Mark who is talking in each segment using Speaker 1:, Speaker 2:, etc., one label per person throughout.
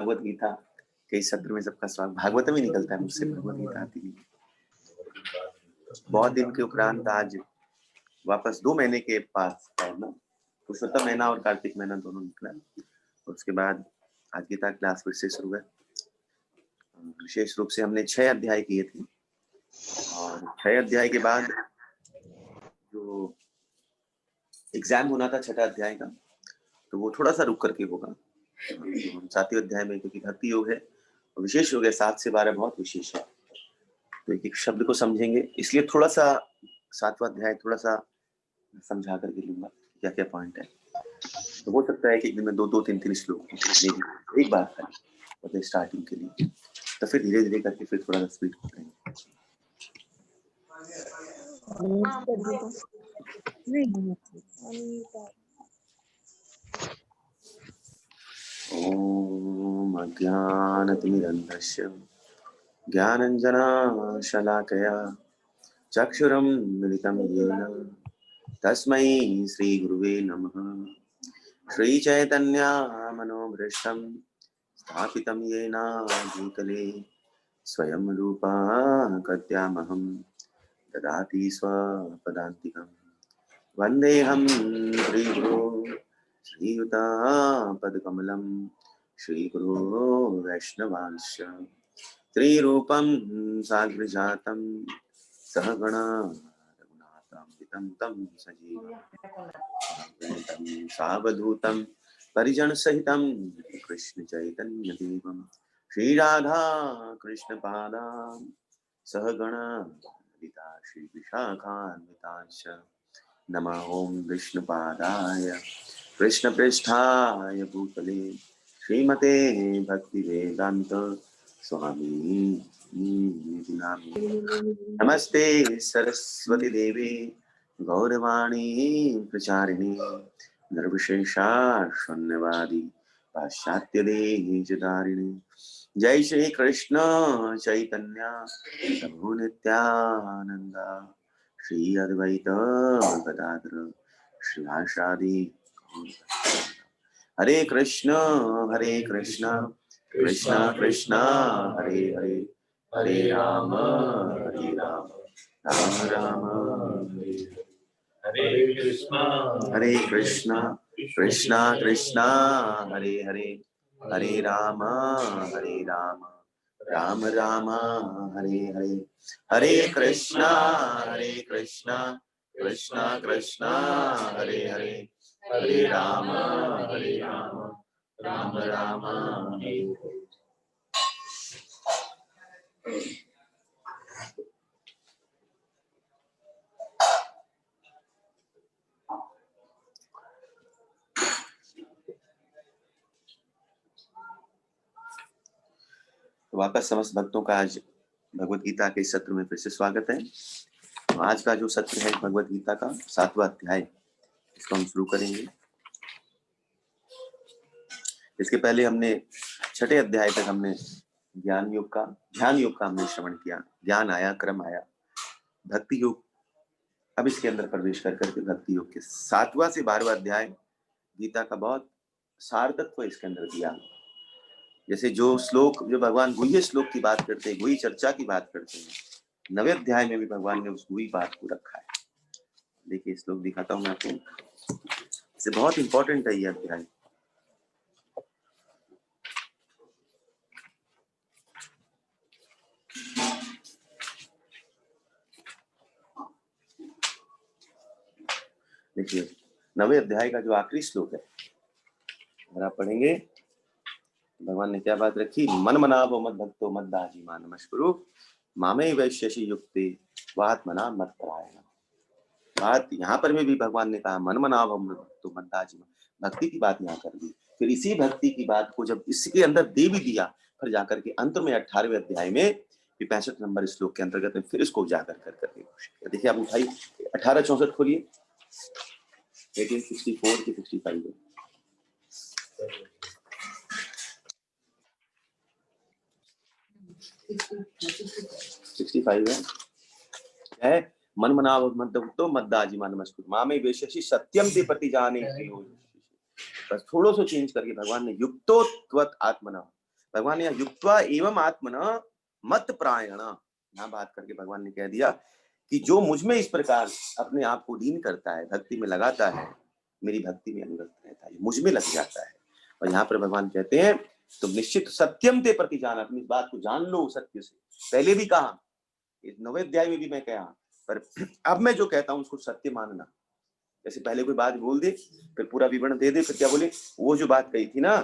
Speaker 1: भगवत गीता के सत्र में सबका स्वागत। भागवत में निकलता है मुझसे, भगवत गीता आती नहीं। बहुत दिन के उपरांत आज वापस 2 महीने के पास पुरुषोत्तम महीना और कार्तिक महीना दोनों निकला और उसके बाद आज गीता क्लास फिर से शुरू है। विशेष रूप से हमने 6 अध्याय किए थे और 6 अध्याय के बाद जो एग्जाम होना था 6ठा अध्याय का, तो वो थोड़ा सा रुक करके होगा। 7वें अध्याय में, क्योंकि भक्ति योग है, विशेष योग है, 7 से 12 बहुत विशेष है, तो एक एक शब्द को समझेंगे, इसलिए थोड़ा सा 7वां अध्याय थोड़ा सा समझा करके लूंगा क्या क्या पॉइंट है। तो हो सकता है कि एक दिन में 2-2, 3-3 श्लोक एक बार था मतलब स्टार्टिंग के लिए, तो फिर धीरे धीरे करके फिर थोड़ा सा स्पीड करेंगे। ओम अज्ञानतिमिरन्धस्य ज्ञानञ्जनशलाकया चक्षुरं मिलितं येन तस्मै श्रीगुरुवे नमः। श्रीचैतन्यमनोभीष्टं स्थापितं येन भूतले स्वयं रूपा कथ्यामहं ददाति स्वपदान्तिकं। वन्देऽहं श्रीगुरो श्रीयुतापदकमलं श्रीगुरो वैष्णवांश्च त्रिरूपं साग्रजातं सहगणा रघुनाथान्वितं तं सजीवं सावधूतं परिजनसहितं कृष्णचैतन्यदेवं श्रीराधा कृष्णपादां सहगणा ललिता श्रीविशाखान्वितांश्च नमः। ओं विष्णुपादाय कृष्णप्रेष्ठाय भूतले श्रीमते भक्तिवेदांत स्वामी नमस्ते सरस्वती देवी गौरवाणी प्रचारिणी निर्विशेषा शून्यवादी पाश्चात्य देशधारिणी। जय श्री कृष्ण चैतन्य प्रभु नित्यानंद श्री अद्वैत गदाधर श्रीवासादि। हरे कृष्ण कृष्ण कृष्ण हरे हरे, हरे राम राम राम हरे कृष्ण कृष्ण कृष्ण हरे हरे, हरे राम राम राम हरे हरे। हरे कृष्ण कृष्ण कृष्ण हरे हरे, हरे राम राम राम हरे हरे। तो वापस समस्त भक्तों का आज भगवत गीता के सत्र में फिर से स्वागत है। तो आज का जो सत्र है भगवत गीता का 7वां अध्याय, इसको हम शुरू करेंगे। इसके पहले हमने 6ठे अध्याय तक हमने ध्यान योग का हमने श्रवण किया। ज्ञान आया, क्रम आया, भक्ति योग। अब इसके अंदर प्रवेश कर करके भक्ति योग के 7वां से 12वां अध्याय गीता का बहुत सार तत्व इसके अंदर दिया। जैसे जो श्लोक, जो भगवान गुह्य श्लोक की बात करते हैं, गुह्य चर्चा की बात करते हैं, 9वें अध्याय में भी भगवान ने उस गुह्य बात को रखा है। देखिए श्लोक दिखाता हूं मैं आपको, इसे बहुत इंपॉर्टेंट है ये अध्याय। देखिए 9वें अध्याय का जो आखिरी श्लोक है, अगर आप पढ़ेंगे, भगवान ने क्या बात रखी? मन मनाभो मद भक्तो मद दाजी मान नमस्कुरु मामे वैश्यसि युक्ते वात्मना मत परायण। बात यहाँ पर में भी भगवान ने कहा मन मनाभो मद भक्तो मद दाजी, भक्ति की बात यहाँ कर दी। फिर इसी भक्ति की बात को जब इसके अंदर दे भी दिया, फिर जाकर के अंत में 18वें अध्याय में 65 नंबर श्लोक के अंतर्गत में फिर इसको उजागर कर करके देखिए। आप उठाई 1864 खोलिए, 1864 की 65 है। मन मनाव मद तो मद्दाजी मान नमस्कुर मामे वेशसि सत्यम ते प्रतिजाने। बस थोड़ा सा चेंज करके भगवान ने युक्तो त्वत आत्मना, भगवान यहाँ युक्त्वा एवं आत्मना मत प्रायण, यहाँ बात करके भगवान ने कह दिया कि जो मुझ में इस प्रकार अपने आप को लीन करता है, भक्ति में लगाता है, मेरी भक्ति में अनुरक्त रहता है, मुझ में लग जाता है। और यहाँ पर भगवान कहते हैं तुम निश्चित सत्यम ते प्रति जान, अपनी बात को जान लो सत्य से। पहले भी कहा, इस 9वें अध्याय में भी मैं कहा, पर अब मैं जो कहता हूँ उसको सत्य मानना। जैसे पहले कोई बात बोल दे, फिर पूरा विवरण दे दे, फिर क्या बोले, वो जो बात कही थी ना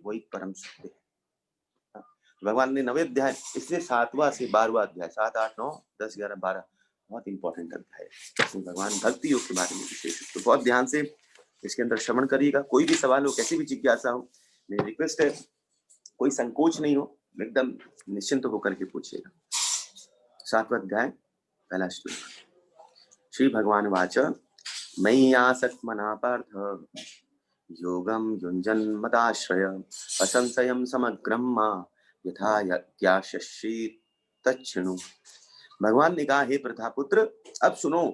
Speaker 1: वही परम सत्य है। भगवान ने 9वें अध्याय, इसलिए 7वां से 12वां अध्याय, 7, 8, 9, 10, 11, 12 बहुत इंपॉर्टेंट अध्याय है। भगवान भक्ति योग के बारे में विशेष, तो बहुत ध्यान से इसके अंदर श्रवण करिएगा। कोई भी सवाल हो, कैसी भी जिज्ञासा हो, मेरी रिक्वेस्ट है कोई संकोच नहीं हो, एकदम निश्चिंत होकर के पूछिएगा। 7वां अध्याय, पहला श्लोक। श्री भगवान वाच मयि आसक्त मना पार्थ योगम युञ्जन मदाश्रय असंशयं समग्रं मां यथा यज्ञास्यसि तच्छृणु। भगवान ने कहा, हे प्रथापुत्र, अब सुनो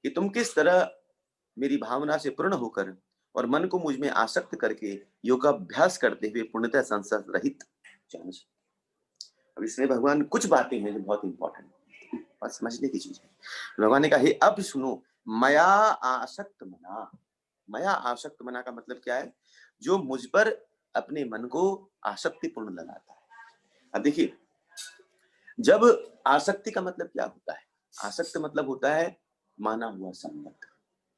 Speaker 1: कि तुम किस तरह मेरी भावना से पूर्ण होकर और मन को मुझ में आसक्त करके योगाभ्यास करते हुए पूर्णतः संशय रहित जान सकते। अब इसमें भगवान कुछ बातें हैं जो बहुत इंपॉर्टेंट और समझने की चीज है। भगवान ने कहा, हे अब सुनो, मया आसक्त मना। मया आसक्त मना का मतलब क्या है, जो मुझ पर अपने मन को आसक्तिपूर्ण लगाता है। अब देखिए, जब आसक्ति का मतलब क्या होता है, आसक्त मतलब होता है माना हुआ संबंध।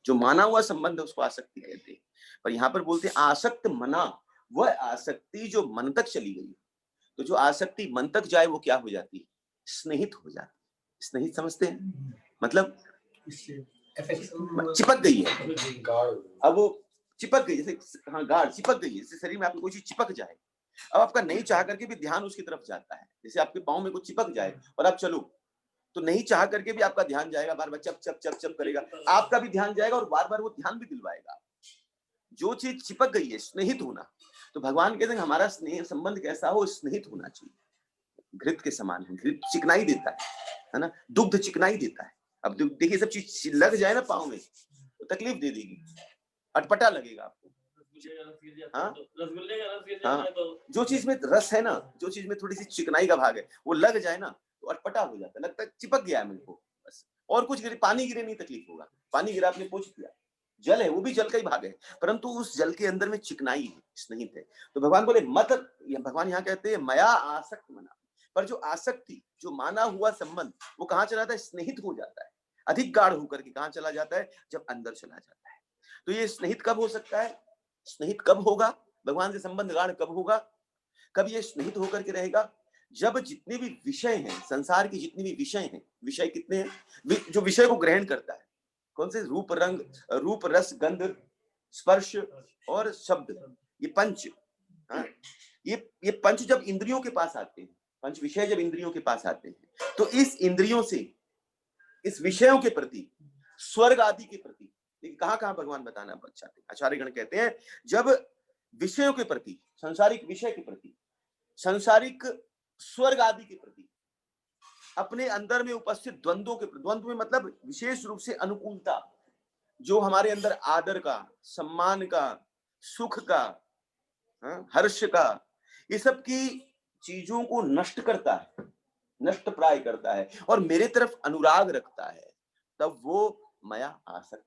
Speaker 1: जो माना हुआ संबंध है उसको आसक्ति कहते हैं। पर यहाँ पर बोलते हैं आसक्त मना, वह आसक्ति जो मन तक चली गई। तो जो आसक्ति मन तक जाए वो क्या हो जाती है, स्नेहित हो जाती है। स्नेहित समझते हैं, मतलब चिपक गई है। अब वो चिपक गई, जैसे हाँ गाढ़ चिपक गई है, जैसे शरीर में आपको कोई चीज चिपक जाए। अब आपका नहीं चाह करके भी ध्यान उसकी तरफ जाता है। जैसे आपके पाँव में कुछ चिपक जाए और आप चलो, तो नहीं चाह करके भी आपका ध्यान जाएगा, बार बार चप चप चप चप करेगा, आपका भी ध्यान जाएगा और बार बार वो ध्यान भी दिलवाएगा। जो चीज चिपक गई है, स्नेहित होना। तो भगवान कहते हैं हमारा स्नेह संबंध कैसा हो, स्नेहित होना चाहिए, घृत के समान हो। घृत चिकनाई देता है ना, दुग्ध चिकनाई देता है। अब देखिए, सब चीज लग जाए ना पाँव में तो तकलीफ दे देगी, अटपटा लगेगा आपको। हाँ हाँ, जो चीज में रस है ना, जो चीज में थोड़ी सी चिकनाई का भाग है, वो लग जाए ना तो अटपटा हो जाता है, लगता है चिपक गया है मेरे को बस। और कुछ गिरे, पानी गिरे नहीं तकलीफ होगा, पानी गिरा आपने पोंछ दिया, जल है वो भी जल का ही भाग है, परंतु उस जल के अंदर में चिकनाई है, स्नेहित है। तो भगवान बोले मत, भगवान यहाँ कहते हैं मया आसक्त मना। पर जो आसक्ति, जो माना हुआ संबंध, वो कहाँ चला जाता है, स्नेहित हो जाता है, अधिक गाढ़ होकर के कहाँ चला जाता है, जब अंदर चला जाता है। तो ये स्नेहित कब हो सकता है, स्नेहित कब होगा, भगवान से संबंध गाढ़ कब होगा, कब ये स्नेहित होकर के रहेगा, जब जितने भी विषय हैं, संसार की जितनी भी विषय हैं, विषय कितने हैं, जो विषय को ग्रहण करता है, कौन से, रूप रंग, रूप रस गंध स्पर्श और शब्द, ये पंच। हाँ, ये पंच जब इंद्रियों के पास आते हैं, पंच विषय जब इंद्रियों के पास आते हैं, तो इस इंद्रियों से, इस विषयों के प्रति, स्वर्ग आदि के प्रति, कहां कहां भगवान बताना चाहते हैं, आचार्य गण कहते हैं, जब विषयों के प्रति, संसारिक विषय के प्रति, संसारिक स्वर्ग आदि के प्रति, अपने अंदर में उपस्थित द्वंद्वों के, द्वंद्व में मतलब विशेष रूप से अनुकूलता, जो हमारे अंदर आदर का, सम्मान का, सुख का, हर्ष का, ये सब की चीजों को नष्ट करता है, नष्ट प्राय करता है और मेरे तरफ अनुराग रखता है, तब वो मया आसक्त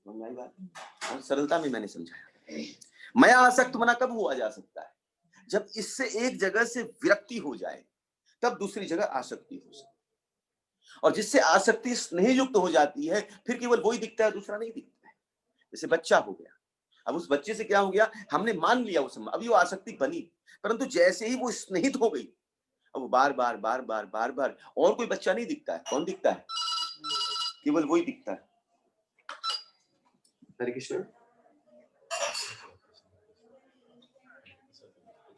Speaker 1: बात। और सरलता में मैंने समझाया, मया आसक्त मना कब हुआ जा सकता है, जब इससे एक जगह से विरक्ति हो जाए, तब दूसरी जगह आसक्ति हो सकती है। और जिससे आसक्ति स्नेह युक्त हो जाती है, फिर केवल वही दिखता है, दूसरा नहीं दिखता है। जैसे बच्चा हो गया, अब उस बच्चे से क्या हो गया, हमने मान लिया उस समय, अभी वो आसक्ति बनी, परंतु जैसे ही वो स्नेहित हो गई, अब बार बार बार बार बार बार, और कोई बच्चा नहीं दिखता है, कौन दिखता है, केवल वही दिखता है। हरे कृष्ण,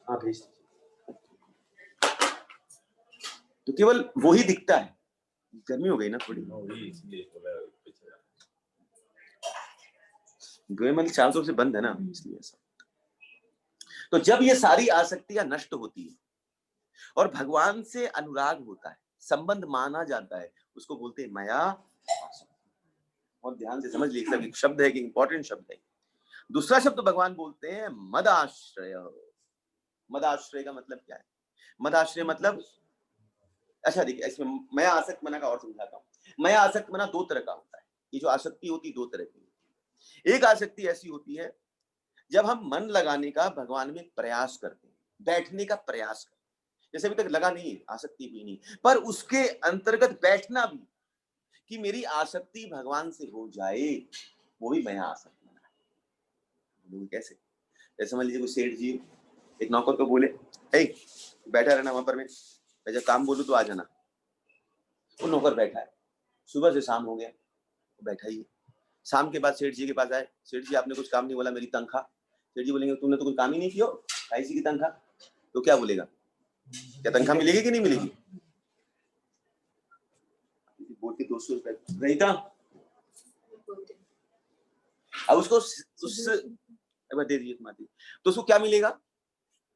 Speaker 1: हाँ भेज, तो केवल वही दिखता है। गर्मी हो गई ना थोड़ी, मतलब चारों तरफ से बंद है ना, इसलिए ऐसा। तो जब ये सारी आसक्तियां नष्ट होती है और भगवान से अनुराग होता है, संबंध माना जाता है, उसको बोलते हैं मया आसक्त। और ध्यान से समझ लीजिए, एक शब्द है कि इंपॉर्टेंट शब्द है। दूसरा शब्द भगवान बोलते हैं मद आश्रय। मदाश्रय का मतलब क्या है? मदाश्रय मतलब, अच्छा देखिए, इसमें मैं आसक्त मना का और समझाता हूँ। मैं आसक्त मना दो तरह का होता है। ये जो आसक्ति होती है दो तरह की होती है। एक आसक्ति ऐसी होती है जब हम मन लगाने का भगवान में प्रयास करते हैं, बैठने का प्रयास करते हैं। जैसे अभी तक लगा नहीं है, आसक्ति हुई नहीं, पर उसके अंतर्गत बैठना भी कि मेरी आसक्ति भगवान से हो जाए, वो भी मैं आसक्त मना है। कैसे? जैसे समझ लीजिए कोई सेठ जी एक नौकर को बोले, ए बैठा रहना वहां पर, मैं जब काम बोलूं तो आ जाना। वो नौकर बैठा है, सुबह से शाम हो गया, बैठा ही है। शाम के बाद सेठ जी के पास आए, सेठ जी आपने कुछ काम नहीं बोला, मेरी तनख्वाह। सेठ जी बोलेंगे तुमने तो कोई काम ही नहीं किया, ऐसी की तनख्वाह। तो क्या बोलेगा, क्या तनख्वाह मिलेगी कि नहीं मिलेगी? बोलती 200 रुपए नहीं था, अब उसको उस दे दीजिए तो उसको क्या मिलेगा?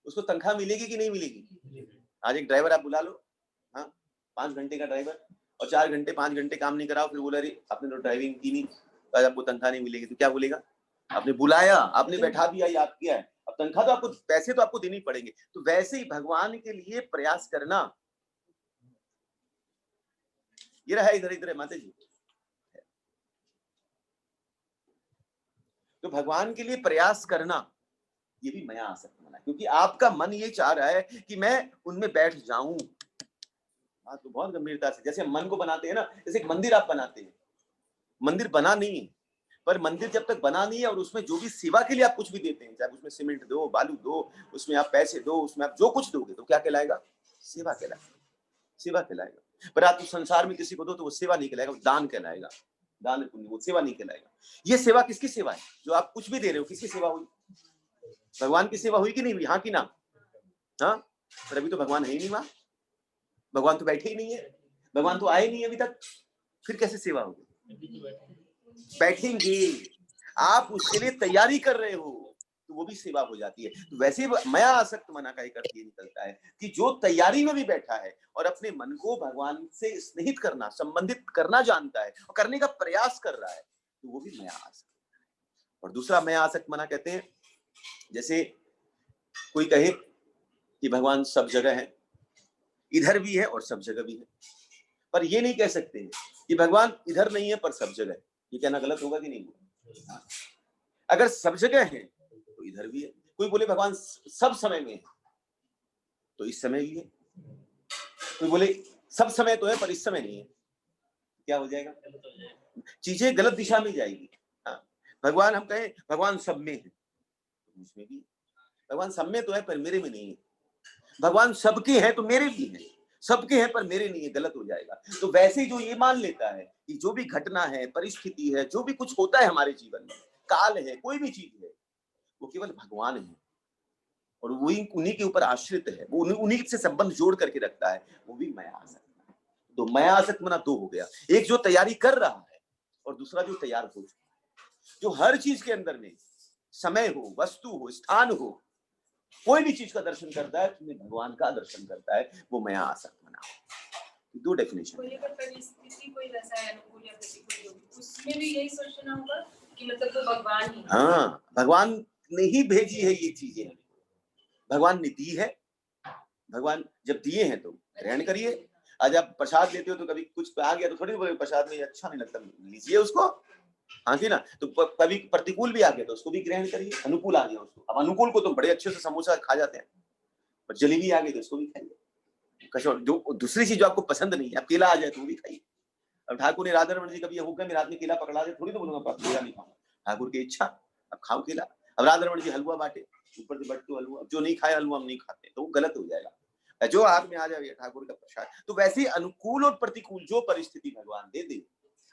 Speaker 1: उसको तनख्वाह मिलेगी कि नहीं मिलेगी? आज एक ड्राइवर आप बुला लो, हाँ 5 घंटे का ड्राइवर, और 4 घंटे 5 घंटे काम नहीं कराओ, फिर बोला अरे आपने तो ड्राइविंग की नहीं, तो आज आपको तनख्वाह नहीं मिलेगी। तो क्या बोलेगा? आपने बुलाया, आपने बैठा दिया, याद किया है, अब तनख्वाह तो आपको, पैसे तो आपको देने पड़ेंगे। तो वैसे ही भगवान के लिए प्रयास करना, ये रहा इधर इधर है माता जी। तो भगवान के लिए प्रयास करना, ये भी मैं आसक्त मना, क्योंकि आपका मन ये चाह रहा है कि मैं उनमें बैठ जाऊं। बात तो बहुत गंभीरता से, जैसे मन को बनाते हैं ना, जैसे एक मंदिर आप बनाते हैं, मंदिर बना नहीं है, पर मंदिर जब तक बना नहीं है और उसमें जो भी सेवा के लिए आप कुछ भी देते हैं, चाहे उसमें सीमेंट दो, बालू दो, उसमें आप पैसे दो, उसमें आप जो कुछ दोगे तो क्या कहलाएगा? सेवा कहलाएगा, सेवा कहलाएगा। पर आप संसार में किसी को दो तो वो सेवा नहीं कहलाएगा, वो दान कहलाएगा, दान पुण्य, वो सेवा नहीं कहलाएगा। ये सेवा किसकी सेवा है? जो आप कुछ भी दे रहे हो, किसकी सेवा हुई? भगवान की सेवा हुई कि नहीं हुई? हाँ कि ना? हाँ, पर अभी तो भगवान है ही नहीं वहां, भगवान तो बैठे ही नहीं है, भगवान तो आए नहीं अभी तक, फिर कैसे सेवा होगी? बैठेंगे, आप उसके लिए तैयारी कर रहे हो तो वो भी सेवा हो जाती है। तो वैसे मैं आसक्त मना का एक अर्थ ये निकलता है कि जो तैयारी में भी बैठा है और अपने मन को भगवान से स्नेहित करना, संबंधित करना जानता है और करने का प्रयास कर रहा है, तो वो भी मैं आसक्त। और दूसरा मैं आसक्त मना कहते हैं, जैसे कोई कहे कि भगवान सब जगह है, इधर भी है और सब जगह भी है, पर ये नहीं कह सकते कि भगवान इधर नहीं है पर सब जगह है। ये कहना गलत होगा कि नहीं होगा? अगर सब जगह है तो इधर भी है। कोई बोले भगवान सब समय में है, तो इस समय भी है। कोई बोले सब समय तो है पर इस समय नहीं है, क्या हो जाएगा? चीजें गलत दिशा में जाएगी। हाँ, भगवान हम कहें भगवान सब में है, तो उसमें भी भगवान सब में तो है पर मेरे में नहीं है। भगवान सबके हैं तो मेरे भी हैं, सबके हैं पर मेरे नहीं है, गलत हो जाएगा। तो वैसे ही जो ये मान लेता है कि जो भी घटना है, परिस्थिति है, जो भी कुछ होता है हमारे जीवन में, काल है, कोई भी चीज है, वो केवल भगवान है और वही उन्हीं के ऊपर आश्रित है, वो उन्हीं से संबंध जोड़ करके रखता है, वो भी मैं आसक्त मना। तो मैं आसक्त मना दो हो गया, एक जो तैयारी कर रहा है और दूसरा जो तैयार हो चुका है। जो हर चीज के अंदर में, समय हो, वस्तु हो, स्थान हो, कोई भी चीज का दर्शन करता है, तुम्हें भगवान का दर्शन करता है, वो मैं आसक्त मना। दो डेफिनेशन।
Speaker 2: कोई अगर परिस्थिति कोई वैसा है अनुकूल या प्रतिकूल, उसमें भी यही सोचना होगा कि मतलब तो भगवान ही।
Speaker 1: हाँ, भगवान ने ही भेजी है ये चीजें, भगवान ने दी है, भगवान जब दिए हैं तो ग्रहण करिए। आज आप प्रसाद लेते हो तो कभी कुछ आ गया तो थोड़ी बोले प्रसाद में अच्छा नहीं लगता, लीजिए उसको, हाँ कि ना? तो कभी प्रतिकूल भी आ गया तो उसको भी ग्रहण करिए। अनुकूल आ गया उसको, अब अनुकूल को तो बड़े अच्छे से समोसा खा जाते हैं, पर जलेबी आ गई तो उसको भी खाइए। जो दूसरी चीज जो आपको पसंद नहीं है, अब केला आ जाए तो वो भी खाइए। अब ठाकुर ने राधा रमन जी कभी हुक्म में रात में केला पकड़ा दे, थोड़ी तो बोलूंगा केला नहीं खाऊंगा, ठाकुर की इच्छा, अब खाओ केला। अब राधा रमन जी हलवा बांटे, ऊपर से बट्टू हलवा, जो नहीं खाए हलवा हम नहीं खाते, तो वो गलत हो जाएगा। जो हाथ में आ जाए ठाकुर का प्रसाद। तो वैसे ही अनुकूल और प्रतिकूल जो परिस्थिति भगवान दे दे,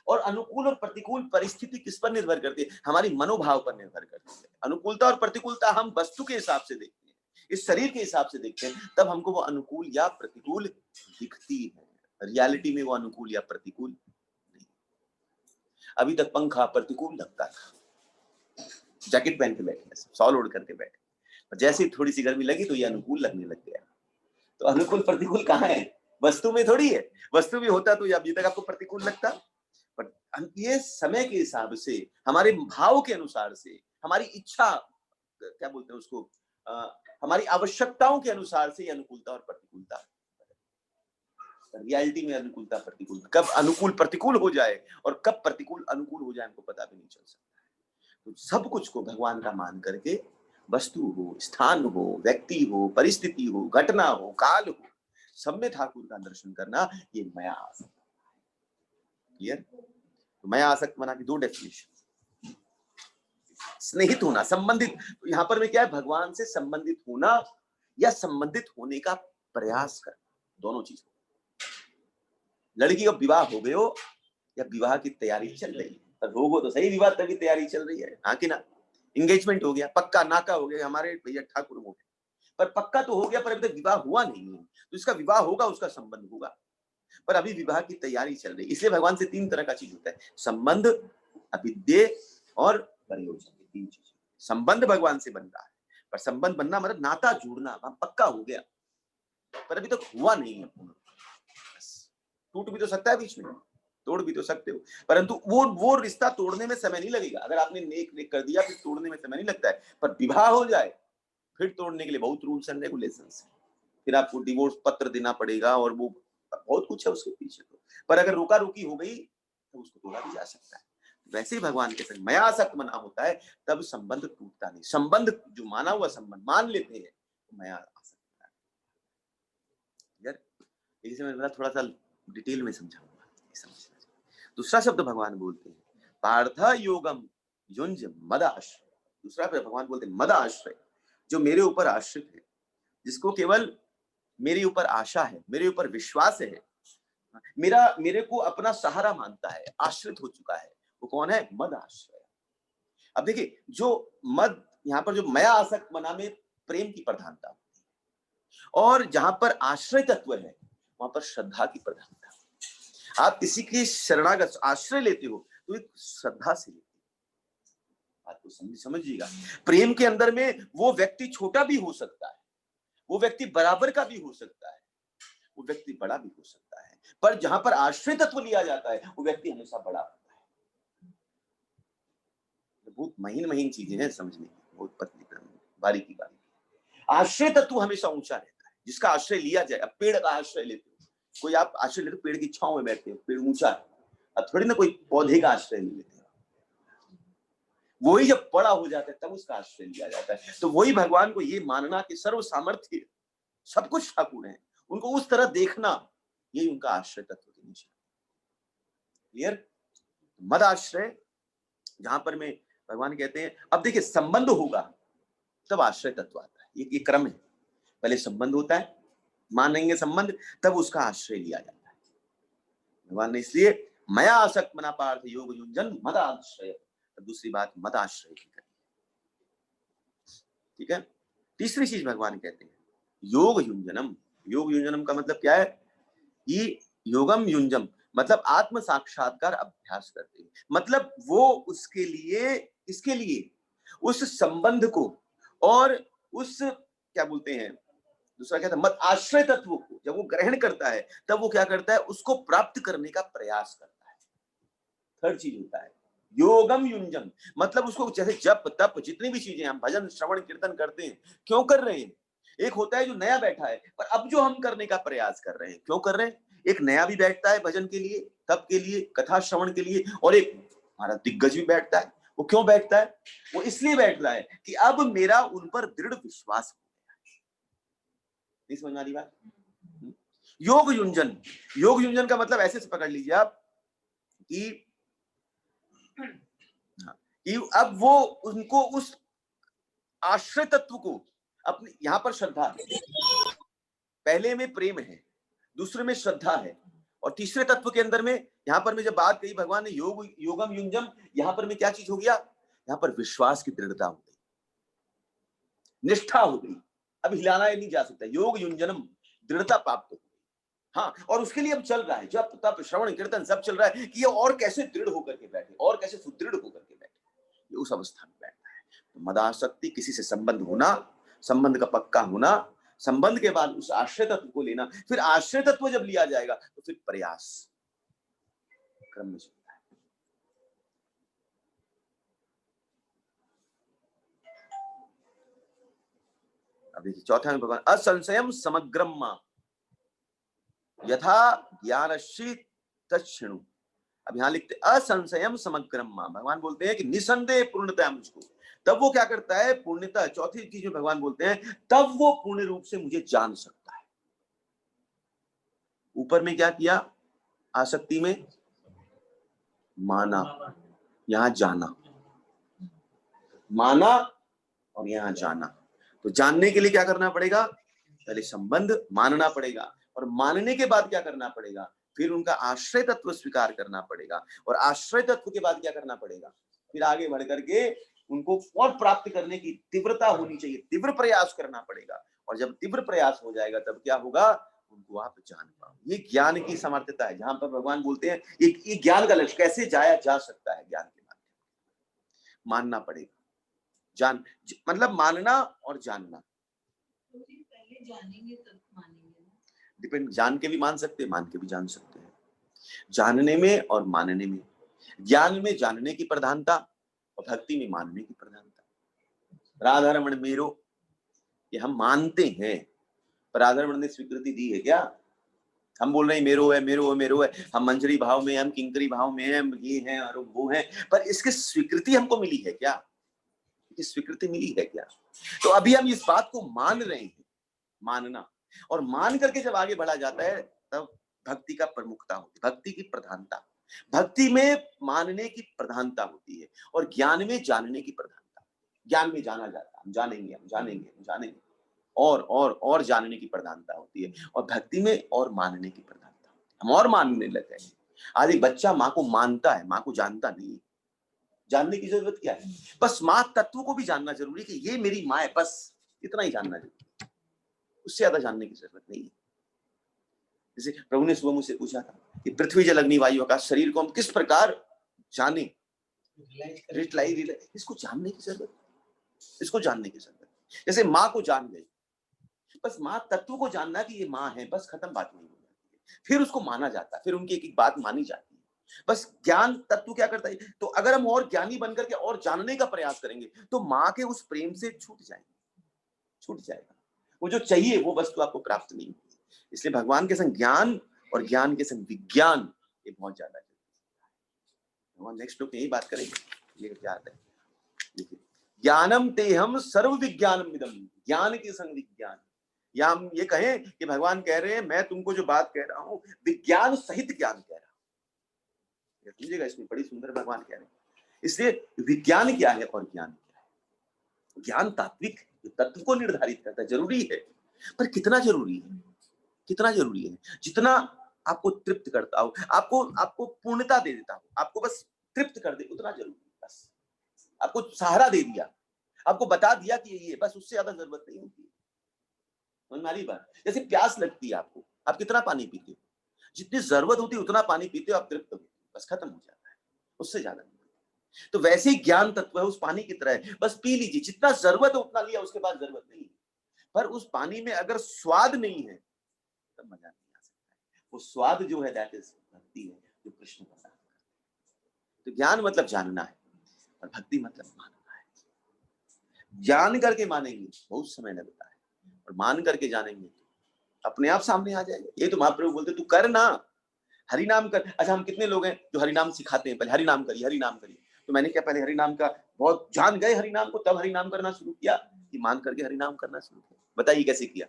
Speaker 1: और अनुकूल और प्रतिकूल परिस्थिति किस पर निर्भर करती है? हमारी मनोभाव पर निर्भर करती है। अनुकूलता और प्रतिकूलता हम वस्तु के हिसाब से देखते हैं, इस शरीर के हिसाब से देखते हैं, तब हमको वो अनुकूल या प्रतिकूल दिखती है। रियलिटी में वो अनुकूल या प्रतिकूल नहीं। अभी तक पंखा प्रतिकूल लगता था, जैकेट पहन के बैठे, शॉल ओढ़ करके बैठे, जैसे थोड़ी सी गर्मी लगी तो ये अनुकूल लगने लग गया। तो अनुकूल प्रतिकूल कहाँ है? वस्तु में थोड़ी है। वस्तु भी होता तो अभी तक आपको प्रतिकूल लगता। पर ये समय के हिसाब से, हमारे भाव के अनुसार से, हमारी इच्छा, क्या बोलते हैं उसको, हमारी आवश्यकताओं के अनुसार से ये अनुकूलता और प्रतिकूलता, रियलिटी में अनुकूलता प्रतिकूलता, कब अनुकूल प्रतिकूल हो जाए और कब प्रतिकूल अनुकूल हो जाए हमको पता भी नहीं चल सकता। तो सब कुछ को भगवान का मान करके, वस्तु हो, स्थान हो, व्यक्ति हो, परिस्थिति हो, घटना हो, काल हो, सब में ठाकुर का दर्शन करना, ये माया आसक्त। क्लियर? तो माया आसक्त मना की दो डेफिनेशन। स्नेहित होना, संबंधित, तो यहां पर में क्या है, भगवान से संबंधित होना या संबंधित होने का प्रयास करना, दोनों चीज। लड़की का विवाह हो गए हो या विवाह की तैयारी चल रही है, पर होगो तो सही, विवाह तभी तैयारी चल रही है, हाँ कि ना? एंगेजमेंट हो गया, पक्का नाका हो गया, हमारे भैया ठाकुर हो गए, पर पक्का तो हो गया, पर अभी तक विवाह हुआ नहीं है। तो इसका विवाह होगा, उसका संबंध होगा, पर अभी विवाह की तैयारी चल रही है। इसलिए भगवान से तीन तरह का चीज होता है, संबंध, अभिद्य और प्रयोजन, तीन चीज। संबंध भगवान से बन रहा है, पर संबंध बनना मतलब नाता जोड़ना, पक्का हो गया, पर अभी तक हुआ नहीं है पूर्ण। टूट भी तो सकता है बीच में, तोड़ भी तो सकते हो, परंतु वो रिश्ता तोड़ने में समय नहीं लगेगा। अगर आपने नेक कर दिया, फिर तोड़ने में समय नहीं लगता है, पर विवाह हो जाए फिर तोड़ने के लिए बहुत रूल्स एंड रेगुलेशंस है, फिर आपको डिवोर्स पत्र देना पड़ेगा, और वो बहुत कुछ है उसके पीछे। तो पर अगर रोका रोकी हो गई तो उसको तोड़ा भी जा सकता है। वैसे ही भगवान के संग माया आसक्त मना होता है, तब संबंध टूटता नहीं। संबंध जो माना हुआ संबंध मान लेते हैं तो माया आसक्त यार। इसे मैं थोड़ा सा डिटेल में समझाऊंगा, समझना। दूसरा शब्द भगवान बोलते हैं, पार्थ योगम युंज मद आश्रय। दूसरा भगवान बोलते हैं मद आश्रय, जो मेरे ऊपर आश्रित है, जिसको केवल मेरे ऊपर आशा है, मेरे ऊपर विश्वास है, मेरे को अपना सहारा मानता है, आश्रित हो चुका है, वो कौन है? मद आश्रय। अब देखिए, जो मद, यहाँ पर जो माया आसक्त मना में प्रेम की प्रधानता होती है, और जहां पर आश्रय तत्व है वहां पर श्रद्धा की प्रधानता। आप किसी की शरणागत आश्रय लेते हो तो एक श्रद्धा से लेते हो। बात को समझिएगा। प्रेम के अंदर में वो व्यक्ति छोटा भी हो सकता है, वो व्यक्ति बराबर का भी हो सकता है, वो व्यक्ति बड़ा भी हो सकता है, पर जहां पर आश्रय तत्व लिया जाता है वो व्यक्ति हमेशा बड़ा होता है। बहुत महीन महीन चीजें हैं समझने की, बहुत पतली बारीकी बारीकी। आश्रय तत्व हमेशा ऊंचा रहता है, जिसका आश्रय लिया जाए। अब पेड़ का आश्रय लेते हो, कोई आप आश्रय लेते हो, पेड़ की छांव में बैठते हो, पेड़ ऊंचा है, अब थोड़ी ना कोई पौधे का आश्रय ले लेते हो। वही जब बड़ा हो जाता है तब उसका आश्रय लिया जाता है। तो वही भगवान को ये मानना कि सर्व सामर्थ्य सब कुछ ठाकुर है, उनको उस तरह देखना, यही उनका आश्रय तत्व के नीचे। क्लियर? मद आश्रय, जहां पर में भगवान कहते हैं, अब देखिए संबंध होगा तब आश्रय तत्व आता है, ये क्रम है। पहले संबंध होता है, मानेंगे संबंध, तब उसका आश्रय लिया जाता है। भगवान ने इसलिए माया आसक्त मना पार्थ योग युंजन मद आश्रय, दूसरी बात मद आश्रय की करी। ठीक है? तीसरी चीज भगवान कहते हैं योग युंजनम। योग युंजनम का मतलब क्या है? ये योगम युंजम मतलब आत्म साक्षात्कार अभ्यास करते हैं, मतलब वो उसके लिए, इसके लिए उस संबंध को और उस क्या बोलते हैं, दूसरा क्या था, मत आश्रय तत्व को जब वो ग्रहण करता है तब वो क्या करता है, उसको प्राप्त करने का प्रयास करता है। थर्ड चीज होता है योगम युंजम, मतलब उसको जैसे जप तप जितनी भी चीजें हम भजन श्रवण कीर्तन करते हैं, क्यों कर रहे हैं? एक होता है जो नया बैठा है, पर अब जो हम करने का प्रयास कर रहे हैं, क्यों कर रहे हैं? एक नया भी बैठता है भजन के लिए, तप के लिए, कथा श्रवण के लिए, और एक हमारा दिग्गज भी बैठता है। वो क्यों बैठता है? वो इसलिए बैठता है कि अब मेरा उन पर दृढ़ विश्वास हो गया। नहीं समझ में आ रही बात? योग युंजन, योग युंजन का मतलब ऐसे से पकड़ लीजिए आप कि अब वो उनको उस आश्रय तत्व को अपने, यहां पर श्रद्धा है, पहले में प्रेम है, दूसरे में श्रद्धा है, और तीसरे तत्व के अंदर में यहां पर में जब बात कही भगवान ने योग योगम युंजम, यहां पर में क्या चीज हो गया? यहां पर विश्वास की दृढ़ता हो गई, निष्ठा हो गई, अब हिलाना नहीं जा सकता। योग युंजनम, दृढ़ता प्राप्त हो गई। हाँ, और उसके लिए अब चल रहा है जब तप श्रवण कीर्तन सब चल रहा है कि ये और कैसे दृढ़ होकर के बैठे, और कैसे सुदृढ़ होकर के बैठे, ये उस अवस्था में बैठता है। तो मदासक्ति, किसी से संबंध होना, संबंध का पक्का होना, संबंध के बाद उस आश्रय तत्व को लेना, फिर आश्रय तत्व जब लिया जाएगा तो फिर प्रयास क्रम में चलता है। अब देखिए चौथा में भगवान असंशयम समग्रम मां यथा ज्ञानश्ची तच्छृणु। अब यहां लिखते असंशयम समग्रम मां, भगवान बोलते हैं कि निसंदेह पूर्णतः मुझको। तब वो क्या करता है, पूर्णतः चौथी चीज में भगवान बोलते हैं तब वो पूर्ण रूप से मुझे जान सकता है। ऊपर में क्या किया, आसक्ति में माना, यहां जाना, माना और यहां जाना। तो जानने के लिए क्या करना पड़ेगा, पहले संबंध मानना पड़ेगा, और मानने के बाद क्या करना पड़ेगा, फिर उनका आश्रय तत्व स्वीकार करना पड़ेगा, और आश्रय तत्व के बाद क्या करना पड़ेगा, फिर आगे बढ़ करके उनको और प्राप्त करने की तीव्रता होनी चाहिए, तीव्र प्रयास करना पड़ेगा। और जब तीव्र प्रयास हो जाएगा तब क्या होगा, उनको आप जान पाओ। ये ज्ञान की सामर्थ्यता है, जहां पर भगवान बोलते हैं ये ज्ञान का लक्ष्य कैसे जाया जा सकता है, ज्ञान के माध्यम मानना पड़ेगा। जान मतलब मानना और जानना,
Speaker 2: पहले जानेंगे तब मानेंगे।
Speaker 1: डिपेंड, जान के भी मान सकते हैं, मान के भी जान सकते हैं। जानने में और मानने में, ज्ञान में जानने की प्रधानता और भक्ति में मानने की प्रधानता। राधा रमण मेरो, ये हम मानते हैं, पर राधा रमण ने स्वीकृति दी है क्या? हम बोल रहे हैं मेरो है, मेरो है, मेरो है, हम मंजरी भाव में, हम किंकरी भाव में हैं, हम ये हैं और वो हैं, पर इसकी स्वीकृति हमको मिली है क्या? स्वीकृति मिली है क्या? तो अभी हम इस बात को मान रहे हैं, मानना, और मान करके जब आगे बढ़ा जाता है तब भक्ति का प्रमुखता होती है, भक्ति की प्रधानता। भक्ति में मानने की प्रधानता होती है और ज्ञान में जानने की प्रधानता। ज्ञान में जाना जाता है, हम जानेंगे, हम जानेंगे, हम जानेंगे, और जानने की प्रधानता होती है, और भक्ति में और मानने की प्रधानता होती है, हम और मानने लग गए हैं। आज एक बच्चा माँ को मानता है, माँ को जानता नहीं। जानने की जरूरत क्या है, बस माँ तत्व को भी जानना जरूरी है कि ये मेरी माँ है, बस इतना ही जानना जरूरी, उससे ज्यादा जानने की जरूरत नहीं है। जैसे प्रभु ने सुबह मुझसे पूछा था कि पृथ्वी जल अग्नि वायु आकाश शरीर को हम किस प्रकार जाने, इसको जानने की जरूरत, इसको जानने की जरूरत। जैसे माँ को जान गए, बस माँ तत्व को जानना कि ये माँ है, बस खत्म, बात नहीं हो जाती है। फिर उसको माना जाता है, फिर उनकी एक एक बात मानी जाती है। बस ज्ञान तत्व क्या करता है, तो अगर हम और ज्ञानी बनकर के और जानने का प्रयास करेंगे तो माँ के उस प्रेम से छूट जाएगा, वो जो चाहिए वो वस्तु आपको प्राप्त नहीं होगी। इसलिए भगवान के संग ज्ञान और ज्ञान के संग विज्ञान ये बहुत ज्यादा है। भगवान नेक्स्ट श्लोक में यही बात करेंगे, ये क्या आता है, देखिए ज्ञानम तेहम सर्व विज्ञानम इदम, ज्ञान के संग विज्ञान। या हम ये कहें कि भगवान कह रहे हैं मैं तुमको जो बात कह रहा हूं विज्ञान सहित ज्ञान कह रहा हूं, समझिएगा, इसमें बड़ी सुंदर भगवान कह रहे हैं। इसलिए विज्ञान क्या है और ज्ञान क्या है, ज्ञान तात्विक तत्व को निर्धारित करता है, जरूरी है, पर कितना जरूरी है, कितना जरूरी है, जितना आपको तृप्त करता हो, आपको पूर्णता दे देता हो, आपको बस तृप्त कर दे, उतना जरूरी है। बस आपको सहारा दे दिया, आपको बता दिया कि ये, बस उससे ज्यादा जरूरत नहीं होती। हमारी बात, जैसे प्यास लगती है आपको, आप कितना पानी पीते हो, जितनी जरूरत होती है उतना पानी पीते हो, आप तृप्त होते हो, बस खत्म हो जाता है, उससे ज्यादा नहीं। तो वैसे ही ज्ञान तत्व है, उस पानी की तरह है, बस पी लीजिए, जितना जरूरत है उतना लिया, उसके बाद जरूरत नहीं। पर उस पानी में अगर स्वाद नहीं है तब मजा नहीं आ सकता है। वो स्वाद जो है दैट इज भक्ति है, जो कृष्ण प्रदान करते हैं। तो ज्ञान मतलब जानना है और भक्ति मतलब मानना है। जान करके मानेंगे बहुत समय लगता है, और मान करके जानेंगे तो अपने आप सामने आ जाएगा। ये तो महाप्रभु बोलते तू कर ना, हरि नाम कर। अच्छा, हम कितने लोग हैं जो हरि नाम सिखाते हैं, पहले हरि नाम करिए, हरि नाम करिए। तो मैंने क्या पहले हरि नाम का बहुत जान गए हरि नाम को, तब हरि नाम करना शुरू किया कि मान करके हरि नाम करना शुरू किया? बताइए कैसे किया,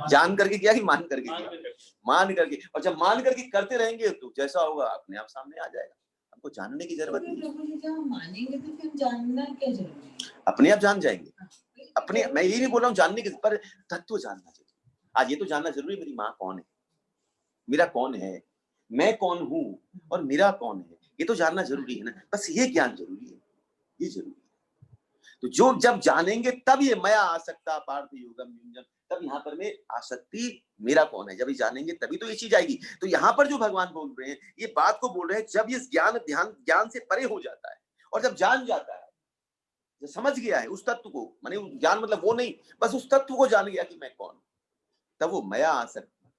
Speaker 1: जान करके किया कि मान करके किया? मान करके। और जब मान करके करते रहेंगे तो जैसा होगा अपने आप सामने आ जाएगा, हमको जानने की जरूरत नहीं।
Speaker 2: जब मानेंगे तो फिर जानना क्या जरूरी है,
Speaker 1: अपने आप जान जाएंगे। अपने, मैं ये नहीं बोल रहा हूँ जानने के, पर तत्व जानना चाहिए। आज ये तो जानना जरूरी है, मेरी माँ कौन है, मेरा कौन है, मैं कौन हूं और मेरा कौन है, ये तो जानना जरूरी है ना। बस ये ज्ञान जरूरी है, ये जरूरी है। तो जो जब जानेंगे तब ये मया आसक्ता पार्थ योगम युंजन, तब यहाँ पर में आसक्ति मेरा कौन है, जब ये जानेंगे तभी तो ये चीज आएगी। तो यहाँ पर जो भगवान बोल रहे हैं, ये बात को बोल रहे हैं जब ये ज्ञान से परे हो जाता है, और जब जान जाता है, जब समझ गया है उस तत्व को, माने ज्ञान मतलब वो नहीं, बस उस तत्व को जान गया कि मैं कौन, तब वो मया आसक्ति,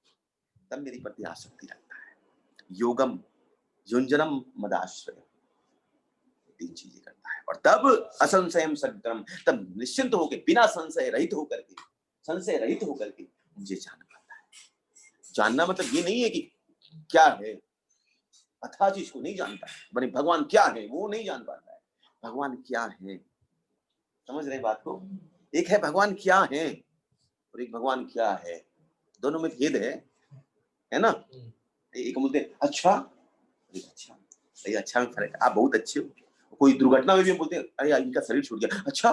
Speaker 1: तब मेरी प्रति आसक्ति रखता है। योगम युंजनम मदाश्रय, तीन चीजें करता है। और तब असंशयम सग्रम, तब निश्चिंत होकर बिना संशय रहित होकर के संशय रहित होकर के मुझे जान पाता है। जानना मतलब ये नहीं है कि क्या है, अथाह चीज को नहीं जानता, बने भगवान क्या है वो नहीं जान पाता है। भगवान क्या है, समझ रहे बात को? एक है भगवान क्या है और एक भगवान क्या है, दोनों में भेद है ना? एक बोलते हैं अच्छा, अरे अच्छा, अरे अच्छा में फर्क है, आप बहुत अच्छे हो। कोई दुर्घटना में भी हम बोलते हैं अरे यार इनका शरीर छूट गया, अच्छा,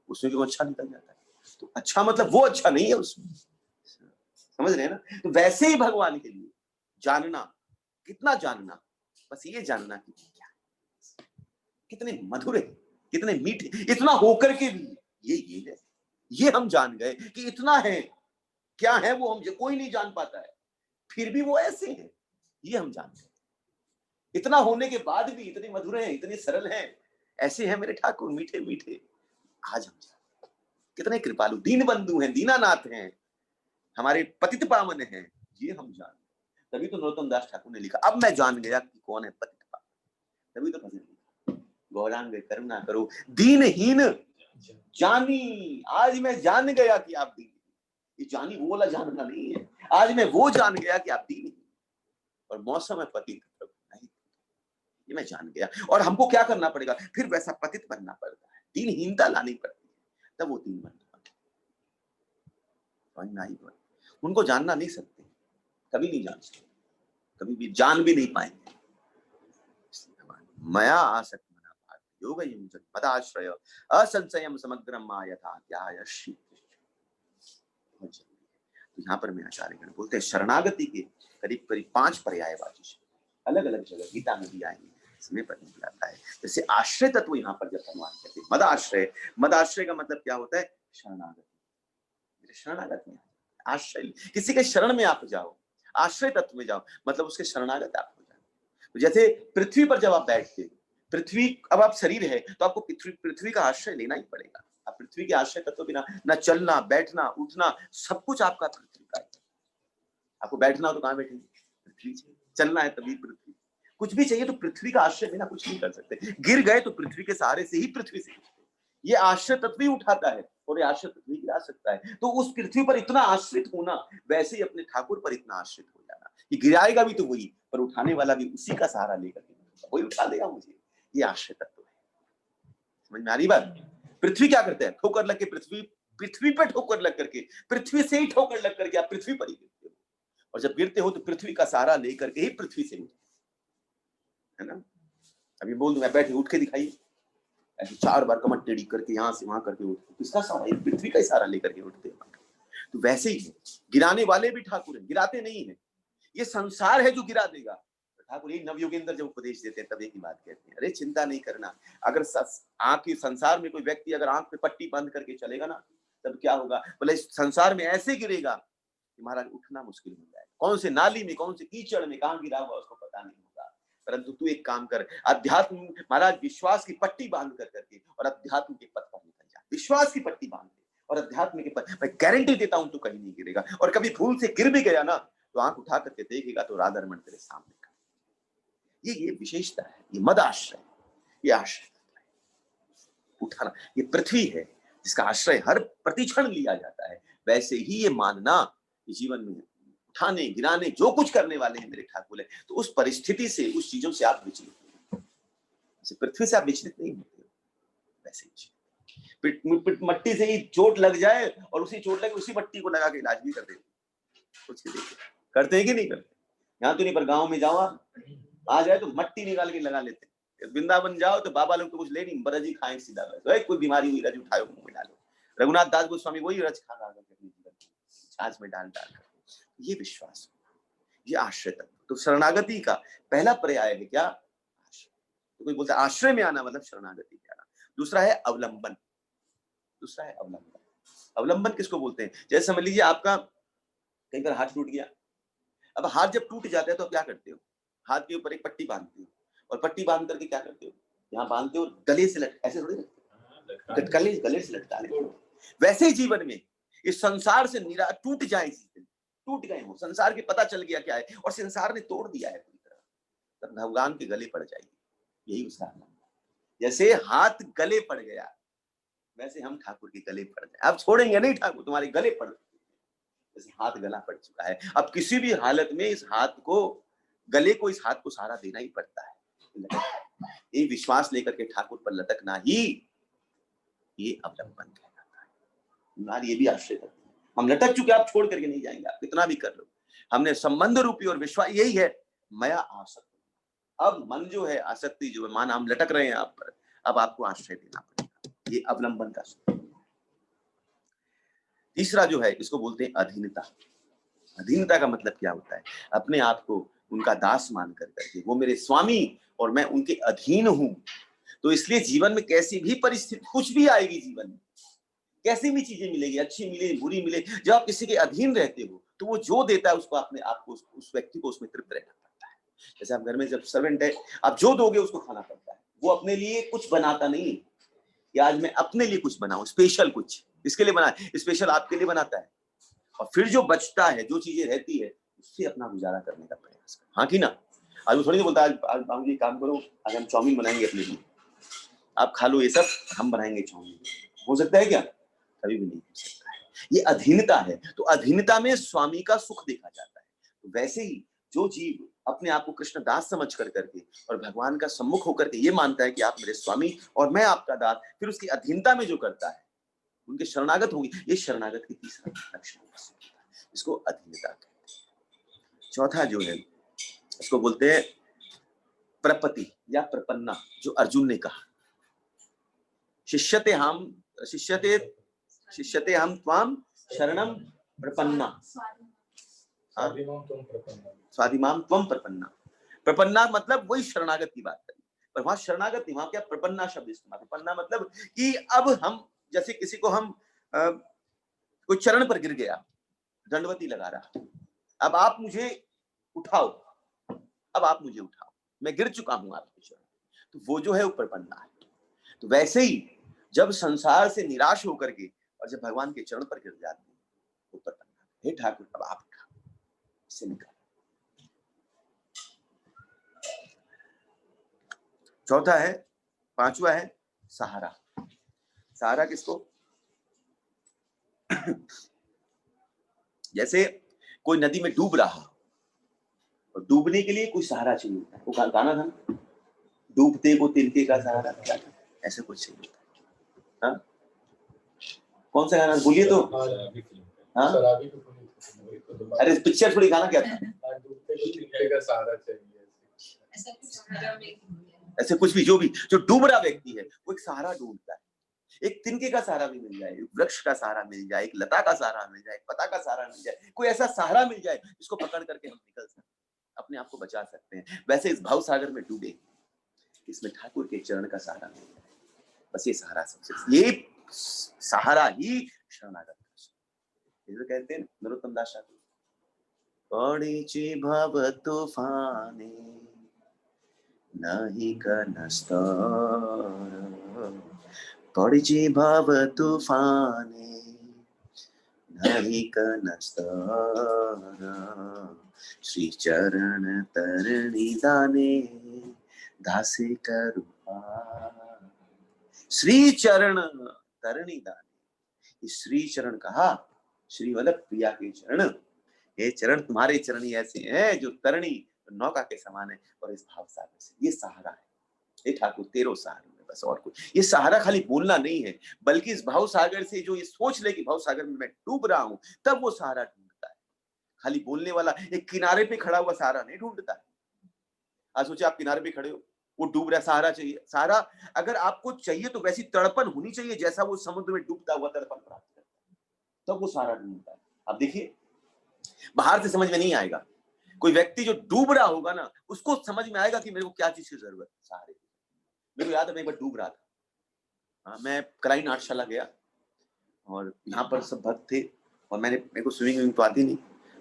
Speaker 1: उसमें क्यों अच्छा निकल जाता है? तो अच्छा मतलब वो अच्छा नहीं है उसमें, समझ रहे हैं ना? तो वैसे ही भगवान के लिए जानना, कितना जानना, बस ये जानना कि क्या, कितने मधुर है, कितने मीठे, इतना होकर के भी ये है, ये हम जान गए कि इतना है, क्या है वो हम कोई नहीं जान पाता है, फिर भी वो ऐसे हैं, ये हम जान गए। इतना होने के बाद भी इतने मधुर हैं, इतने सरल हैं, ऐसे हैं मेरे ठाकुर, मीठे मीठे। आज हम जान, कितने कृपालु, दीन बंधु हैं, दीनानाथ हैं, हमारे पतित पावन हैं, ये हम जान। तभी तो नरोत्तम दास ठाकुर ने लिखा अब मैं जान गया कि कौन है पतित पावन। तभी तो भजन लिखा, गौरांग करुणा करो दीनहीन जानी। आज मैं जान गया कि आप दीन, ये जानी वो वाला जानना नहीं है, आज मैं वो जान गया कि आप दीन और मौसम है पतित प्रभु नहीं, ये मैं जान गया। और हमको क्या करना पड़ेगा, फिर वैसा पतित बनना पड़ता है, दीनहीनता लानी पड़ती है, तब वो दीन बनता है। उनको जानना नहीं सकते, कभी नहीं जान सकते, कभी भी जान भी नहीं पाएंगे। मया आसक्त मना भाग योग युञ्जन मदाश्रय असंशयम समग्रम मायथा ध्यायश्री। तो यहाँ पर मैं आचार्यगण बोलते हैं शरणागति के करीब करीब 5 पर्यायवाची अलग अलग जगह गीता में भी आएंगे, इसमें पर निकलाता है। जैसे आश्रय तत्व यहाँ पर जब भगवान कहते हैं मद आश्रय, मद आश्रय का मतलब क्या होता है, शरणागति। शरणागति में आश्रय, किसी के शरण में आप जाओ, आश्रय तत्व में जाओ, मतलब उसके शरणागत आप हो जाओ। तो जैसे पृथ्वी पर जब आप बैठते, पृथ्वी, अब आप शरीर है तो आपको पृथ्वी का आश्रय लेना ही पड़ेगा। अब पृथ्वी के आश्रय तत्व बिना ना चलना, बैठना, उठना, सब कुछ आपका पृथ्वी का है। आपको बैठना हो तो कहाँ बैठेंगे, पृथ्वी से। चलना है तभी पृथ्वी, कुछ भी चाहिए तो पृथ्वी का आश्रय बिना कुछ नहीं कर सकते। गिर गए तो पृथ्वी के सहारे से ही पृथ्वी से, ये आश्रय तत्व ही उठाता है और ये आश्रय तत्व ही गिरा सकता है। तो उस पृथ्वी पर इतना आश्रित होना, वैसे ही अपने ठाकुर पर इतना आश्रित हो जाना, कि गिराएगा भी तो वही, पर उठाने वाला भी उसी का सहारा लेकर के वही उठा लेगा मुझे, ये आश्रय तत्व है। समझ में आ रही बात? पृथ्वी क्या करते हैं, ठोकर लग के पृथ्वी पे ठोकर लग करके, पृथ्वी से ही ठोकर लग करके आप पृथ्वी पर ही गिरते हो, और जब गिरते हो तो पृथ्वी का सहारा लेकर के ही पृथ्वी से उठते, है ना? अभी बोल दूं मैं, बैठे उठ के दिखाइए, ऐसे 4 बार कमर टेढ़ी करके यहां से वहां करके उठते, किसका सहारा, पृथ्वी का सहारा लेकर के उठते हैं। तो वैसे ही है, गिराने वाले भी ठाकुर हैं, गिराते नहीं है, ये संसार है जो गिरा देगा। तो ठाकुर यही नवयोगेंद्र जब उपदेश देते हैं तब एक ही बात कहते हैं, अरे चिंता नहीं करना, अगर आंख के संसार में कोई व्यक्ति अगर आंख पे पट्टी बंद करके चलेगा ना, तब क्या होगा, बोले इस संसार में ऐसे गिरेगा कि महाराज उठना मुश्किल हो जाएगा, कौन से नाली में, कौन से कीचड़ में कहां गिरा हुआ उसको पता नहीं होगा। परंतु तू एक काम कर, अध्यात्म महाराज विश्वास की पट्टी बांध कर करके और अध्यात्म के पथ पर निकल जा, विश्वास की पट्टी बांध दे और अध्यात्म के पथ, मैं गारंटी देता हूं तू कहीं नहीं गिरेगा। और कभी भूल से गिर भी गया ना, तो आंख उठा करके देखेगा तो राधा रमन तेरे सामने का। ये विशेषता है, ये मद आश्रय, ये आश्रय उठाना, ये पृथ्वी है जिसका आश्रय हर प्रतिक्षण लिया जाता है। वैसे ही ये मानना जीवन में उठाने गिराने जो कुछ करने वाले हैं मेरे ठाकुर है, तो उस परिस्थिति से, उस चीजों से आप विचलित नहीं, पृथ्वी से आप विचलित नहीं होते, वैसे मट्टी से ही चोट लग जाए और उसी चोट लगे उसी मट्टी को लगा के इलाज भी कर देते, कुछ करते हैं कि नहीं करते? यहाँ तो नहीं, पर गांव में जाओ, आ जाए तो मट्टी निकाल के लगा लेते हैं। वृंदावन जाओ तो बाबा लोग तो कुछ ले नहीं, बरज ही खाएं सीधा, बस कोई बीमारी हुई रज उठाओ मुंह में डालो। रघुनाथ दास गोस्वामी वही रज खा खा करके छाछ में डाल डाल कर, ये विश्वास, ये आश्रय तत्व। तो शरणागति का पहला पर्याय है क्या, आश्रय। तो कोई बोलता है आश्रय में आना मतलब शरणागति में आना। दूसरा है अवलंबन, दूसरा है अवलंबन। अवलंबन किसको बोलते हैं, जैसे समझ लीजिए आपका कहीं पर हाथ टूट गया, अब हाथ जब टूट जाता है तो आप क्या करते हो, हाथ के ऊपर एक पट्टी बांधते हो, और पट्टी बांध करके क्या करते हो, यहाँ बांधते हो, गले से ऐसे थोड़ी रखते, गले से लटका लेते हो। वैसे ही जीवन में इस संसार से टूट जाए, टूट गए हो, संसार के पता चल गया क्या है और संसार ने तोड़ दिया है पूरी तरह, तब भगवान के गले पड़ जाएगी, यही उसका नाम। जैसे हाथ गले पड़ गया, वैसे हम ठाकुर के गले पड़ जाए। अब छोड़ेंगे नहीं ठाकुर, तुम्हारे गले पड़, जैसे हाथ गला पड़ चुका है, अब किसी भी हालत में इस हाथ को, गले को, इस हाथ को सहारा देना ही पड़ता है। ये विश्वास लेकर के ठाकुर पर लटकना ही ये अवलंबन कहलाता है। नार ये भी आश्रय करते हैं, हम लटक चुके, आप छोड़ करके नहीं जाएंगे, आप कितना भी कर लो। हमने संबंध रूपी और विश्वास, यही है मया आसक्त। अब मन जो है, आसक्ति जो है, मान हम लटक रहे हैं आप पर, अब आपको आश्रय देना पड़ेगा, ये अवलंबन का सूत्र। तीसरा जो है, इसको बोलते हैं अधीनता। अधीनता का मतलब क्या होता है? अपने आप को उनका दास मान कर करके, वो मेरे स्वामी और मैं उनके अधीन हूं। तो इसलिए जीवन में कैसी भी परिस्थिति कुछ भी आएगी, जीवन में कैसी भी चीजें मिलेगी, अच्छी मिले बुरी मिले, जब आप किसी के अधीन रहते हो तो वो जो देता है उसको अपने आप को, उस व्यक्ति को उसमें तृप्त रहना पड़ता है। जैसे आप घर में जब सर्वेंट है, आप जो दोगे उसको खाना पड़ता है। वो अपने लिए कुछ बनाता नहीं कि आज मैं अपने लिए कुछ बनाऊं स्पेशल, कुछ इसके लिए बना, स्पेशल आपके लिए बनाता है। और फिर जो बचता है, जो चीजें रहती है, उससे अपना गुजारा करने का प्रयास कर। हाँ कि ना? आज वो थोड़ी बोलता है आज बाबू जी काम करो, आज हम चाउमीन बनाएंगे अपने लिए, आप खा लो ये सब, हम बनाएंगे चाउमीन। हो सकता है क्या? कभी भी नहीं हो सकता है। ये अधीनता है। तो अधीनता में स्वामी का सुख देखा जाता है। तो वैसे ही जो जीव अपने आप को कृष्ण दास समझ कर करके और भगवान का सम्मुख होकर के ये मानता है कि आप मेरे स्वामी और मैं आपका दास, फिर उसकी अधीनता में जो करता है, उनके शरणागत होंगे, ये शरणागत की तीसरा लक्षण है, इसको अधीनता कहते हैं। चौथा जो है, इसको बोलते हैं प्रपति या प्रपन्ना, जो अर्जुन ने कहा, शिष्यते हम त्वाम शरणम प्रपन्ना, स्वादिमाम त्वम प्रपन्ना। प्रपन्ना मतलब वही शरणागत की बात करी, पर वहां शरणागत नहीं, वहां क्या प्रपन्ना शब्द इस्तेमाल। प्रपन्ना मतलब कि अब हम, जैसे किसी को हम कोई चरण पर गिर गया, दंडवती लगा रहा, अब आप मुझे उठाओ, अब आप मुझे उठाओ, मैं गिर चुका हूं आपके चरण, तो वो जो है वो प्रपन्ना है। तो वैसे ही जब संसार से निराश होकर के और जब भगवान के चरण पर गिर जाते हैं, वो प्रपन्ना, हे ठाकुर अब आप उठाओ, इससे निकाल। चौथा है, पांचवा है सहारा। सहारा किसको? जैसे कोई नदी में डूब रहा, और डूबने के लिए कोई सहारा चाहिए होता है। वो गाना था ना, डूबते को तिनके का सहारा, क्या ऐसे कुछ चाहिए होता है। हाँ? कौन सा गाना बोलिए तो? हाँ, अरे पिक्चर थोड़ी, गाना क्या था? ऐसे कुछ भी, जो भी जो डूब रहा व्यक्ति है वो एक सहारा ढूंढता है। एक तिनके का सहारा भी मिल जाए, एक वृक्ष का सहारा मिल जाए, एक लता का सहारा मिल जाए, एक पता का सहारा मिल जाए, कोई ऐसा सहारा मिल जाए जिसको पकड़ करके हम निकल सकते हैं, अपने आप को बचा सकते हैं। वैसे इस भाव सागर में डूबे, इसमें ठाकुर के चरण का सहारा मिल जाए, बस ये सहारा सबसे, ये सहारा ही शरणागत कहते हैं नरोत्तम दास ठाकुर, पड़िछि भव तूफाने नहीं कनस्तर, पड़िछि भव तूफाने नहीं कनस्तर, श्री चरण तरणी दाने दासे करुपा। श्री चरण तरणी दाने, श्री चरण कहा, श्री वल्लभ प्रिया के चरण, ये चरण तुम्हारे चरण ही ऐसे हैं जो तरणी नौका के समान है, और इस भाव सागर से ये सहारा है। ये ठाकुर तेरो सहारा है, बस और कुछ। ये सहारा खाली बोलना नहीं है, बल्कि इस भाव सागर से जो ये सोच ले कि भाव सागर में मैं डूब रहा हूं, तब वो सहारा ढूंढता है। खाली बोलने वाला एक किनारे पे खड़ा हुआ सहारा नहीं ढूंढता है। आज सोचे आप किनारे पे खड़े हो, वो डूब रहा, सहारा चाहिए। सहारा अगर आपको चाहिए तो वैसी तड़पन होनी चाहिए जैसा वो समुद्र में डूबता हुआ तड़पन प्राप्त करता है, तब वो सहारा ढूंढता है। आप देखिए, बाहर से समझ में नहीं आएगा। कोई व्यक्ति जो डूब रहा होगा ना, उसको समझ में आएगा कि मेरे को क्या चीज की जरूरत है, सहारे। मेरे को याद है मैं एक बार डूब रहा था, हाँ, मैं कराई नाट्यशाला गया और यहाँ पर सब भक्त थे, और मेरे को स्विमिंग तो आती नहीं,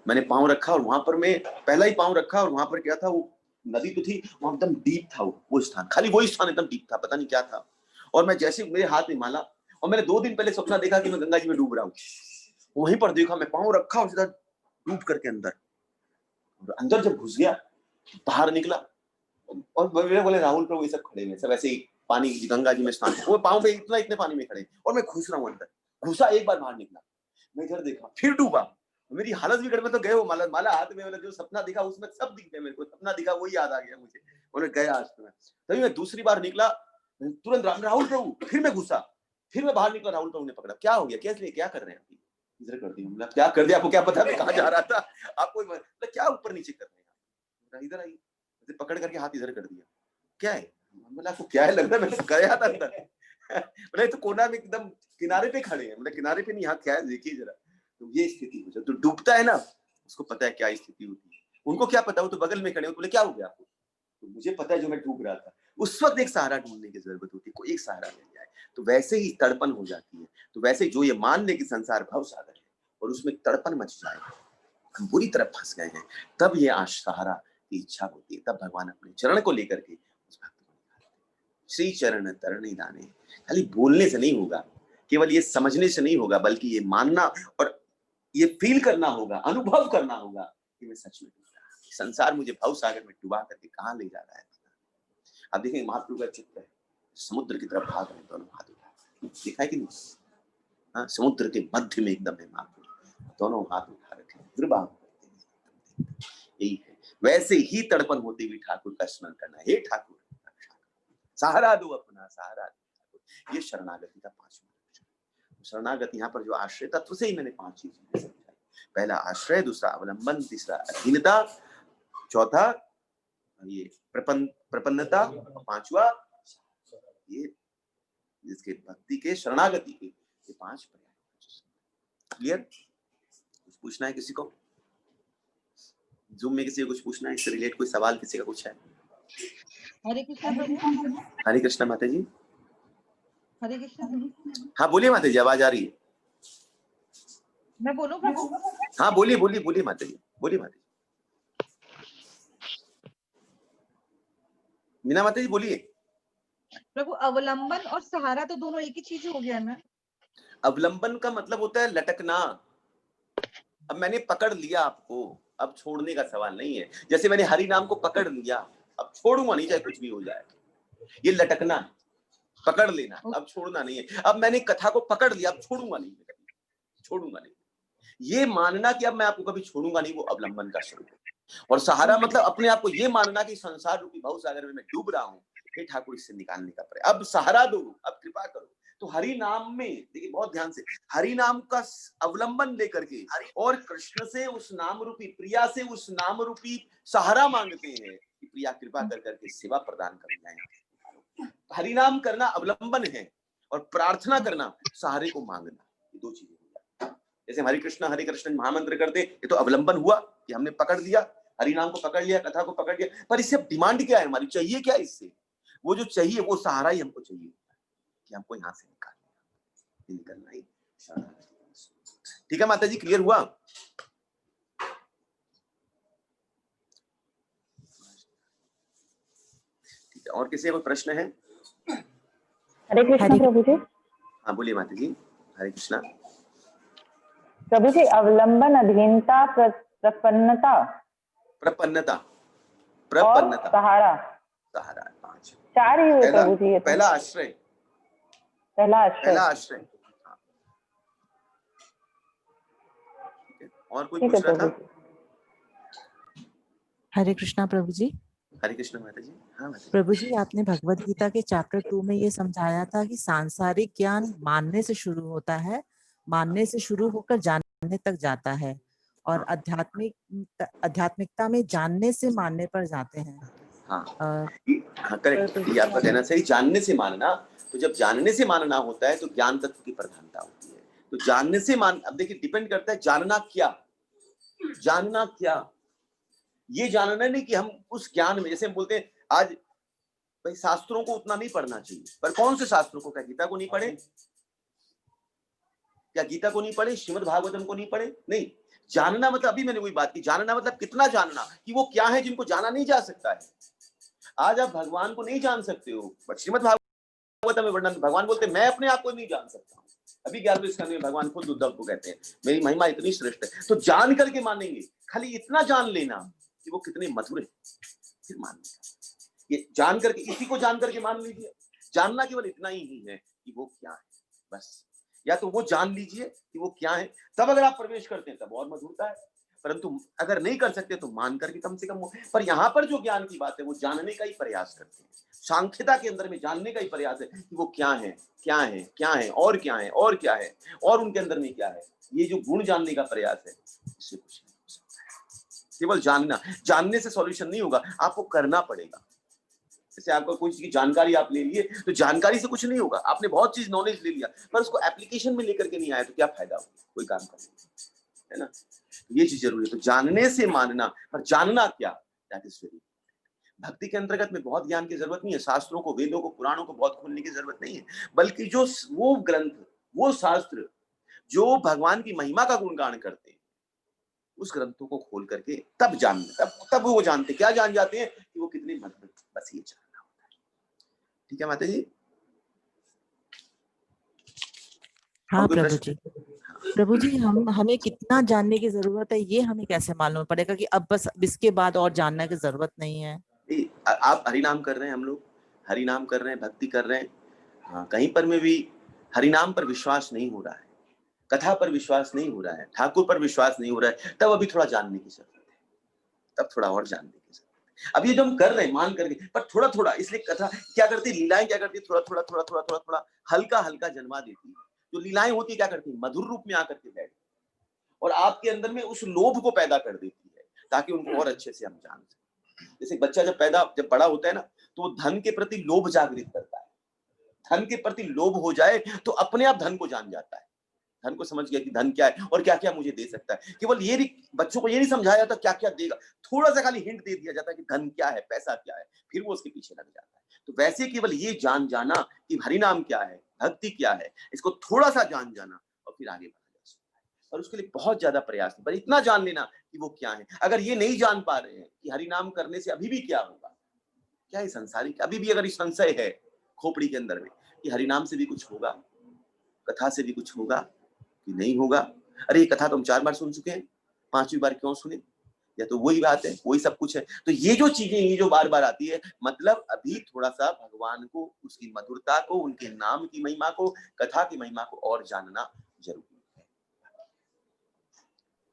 Speaker 1: मैंने पाँव रखा और वहां पर मैं पहला ही पाँव रखा, और वहां पर क्या था, वो नदी तो थी, वहां एकदम डीप था, वो स्थान, खाली वही स्थान एकदम डीप था, पता नहीं क्या था। और मैं जैसे मेरे हाथ में माला, और मैंने 2 दिन पहले सपना देखा कि मैं गंगा जी में डूब रहा हूँ, वहीं पर देखा, मैं पाँव रखा और सीधा डूब करके अंदर जब घुस गया, बाहर निकला, और मेरे बोले राहुल प्रभु ये सब खड़े हुए सब ऐसे ही पानी गंगा जी में स्नान, वो पाँव पे इतने पानी में खड़े और मैं घुस रहा हूँ अंदर, घुसा एक बार बाहर निकला, मैं इधर देखा फिर डूबा, मेरी हालत बिगड़ में तो गए हो माला माला हाथ में, मतलब जो सपना दिखा उसमें सब दिख गया मेरे को, सपना दिखा वही याद आ गया मुझे, बोले गया आज तो मैं। तभी मैं दूसरी बार निकला तुरंत राहुल प्रभु, फिर मैं घुसा, फिर मैं बाहर निकला, राहुल प्रभु ने पकड़ा, क्या हो गया, कैसे क्या कर रहे हैं आप, इधर कर दिया, मतलब क्या कर दिया, आपको क्या पता मैं कहाँ जा रहा था, आपको मतलब क्या ऊपर नीचे कर रहे हैं, इधर आइए, पकड़ करके हाथ इधर कर दिया, क्या है, मतलब आपको क्या है, लगता है मैं गया था अंदर मतलब तो कोना में एकदम किनारे पे खड़े हैं, मतलब किनारे पे नहीं, यहाँ क्या है देखिए जरा, तो ये स्थिति हो जाए, तो डूबता है ना उसको पता है क्या स्थिति होती है, उनको क्या पता, वो तो बगल में खड़े हो, बोले क्या हो गया आपको, तो मुझे पता है जो मैं डूब रहा था, उस वक्त एक सहारा ढूंढने की जरूरत होती है, कोई एक सहारा मिल जाए, तो वैसे ही तड़पन हो जाती है, तो वैसे जो ये मान ले कि संसार भव सागर है और उसमें तड़पन मच जाए, हम बुरी तरह फंस गए हैं, तब ये सहारा की इच्छा होती है, तब भगवान अपने चरण को लेकर के उस भक्त को निकालते हैं। श्री चरण तरणी दाने, खाली बोलने से नहीं होगा, केवल ये समझने से नहीं होगा, बल्कि ये मानना और ये फील करना होगा, अनुभव करना होगा कि मैं सच में डूब रहा हूं, संसार मुझे भव सागर में डुबा करके कहां ले जा रहा है। अब देखेंगे महाप्रभु का चित्र है, समुद्र की तरफ भाग रहे, दोनों हाथ उठा, दिखा है कि नहीं, हाँ, समुद्र के मध्य में एकदम है महाप्रभु, दोनों हाथ उठा रखे, यही है, वैसे ही तड़पन होते हुए ठाकुर का स्मरण करना, हे ठाकुर सहारा दो अपना, सहारा दो, ये शरणागति का पांचवा लक्षण। शरणागति यहाँ पर जो आश्रय तत्व से ही मैंने 5 चीजें समझाई, पहला आश्रय, दूसरा अवलंबन, तीसरा अधीनता, चौथा ये प्रपन्नता, और पांचवा ये जिसके भक्ति के शरणागति के, ये 5 पर्याय। क्लियर? कुछ पूछना है किसी को? जूम में किसी को कुछ पूछना है, इससे रिलेट कोई सवाल किसी का कुछ है?
Speaker 3: हरे कृष्णा प्रभु।
Speaker 1: हरे कृष्णा माता जी।
Speaker 3: हरे कृष्णा।
Speaker 1: हाँ बोलिए माता जी, आवाज आ रही है।
Speaker 3: मैं बोलूं प्रभु?
Speaker 1: हाँ बोलिए बोलिए बोलिए माता जी, बोलिए माता जी। मीना माता जी बोलिए।
Speaker 3: प्रभु अवलंबन और सहारा तो दोनों एक ही चीज हो गया ना?
Speaker 1: अवलंबन का मतलब होता है लटकना, अब मैंने पकड़ लिया आपको, अब छोड़ने का सवाल नहीं है, जैसे मैंने हरि नाम को पकड़ लिया, अब छोड़ूंगा नहीं चाहे कुछ भी हो जाए, ये लटकना है, पकड़ लेना, अब छोड़ना नहीं है। अब मैंने कथा को पकड़ लिया, अब छोड़ूंगा नहीं, छोड़ूंगा नहीं, ये मानना कि अब मैं आपको कभी छोड़ूंगा नहीं, वो अवलंबन का स्वरूप है। और सहारा मतलब अपने आप को ये मानना कि संसार रूपी भव सागर में मैं डूब रहा हूँ, हे ठाकुर इससे निकालने का प्रयास, अब सहारा दो, अब कृपा करो। तो हरि नाम में देखिए बहुत ध्यान से, हरि नाम का अवलंबन लेकर के और कृष्ण से उस नाम रूपी, प्रिया से उस नाम रूपी सहारा मांगते हैं कि प्रिया कृपा कर करके सेवा प्रदान कर जाए। हरि नाम करना अवलंबन है और प्रार्थना करना सहारे को मांगना, ये 2 चीजें। जैसे हरे कृष्ण महामंत्र करते, ये तो अवलंबन हुआ कि हमने पकड़ लिया, हरि नाम को पकड़ लिया, कथा को पकड़ लिया, पर इससे डिमांड क्या है हमारी, चाहिए क्या इससे, वो जो चाहिए वो सहारा ही हमको चाहिए कि हमको यहाँ से निकलना ही। ठीक है माता जी, क्लियर हुआ? ठीक है, और किसी का कोई प्रश्न है?
Speaker 4: हरे कृष्णा प्रभु जी।
Speaker 1: हाँ बोलिए माता जी। हरे कृष्णा
Speaker 4: प्रभु जी, अवलंबन, अधीनता, प्रपन्नता और सहारा,
Speaker 1: सहारा 5
Speaker 4: 4 ही हुए प्रभु जी।
Speaker 1: पहला आश्रय,
Speaker 4: पहला आश्रय।
Speaker 1: और कोई पूछ रहा था?
Speaker 5: हरे कृष्णा प्रभु जी।
Speaker 1: हरे कृष्ण माता जी। हाँ माता जी।
Speaker 5: प्रभु जी, आपने भगवत गीता के चैप्टर 2 में ये समझाया था कि सांसारिक ज्ञान मानने से शुरू होता है, मानने से शुरू होकर जानने तक जाता है, और आध्यात्मिकता में जानने से मानने पर जाते हैं।
Speaker 1: हाँ करेक्ट, ये आपका कहना सही, जानने से मानना। तो जब जानने से मानना होता है तो ज्ञान तत्व की प्रधानता होती है। तो जानने से अब देखिए डिपेंड करता है जानना क्या, ये जानना नहीं कि हम उस ज्ञान में, जैसे हम बोलते हैं आज भाई शास्त्रों को उतना नहीं पढ़ना चाहिए, पर कौन से शास्त्रों को? क्या गीता को नहीं पढ़े? क्या गीता को नहीं पढ़े? श्रीमद् भागवतम को नहीं पढ़े? नहीं। जानना मतलब, अभी मैंने वही बात की, जानना मतलब कितना जानना, कि वो क्या है जिनको जाना नहीं जा सकता है। आज आप भगवान को नहीं जान सकते हो, बट श्रीमद् भागवतम में वर्णन, भगवान बोलते मैं अपने आप को नहीं जान सकता। अभी 11वें स्कंद में भगवान खुद उद्धव को कहते हैं मेरी महिमा इतनी श्रेष्ठ है। तो जान करके मानेंगे, खाली इतना जान लेना कि वो कितने मधुर है, फिर मान लेना। ये जान करके, इसी को जान करके मान लीजिए, जानना केवल इतना ही है कि वो क्या है, बस। या तो वो जान लीजिए कि वो क्या है, तब अगर आप प्रवेश करते हैं तब और मधुरता है, परंतु अगर नहीं कर सकते तो मान करके कम से कम वो। पर यहाँ पर जो ज्ञान की बात है वो जानने का ही प्रयास करते हैं। सांख्यता के अंदर में जानने का ही प्रयास है कि वो क्या है, क्या है, क्या है, और क्या है, और क्या है, और उनके अंदर में क्या है। ये जो गुण जानने का प्रयास है, इससे कुछ नहीं हो सकता। केवल जानना, जानने से सॉल्यूशन नहीं होगा, आपको करना पड़ेगा। जैसे आपको कोई चीज की जानकारी आप ले लिए तो जानकारी से कुछ नहीं होगा, आपने बहुत चीज नॉलेज ले लिया पर उसको एप्लीकेशन में लेकर के नहीं आया तो क्या फायदा होगा, कोई काम करने, है ना। ये चीज जरूरी है। तो जानने से मानना, पर जानना क्या, दैट इज वेरी। भक्ति के अंतर्गत में बहुत ज्ञान की जरूरत नहीं है, शास्त्रों को, वेदों को, पुराणों को बहुत खोलने की जरूरत नहीं है, बल्कि जो वो ग्रंथ, वो शास्त्र जो भगवान की महिमा का गुणगान करते हैं, उस ग्रंथों को खोल करके तब जानना, तब वो जानते, क्या जान जाते हैं कि वो कितने मधुर, बस ये जानना होता है। ठीक है माता जी।
Speaker 5: हाँ प्रभु जी। प्रभु जी, हमें कितना जानने की जरूरत है ये हमें कैसे मालूम पड़ेगा कि अब बस इसके बाद और जानने की जरूरत नहीं है?
Speaker 1: आप हरिनाम कर रहे हैं, हम लोग हरिनाम कर रहे हैं, भक्ति कर रहे हैं, हाँ, कहीं पर में भी हरिनाम पर विश्वास नहीं हो रहा है, कथा पर विश्वास नहीं हो रहा है, ठाकुर पर विश्वास नहीं हो रहा है, तब अभी थोड़ा जानने की जरूरत है, तब थोड़ा और जानने की जरूरत है। अब ये जो हम कर रहे हैं मान करके, पर थोड़ा थोड़ा, इसलिए कथा क्या करती है, लीलाएं क्या करती है, थोड़ा थोड़ा थोड़ा थोड़ा थोड़ा थोड़ा हल्का हल्का जन्मा देती है। जो लीलाएं होती है क्या करती है, मधुर रूप में आकर के बैठ और आपके अंदर में उस लोभ को पैदा कर देती है, ताकि उनको और अच्छे से हम जान सकें। जैसे बच्चा जब बड़ा होता है ना, तो वो धन के प्रति लोभ जागृत करता है। धन के प्रति लोभ हो जाए तो अपने आप धन को जान जाता है, धन को समझ गया कि धन क्या है और क्या क्या मुझे दे सकता है। केवल ये नहीं, बच्चों को ये नहीं समझाया जाता क्या क्या देगा, थोड़ा सा खाली हिंट दे दिया जाता है कि धन क्या है, पैसा क्या है, फिर वो उसके पीछे लग जाता है। तो वैसे केवल ये जान जाना कि हरिनाम क्या है, भक्ति क्या है, इसको थोड़ा सा जान जाना और फिर आगे बढ़ा जा सकता है। और उसके लिए बहुत ज्यादा प्रयास नहीं, पर इतना जान लेना कि वो क्या है। अगर ये नहीं जान पा रहे हैं कि हरिनाम करने से अभी भी क्या होगा, क्या है संसारिक, अभी भी अगर संशय है खोपड़ी के अंदर में कि हरिनाम से भी कुछ होगा, कथा से भी कुछ होगा कि नहीं होगा, अरे ये कथा तो हम 4 बार सुन चुके हैं, 5वीं बार क्यों सुने, या तो वही बात है, वही सब कुछ है। तो ये जो चीजें, ये जो बार बार आती है, मतलब अभी थोड़ा सा भगवान को, उसकी मधुरता को, उनके नाम की महिमा को, कथा की महिमा को और जानना जरूरी है।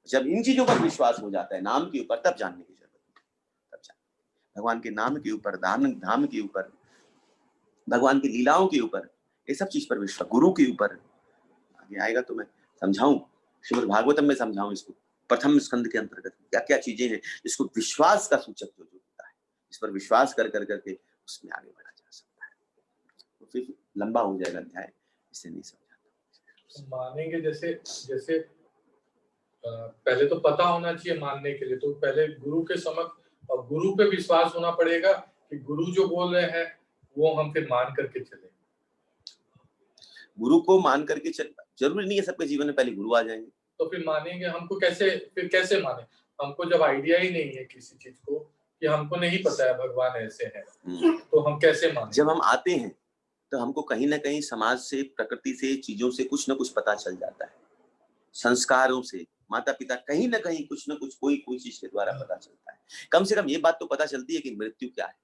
Speaker 1: जब इन चीजों पर विश्वास हो जाता है, नाम के ऊपर, तब जानने की जरूरत है, तब जानने, भगवान के नाम के ऊपर, धाम के ऊपर, भगवान की लीलाओं के ऊपर, ये सब चीज पर विश्वास, गुरु के ऊपर। आगे आएगा तो मैं समझाऊं, श्रीमद् भागवतम में समझाऊं इसको, प्रथम स्कंद के अंतर्गत क्या क्या चीजें हैं जिसको विश्वास का सूचक जो होता है, इस पर विश्वास कर करके उसमें आगे बढ़ा जा सकता है। तो फिर लंबा हो जाएगा अध्याय, इससे नहीं समझाता।
Speaker 6: मानेंगे जैसे पहले तो पता होना चाहिए मानने के लिए, तो पहले गुरु के समक्ष और गुरु पे विश्वास होना पड़ेगा कि गुरु जो बोल रहे हैं वो हम फिर मान करके चले।
Speaker 1: गुरु को मान करके जरूरी नहीं है सबके जीवन में पहले गुरु आ जाएंगे,
Speaker 6: तो फिर मानेंगे, हमको कैसे माने, हमको जब आइडिया ही नहीं है किसी चीज को, कि हमको नहीं पता है भगवान ऐसे है, तो हम कैसे माने?
Speaker 1: जब हम आते हैं तो हमको कहीं ना कहीं समाज से, प्रकृति से, चीजों से कुछ ना कुछ पता चल जाता है, संस्कारों से, माता पिता, कहीं ना कहीं कुछ ना कुछ, कोई चीज के द्वारा पता चलता है। कम से कम ये बात तो पता चलती है कि मृत्यु क्या है।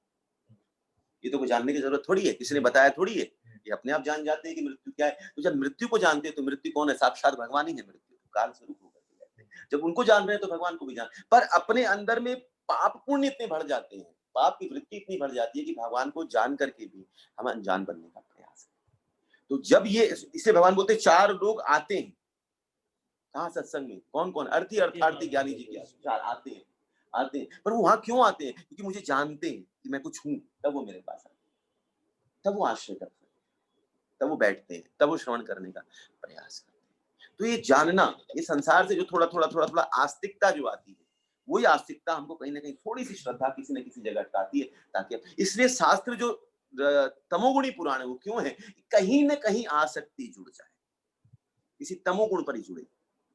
Speaker 1: ये तो कोई जानने की जरूरत थोड़ी है, किसी ने बताया थोड़ी है, ये अपने आप जान जाते हैं कि मृत्यु क्या है। तो जब मृत्यु को जानते हैं तो मृत्यु कौन है, साक्षात भगवान ही है। मृत्यु काल स्वरूप होकर के रहते हैं। जब उनको जान रहे हैं तो भगवान को भी जान, पर अपने अंदर में पाप पुण्य इतने बढ़ जाते हैं, पाप की वृत्ति इतनी बढ़ जाती है कि भगवान को जान करके भी हम अनजान बनने का प्रयास है। तो जब ये, इसे भगवान बोलते 4 लोग आते हैं कहाँ सत्संग में, कौन कौन, अर्थी ज्ञानी जी के 4 आते हैं, पर वो वहां क्यों आते हैं, क्योंकि मुझे जानते हैं कि मैं कुछ हूं, तब वो मेरे पास आते हैं, तब वो आश्रय करते हैं, तब वो बैठते हैं, तब वो श्रवण करने का प्रयास करते हैं। तो ये जानना, ये संसार से जो थोड़ा आस्तिकता जो आती है, वही आस्तिकता हमको कहीं ना कहीं थोड़ी सी श्रद्धा किसी न किसी जगह अटकाती है, ताकि इसलिए शास्त्र जो तमोगुणी पुराण है वो क्यों है, कहीं ना कहीं आसक्ति जुड़ जाए, किसी तमोगुण पर ही जुड़े,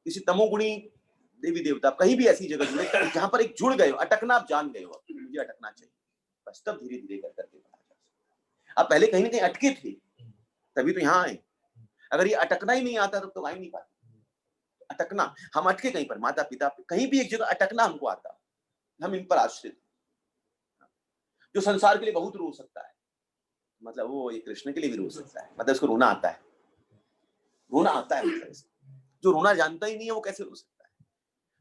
Speaker 1: किसी तमोगुणी देवी देवता, कहीं भी ऐसी जगह जुड़े जहां पर एक जुड़ गए हो, अटकना, आप जान गए हो मुझे अटकना चाहिए, बस तब धीरे धीरे करके बढ़ा जा सकता है। आप पहले कहीं ना कहीं अटके थे, तभी तो यहाँ आए। अगर ये अटकना ही नहीं आता तो आ ही नहीं पाते। अटकना, हम अटके कहीं पर, माता पिता कहीं भी एक जगह अटकना हमको आता, हम इन पर आश्रित, जो संसार के लिए बहुत रो सकता है, मतलब वो ये कृष्ण के लिए भी रो सकता है, मतलब इसको रोना आता है, रोना आता है मतलब इसको। जो रोना जानता ही नहीं है वो कैसे रो सकता है?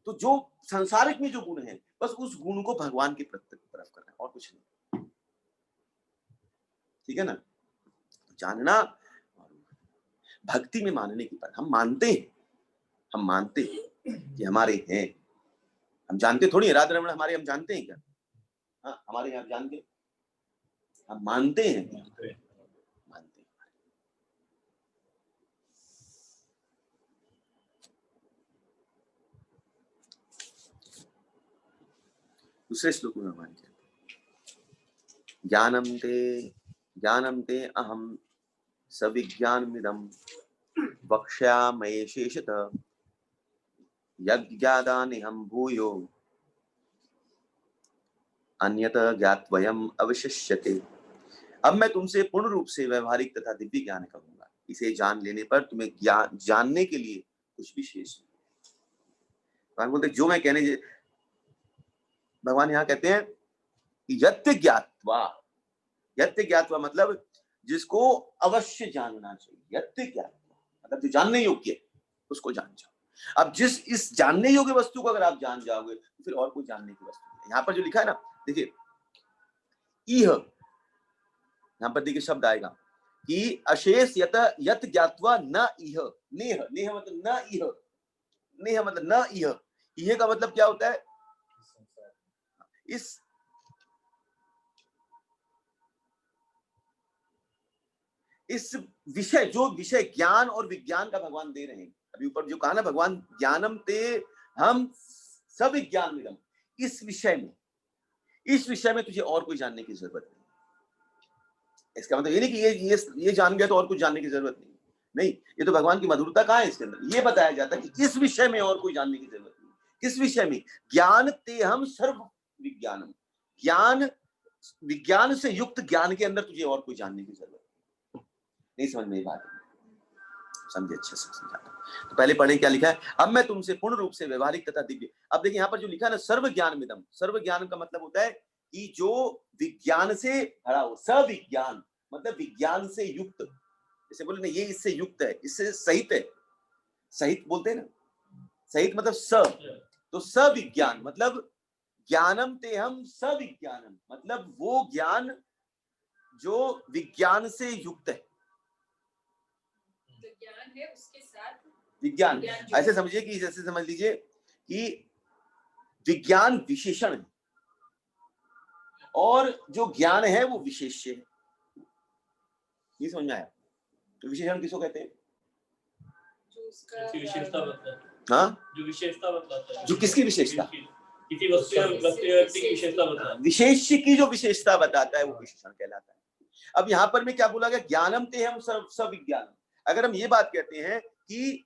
Speaker 1: तो जो संसारिक में जो गुण है, बस उस गुण को भगवान की तरफ करना है और कुछ नहीं, ठीक है ना? जानना भक्ति में मानने की बात, हम मानते हैं कि हमारे हैं, हम जानते थोड़ी है राधा रमण हमारे, हम जानते हैं क्या? हाँ, हमारे यहाँ जानते, हम मानते हैं, मानते हैं। दूसरे श्लोक में भगवान कहते हैं, ज्ञानम ते अहम सविज्ञानमिदं वक्ष्यामहे शेषतः यज्ञादानिहं भूयो अन्यतः ज्ञात्वयम् अवशिष्यते। अब मैं तुमसे पूर्ण रूप से व्यवहारिक तथा दिव्य ज्ञान कहूंगा, इसे जान लेने पर तुम्हें जानने के लिए कुछ भी शेष नहीं। भगवान बोलते जो मैं कहने, भगवान यहाँ कहते हैं कि यत्य ज्ञात्वा मतलब जिसको अवश्य जानना चाहिए, यत्य ज्ञात्वा मतलब जो जानने योग्य है उसको जान जाओ। अब इस जानने योग्य वस्तु को अगर आप जान जाओगे तो फिर और कोई जानने की वस्तु नहीं। यहाँ पर जो लिखा है ना, देखिए इह, यहाँ पर देखिए शब्द आएगा कि अशेष यत ज्ञात्वा न इह, नेह, नेह मतलब न इह, नेह मतलब न इह, इह का मतलब क्या होता है? इस विषय, जो विषय ज्ञान और विज्ञान का भगवान दे रहे हैं, अभी ऊपर जो कहा ना भगवान, ज्ञानम ते हम सब विज्ञान मिलम, इस विषय में तुझे और कोई जानने की जरूरत नहीं। इसका मतलब ये नहीं कि ये जान गया तो और कुछ जानने की जरूरत नहीं, ये तो भगवान की मधुरता कहाँ है इसके अंदर, ये बताया जाता है कि इस विषय में और कोई जानने की जरूरत नहीं। किस विषय में? ज्ञान ते हम सर्व विज्ञानम, ज्ञान विज्ञान से युक्त ज्ञान के अंदर तुझे और कोई जानने की जरूरत नहीं। समझ में बात समझे, अच्छे से समझा। तो पहले पढ़े क्या लिखा है, अब मैं तुमसे पूर्ण रूप से व्यवहारिक तथा दिव्य। अब देखिए यहाँ पर जो लिखा है ना, सर्व ज्ञान मिदम, सर्व ज्ञान का मतलब होता है कि जो विज्ञान से भरा हो, सविज्ञान मतलब विज्ञान से युक्त, जैसे बोले ना ये इससे युक्त है, इससे सहित है, सहित बोलते हैं ना, सहित मतलब स, तो सविज्ञान मतलब ज्ञानम ते हम सविज्ञानम मतलब वो ज्ञान जो विज्ञान से युक्त है।
Speaker 2: ज्ञान है उसके साथ
Speaker 1: विज्ञान, ऐसे समझिए कि जैसे समझ लीजिए कि विज्ञान विशेषण है और जो ज्ञान है वो विशेष्य है। ये समझ में आया? तो विशेषण किसको कहते हैं?
Speaker 2: जो उसका
Speaker 7: विशेषता बताता है।
Speaker 1: हाँ,
Speaker 7: जो विशेषता बताता है।
Speaker 1: जो किसकी विशेषता?
Speaker 7: किसी वस्तु या व्यक्ति की विशेषता बताता है।
Speaker 1: विशेष्य की जो विशेषता बताता है वो विशेषण कहलाता है। अब यहाँ पर में क्या बोला गया? ज्ञानम ते हम सब विज्ञान। अगर हम ये बात कहते हैं कि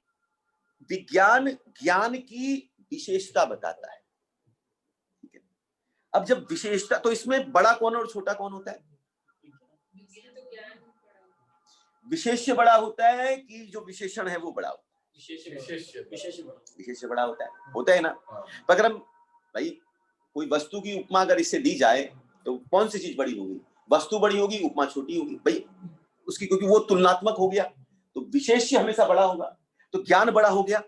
Speaker 1: विज्ञान ज्ञान की विशेषता बताता है, ठीक है। अब जब विशेषता, तो इसमें बड़ा कौन और छोटा कौन होता है? विशेष्य बड़ा होता है कि जो विशेषण है वो बड़ा होता है? विशेष्य बड़ा होता है ना। पर अगर हम भाई कोई वस्तु की उपमा अगर इससे दी जाए तो कौन सी चीज बड़ी होगी? वस्तु बड़ी होगी, उपमा छोटी होगी भाई उसकी, क्योंकि वो तुलनात्मक हो गया। तो विशेष्य हमेशा बड़ा होगा, तो ज्ञान बड़ा हो गया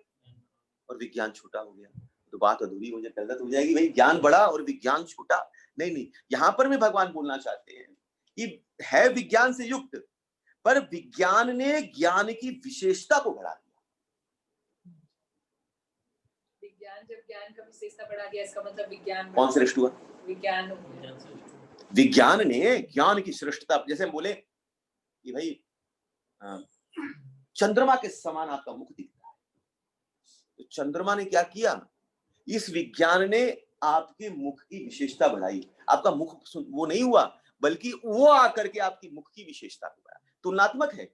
Speaker 1: और विज्ञान छोटा हो गया, तो बात अधूरी हो जाए, गलत हो जाएगी भाई, ज्ञान बड़ा और विज्ञान छोटा। नहीं, यहाँ पर में भगवान बोलना चाहते हैं कि है विज्ञान से युक्त, पर विज्ञान ने ज्ञान की विशेषता को बढ़ा दिया।
Speaker 2: विज्ञान जब ज्ञान का विशेषता बढ़ा दिया, इसका मतलब विज्ञान
Speaker 1: कौन श्रेष्ठ हुआ?
Speaker 2: विज्ञान।
Speaker 1: विज्ञान ने ज्ञान की श्रेष्ठता, जैसे हम बोले कि भाई चंद्रमा के समान आपका मुख दिखता है, तो चंद्रमा ने क्या किया? इस विज्ञान ने आपके मुख की विशेषता बढ़ाई। आपका मुख वो नहीं हुआ, बल्कि वो आकर के आपकी मुख की विशेषता को बढ़ाया। तुलनात्मक है।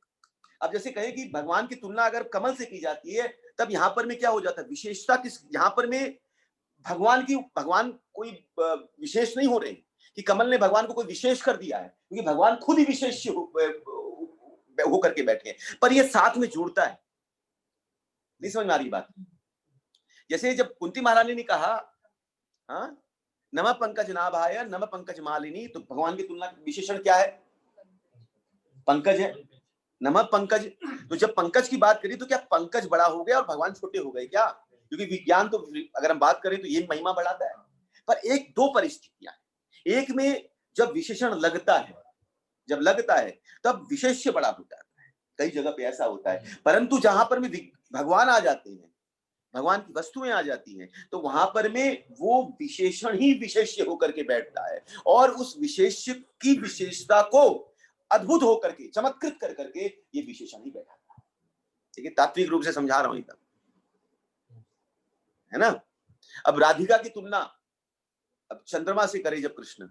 Speaker 1: अब जैसे कहे कि भगवान की तुलना अगर कमल से की जाती है, तब यहां पर में क्या हो जाता है? विशेषता किस, यहां पर में भगवान कोई विशेष नहीं हो रहे कि कमल ने भगवान को कोई विशेष कर दिया है, क्योंकि भगवान खुद ही विशेष होकर के बैठे हैं, पर ये साथ में जुड़ता है। नहीं समझ में आ रही बात? जैसे जब कुंती महारानी ने कहा हाँ नमः पंकज नाभाय नमः पंकज मालिनी, तो भगवान की तुलना विशेषण क्या है? पंकज है, नमः पंकज। तो जब पंकज की बात करी तो क्या पंकज बड़ा हो गया और भगवान छोटे हो गए क्या? क्योंकि विज्ञान तो अगर हम बात करें तो ये महिमा बढ़ाता है। पर एक दो परिस्थितियां हैं। एक में जब विशेषण लगता है, जब लगता है तब विशेष्य बड़ा होता है। कई जगह पे ऐसा होता है। परंतु जहां पर में भगवान आ जाते हैं, भगवान की वस्तुएं आ जाती हैं, तो वहां पर में वो विशेषण ही विशेष्य होकर के बैठता है और उस विशेष्य की विशेषता को अद्भुत होकर के चमत्कृत कर करके ये विशेषण ही बैठा है। ठीक है, तात्विक रूप से समझा रहा हूं एकदम, है ना। अब राधिका की तुलना अब चंद्रमा से करे, जब कृष्ण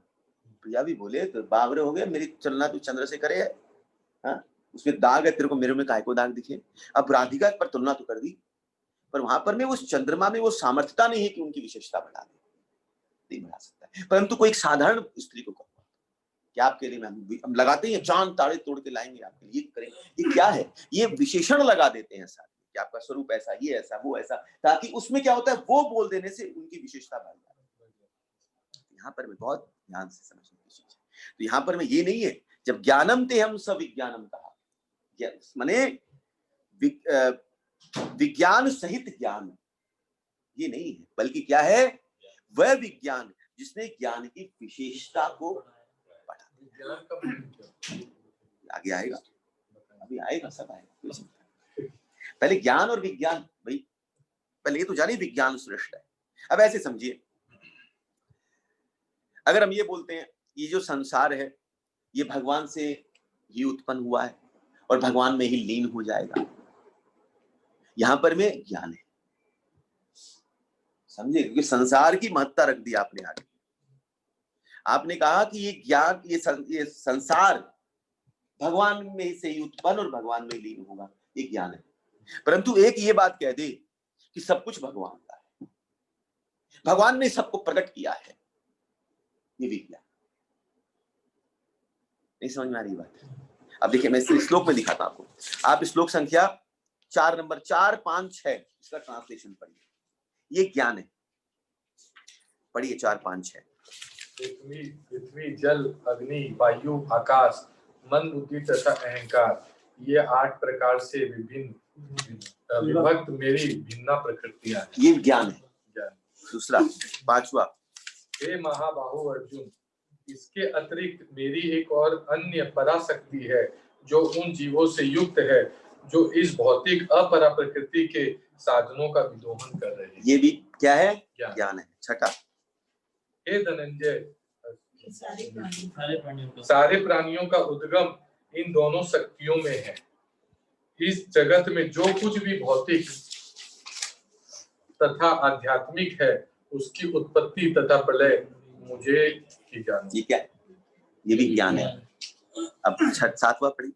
Speaker 1: प्रिया भी बोले तो बावरे हो गए, मेरी तुलना तू चंद्र से करे है, हाँ? उसमें दाग है, तेरे को मेरे में काय को दाग दिखे। अब राधिका पर तुलना तो कर दी, पर वहां पर में उस चंद्रमा में वो सामर्थ्यता नहीं है कि उनकी विशेषता बढ़ा दे, नहीं बढ़ा सकता है। परंतु कोई एक साधारण स्त्री को कहूंगा कि आपके लिए हम लगाते हैं चांद तारे तोड़ के लाएंगे आपके लिए, करें, ये क्या है? ये विशेषण लगा देते हैं साथ कि आपका स्वरूप ऐसा, ये ऐसा, वो ऐसा, ताकि उसमें क्या होता है, वो बोल देने से उनकी विशेषता बढ़ जाती है। यहाँ पर मैं बहुत ध्यान से समझने की चीज है। तो यहाँ पर में ये नहीं है, जब ज्ञानम ते हम सब विज्ञानम कहा, माने विज्ञान सहित ज्ञान, ये नहीं है, बल्कि क्या है, वह विज्ञान जिसने ज्ञान की विशेषता को बढ़ा दिया। आगे आएगा, अभी आएगा, सब आएगा। पहले ज्ञान और विज्ञान, भाई पहले ये तो जानिए विज्ञान श्रेष्ठ है। अब ऐसे समझिए, अगर हम ये बोलते हैं ये जो संसार है ये भगवान से ही उत्पन्न हुआ है और भगवान में ही लीन हो जाएगा, यहां पर में ज्ञान है, समझे? क्योंकि संसार की महत्ता रख दी आपने आगे। आपने कहा कि ये ज्ञान, ये संसार भगवान में से ही उत्पन्न और भगवान में लीन होगा, ये ज्ञान है। परंतु एक ये बात कह दे कि सब कुछ भगवान का है, भगवान ने सबको प्रकट किया है, ये विज्ञान। नहीं समझ में आ रही बात? अब देखिए मैं इस श्लोक में दिखाता आपको। आप श्लोक संख्या 4 नंबर 4, 5, 6 इसका ट्रांसलेशन पढ़िए, ये ज्ञान है। पढ़िए 4, 5, 6।
Speaker 6: पृथ्वी, जल, अग्नि, वायु, आकाश, मन, बुद्धि तथा अहंकार, ये 8 प्रकार से विभक्त मेरी भिन्ना प्रकृतियां,
Speaker 1: ये ज्ञान है।
Speaker 6: ज्ञान।
Speaker 1: दूसरा 5वां,
Speaker 6: हे महाबाहु अर्जुन, इसके अतिरिक्त मेरी एक और अन्य पराशक्ति है जो उन जीवों से युक्त है जो इस भौतिक अपरा प्रकृति के साधनों का विदोहन कर रहे हैं। ये भी क्या है? ज्ञान है। छठा, हे धनंजय, सारे प्राणियों का उद्गम इन दोनों शक्तियों में है। इस जगत में जो कुछ भी भौतिक तथा आध्यात्मिक है उसकी उत्पत्ति तथा प्रलय मुझे ही ज्ञान।
Speaker 1: ये क्या? ये भी ज्ञान है। अब 7वां पढ़ी।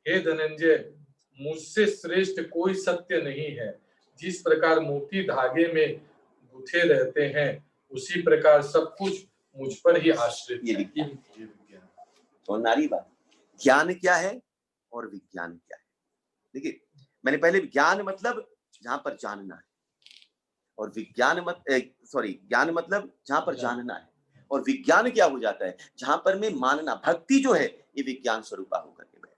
Speaker 6: हे धनंजय, मुझसे श्रेष्ठ कोई सत्य नहीं है। जिस प्रकार मोती धागे में गुथे रहते हैं उसी प्रकार सब कुछ मुझ पर ही आश्रित है। ये विज्ञान।
Speaker 1: तो नारी बात, ज्ञान क्या है और विज्ञान क्या है? देखिए मैंने पहले ज्ञान मतलब जहां पर जानना है, और विज्ञान ज्ञान मतलब जहां पर जानना है, और विज्ञान क्या हो जाता है जहां पर में मानना। भक्ति जो है ये विज्ञान स्वरूपा होकर के बैठे।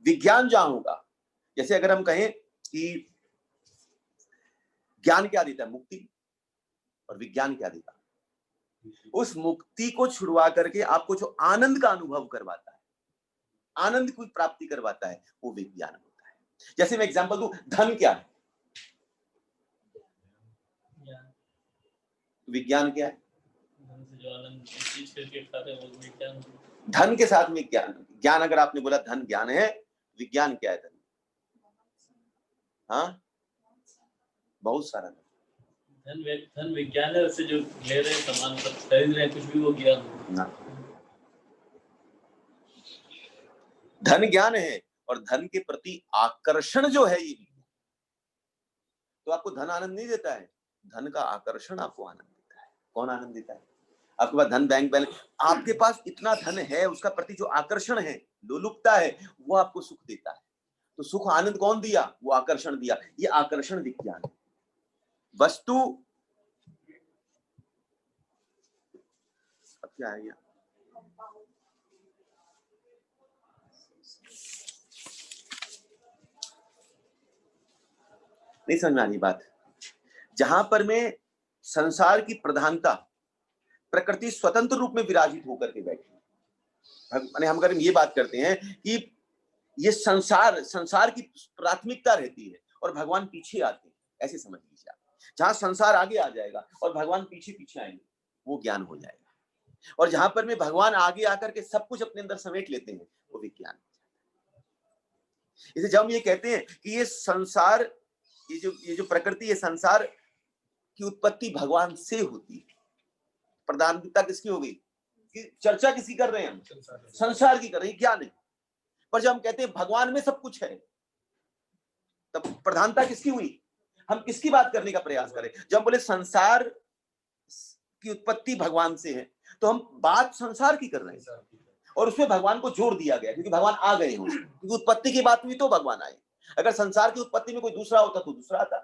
Speaker 1: विज्ञान जहां होगा, जैसे अगर हम कहें कि ज्ञान क्या देता है? मुक्ति। और विज्ञान क्या देता? उस मुक्ति को छुड़वा करके आपको जो आनंद का अनुभव करवाता है, आनंद की प्राप्ति करवाता है, वो विज्ञान होता है। जैसे मैं एग्जांपल दूं, धन क्या है? विज्ञान क्या है? धन के साथ में ज्ञान अगर आपने बोला धन ज्ञान है, विज्ञान क्या है? धन, हाँ, बहुत सारा
Speaker 7: धन विज्ञान है। उससे जो ले रहे हैं सामान, खरीद रहे हैं कुछ भी, वो ज्ञान ना।
Speaker 1: धन ज्ञान है और धन के प्रति आकर्षण जो है ये। तो आपको धन आनंद नहीं देता है, धन का आकर्षण आपको आनंद देता है। कौन आनंद देता है? आपके पास धन, बैंक बैलेंस, आपके पास इतना धन है, उसका प्रति जो आकर्षण है, लोलुपता है, वो आपको सुख देता है। तो सुख आनंद कौन दिया? वो आकर्षण दिया। ये आकर्षण विज्ञान है। वस्तु अब क्या है? नहीं समझ में आ रही बात? जहां पर में संसार की प्रधानता, प्रकृति स्वतंत्र रूप में विराजित होकर के बैठी, माने हम अगर ये बात करते हैं कि ये संसार की प्राथमिकता रहती है और भगवान पीछे आते हैं, ऐसे समझ लीजिए आप। जहां संसार आगे आ जाएगा और भगवान पीछे पीछे आएंगे, वो ज्ञान हो जाएगा। और जहां पर में भगवान आगे आकर के सब कुछ अपने अंदर समेट लेते हैं, वो विज्ञान हो जाता है। इसे जब हम ये कहते हैं कि ये संसार, ये जो प्रकृति, ये संसार की उत्पत्ति भगवान से होती है, प्रधानता किसकी हो गई? कि चर्चा किसकी कर रहे हैं हम? संसार की कर रहे हैं, ज्ञान है। पर जब हम कहते हैं भगवान में सब कुछ है, तब प्रधानता किसकी हुई? हम किसकी बात करने का प्रयास करें? जब बोले संसार की उत्पत्ति भगवान से है, तो हम बात संसार की कर रहे हैं और उसमें भगवान को जोड़ दिया गया, क्योंकि भगवान आ गए हैं, क्योंकि उत्पत्ति की बात हुई तो भगवान आए। अगर संसार की उत्पत्ति में कोई दूसरा होता तो दूसरा आता,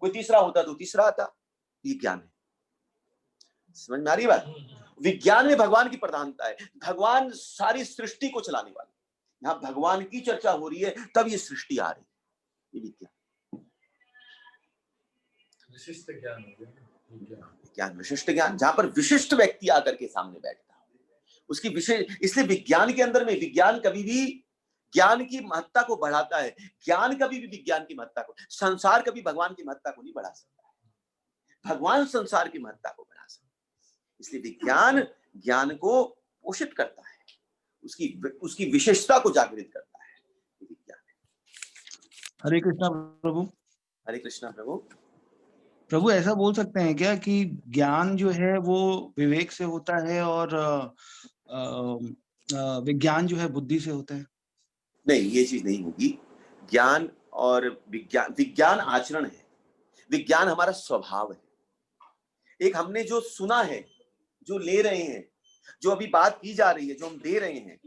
Speaker 1: कोई तीसरा होता तो तीसरा आता। ये ज्ञान है, समझ में आ रही बात? विज्ञान में भगवान की प्रधानता है। भगवान सारी सृष्टि को चलाने वाले, यहाँ भगवान की चर्चा हो रही है, तब ये सृष्टि आ रही है। ये विज्ञान,
Speaker 6: विशिष्ट ज्ञान हो गया।
Speaker 1: विज्ञान विशिष्ट ज्ञान, जहां पर विशिष्ट व्यक्ति आकर के सामने बैठता है, उसकी विशेष। इसलिए विज्ञान के अंदर में, विज्ञान कभी भी ज्ञान की महत्ता को बढ़ाता है, ज्ञान कभी भी विज्ञान की महत्ता को, संसार कभी भगवान की महत्ता को नहीं बढ़ा सकता है, भगवान संसार की महत्ता को बढ़ा सकता है। इसलिए विज्ञान ज्ञान को पोषित करता है, उसकी विशेषता को जागृत करता है, विज्ञान।
Speaker 8: हरे कृष्णा प्रभु।
Speaker 1: हरे कृष्णा प्रभु।
Speaker 8: प्रभु ऐसा बोल सकते हैं क्या कि ज्ञान जो है वो विवेक से होता है और विज्ञान जो है बुद्धि से होता है?
Speaker 1: नहीं, ये चीज नहीं होगी। ज्ञान और विज्ञान आचरण है, विज्ञान हमारा स्वभाव है। एक हमने जो सुना है, जो ले रहे हैं, जो अभी बात की जा रही है, जो हम दे रहे हैं,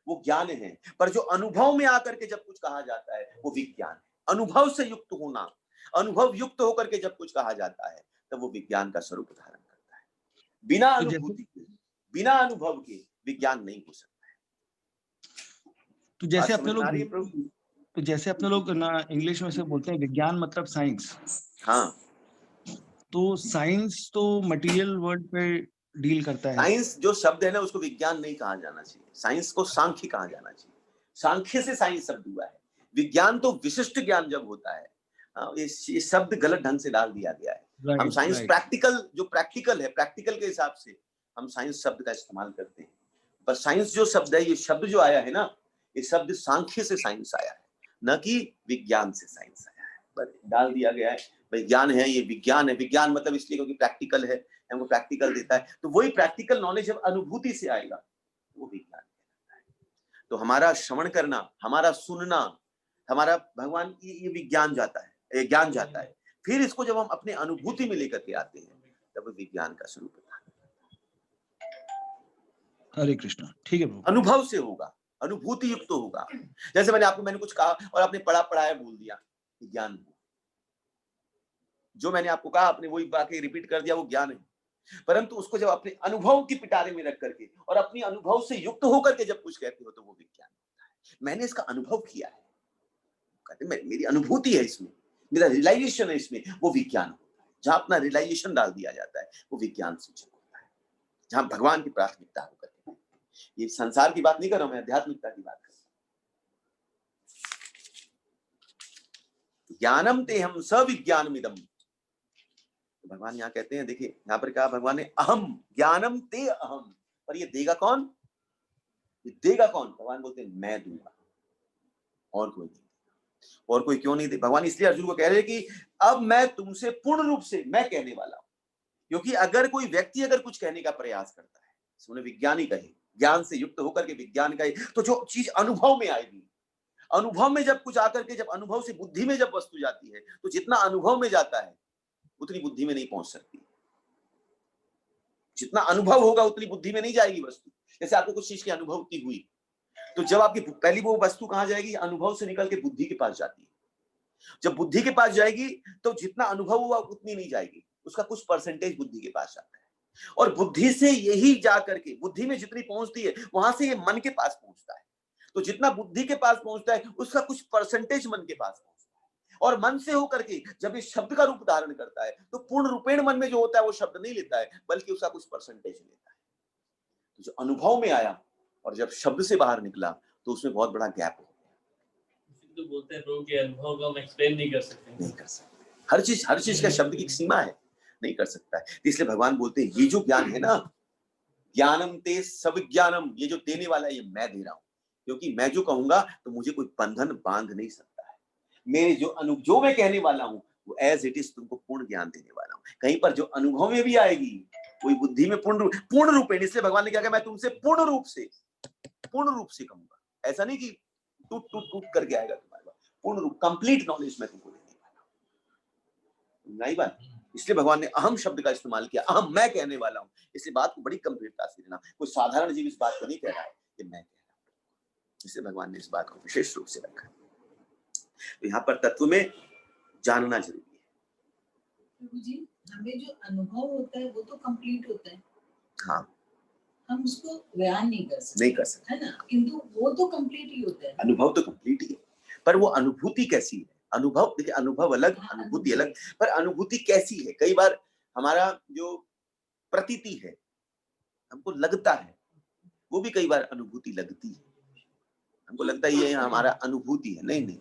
Speaker 1: वो ज्ञान है। पर जो अनुभव में आकर के जब कुछ कहा जाता है, वो विज्ञान है। अनुभव से युक्त होना, अनुभव युक्त होकर के जब कुछ कहा जाता है, तब वो विज्ञान का स्वरूप धारण करता है। बिना अनुभूति के, बिना अनुभव के विज्ञान नहीं हो सकता है।
Speaker 8: तो जैसे अपने लोग ना इंग्लिश में से बोलते हैं विज्ञान मतलब साइंस।
Speaker 1: हाँ,
Speaker 8: तो साइंस तो मटेरियल वर्ल्ड पे डील करता है।
Speaker 1: साइंस जो शब्द है ना, उसको विज्ञान नहीं कहा जाना चाहिए, साइंस को सांख्य कहा जाना चाहिए। सांख्य से साइंस शब्द हुआ है। विज्ञान तो विशिष्ट ज्ञान जब होता है, ये शब्द गलत ढंग से डाल दिया गया है। हम साइंस प्रैक्टिकल, जो प्रैक्टिकल है, प्रैक्टिकल के हिसाब से हम साइंस शब्द का इस्तेमाल करते हैं। पर साइंस जो शब्द है, ये शब्द जो आया है ना, ये शब्द सांख्य से साइंस आया है, न कि विज्ञान से साइंस आया है। पर डाल दिया गया है विज्ञान है, ये विज्ञान है। विज्ञान मतलब इसलिए क्योंकि प्रैक्टिकल है, हमको प्रैक्टिकल देता है। तो वही प्रैक्टिकल नॉलेज जब अनुभूति से आएगा, वो विज्ञान कहलाता है। तो हमारा श्रवण करना, हमारा सुनना, हमारा भगवान ये विज्ञान जाता है, ज्ञान जाता है। फिर इसको जब हम अपने अनुभूति में लेकर के आते हैं, तब विज्ञान का स्वरूप होता है।
Speaker 8: हरे कृष्णा। ठीक है प्रभु।
Speaker 1: अनुभव से होगा, अनुभूति युक्त होगा। जैसे मैंने कुछ कहा और आपने पढ़ाया बोल दिया, ज्ञान हुआ। जो मैंने आपको कहा, आपने वही बातें रिपीट कर दिया, वो ज्ञान है। परंतु उसको जब अपने अनुभव की पिटारे में रख करके और अपनी अनुभव से युक्त होकर के जब कुछ कहते हो, तो वो विज्ञान होता है। मैंने इसका अनुभव किया है, कहते मेरी अनुभूति है इसमें, मेरा रियलाइजेशन है इसमें, वो विज्ञान होता है। जहां अपना रियलाइजेशन डाल दिया जाता है, वो विज्ञान सूचक होता है। जहां भगवान की प्राथमिकता होकर के, ये संसार की बात नहीं कर रहा हूं मैं, आध्यात्मिकता की बात कर रहा हूं। ज्ञानम ते हम सविज्ञानमिदम। भगवान यहाँ कहते हैं, देखिए यहाँ पर कहा भगवान ने, अहम ज्ञानम ते अहम। पर ये देगा कौन? ये देगा कौन? भगवान बोलते हैं मैं दूंगा, और कोई नहीं। और कोई क्यों नहीं दे? भगवान इसलिए अर्जुन को कह रहे हैं कि अब मैं तुमसे पूर्ण रूप से मैं कहने वाला हूं। क्योंकि अगर कोई व्यक्ति अगर कुछ कहने का प्रयास करता है, उन्हें विज्ञानी कहे, ज्ञान से युक्त होकर के विज्ञान कहे, तो जो चीज अनुभव में आएगी, अनुभव में जब कुछ आकर के, जब अनुभव से बुद्धि में जब वस्तु जाती है, तो जितना अनुभव में जाता है उतनी बुद्धि में नहीं पहुंच सकती। जितना अनुभव होगा उतनी बुद्धि में नहीं जाएगी वस्तु। जैसे आपको कुछ चीज की अनुभूति हुई, तो जब आपकी पहली वो वस्तु कहां जाएगी? अनुभव से निकल के बुद्धि के पास जाती है। जब बुद्धि के पास जाएगी, तो जितना अनुभव हुआ उतनी नहीं जाएगी, उसका कुछ परसेंटेज बुद्धि के पास जाता है। और बुद्धि से यही जा करके, बुद्धि में जितनी पहुंचती है, वहां से ये मन के पास पहुंचता है। तो जितना बुद्धि के पास पहुंचता है, उसका कुछ परसेंटेज मन के पास पहुंचता है। और मन से होकर के जब ये शब्द का रूप धारण करता है तो पूर्ण रूपेण मन में जो होता है वो शब्द नहीं लेता है, बल्कि उसका कुछ परसेंटेज लेता है। तो जो अनुभव में आया और जब शब्द से बाहर निकला तो उसमें बहुत बड़ा गैप हो गया।
Speaker 7: तो बोलते हैं प्रभु के अनुभव को हम एक्सप्लेन नहीं कर सकते।
Speaker 1: नहीं कर सकते, हर चीज का शब्द की एक सीमा है, नहीं कर सकता है। तो इसलिए भगवान बोलते हैं ये जो ज्ञान है ना, ज्ञानम ते सविज्ञानम, ये जो देने वाला है ये मैं दे रहा हूं, क्योंकि मैं जो कहूंगा तो मुझे कोई बंधन बांध नहीं सकता है। मेरे जो मैं कहने वाला हूं वो एज इट इज तुमको पूर्ण ज्ञान देने वाला हूं। कहीं पर जो अनुभव में भी आएगी कोई बुद्धि में पूर्ण रूपेण, इसलिए भगवान ने क्या कहा, मैं तुमसे पूर्ण रूप से कहूंगा। ऐसा नहीं कि टूट करके आएगा तुम्हारे पास, पूर्ण रूप कंप्लीट नॉलेज मैं तुमको देने वाला हूं। नहीं बात, इसलिए भगवान ने अहम शब्द का इस्तेमाल किया, अहम मैं कहने वाला हूं। इसलिए बात को बड़ी गंभीरता से लेना, कोई साधारण जीव इस बात को नहीं कह रहा है कि मैं कह रहा हूं। इसलिए भगवान ने इस बात को विशेष रूप से रखा। तो यहाँ पर तत्व में जानना जरूरी है।
Speaker 2: प्रभु जी, हमें जो अनुभव होता है वो तो कंप्लीट होता है,
Speaker 1: हाँ,
Speaker 2: हम उसको बयान नहीं कर सकते है ना, किंतु वो तो कंप्लीट ही होता है।
Speaker 1: अनुभव तो कंप्लीट ही है, पर वो अनुभूति कैसी है? अनुभव देखिए, अनुभव अलग, अनुभूति अलग, पर अनुभूति कैसी है? कई बार हमारा जो प्रतीति है, हमको लगता है, वो भी कई बार अनुभूति लगती है। हमको लगता है ये हमारा अनुभूति है, नहीं,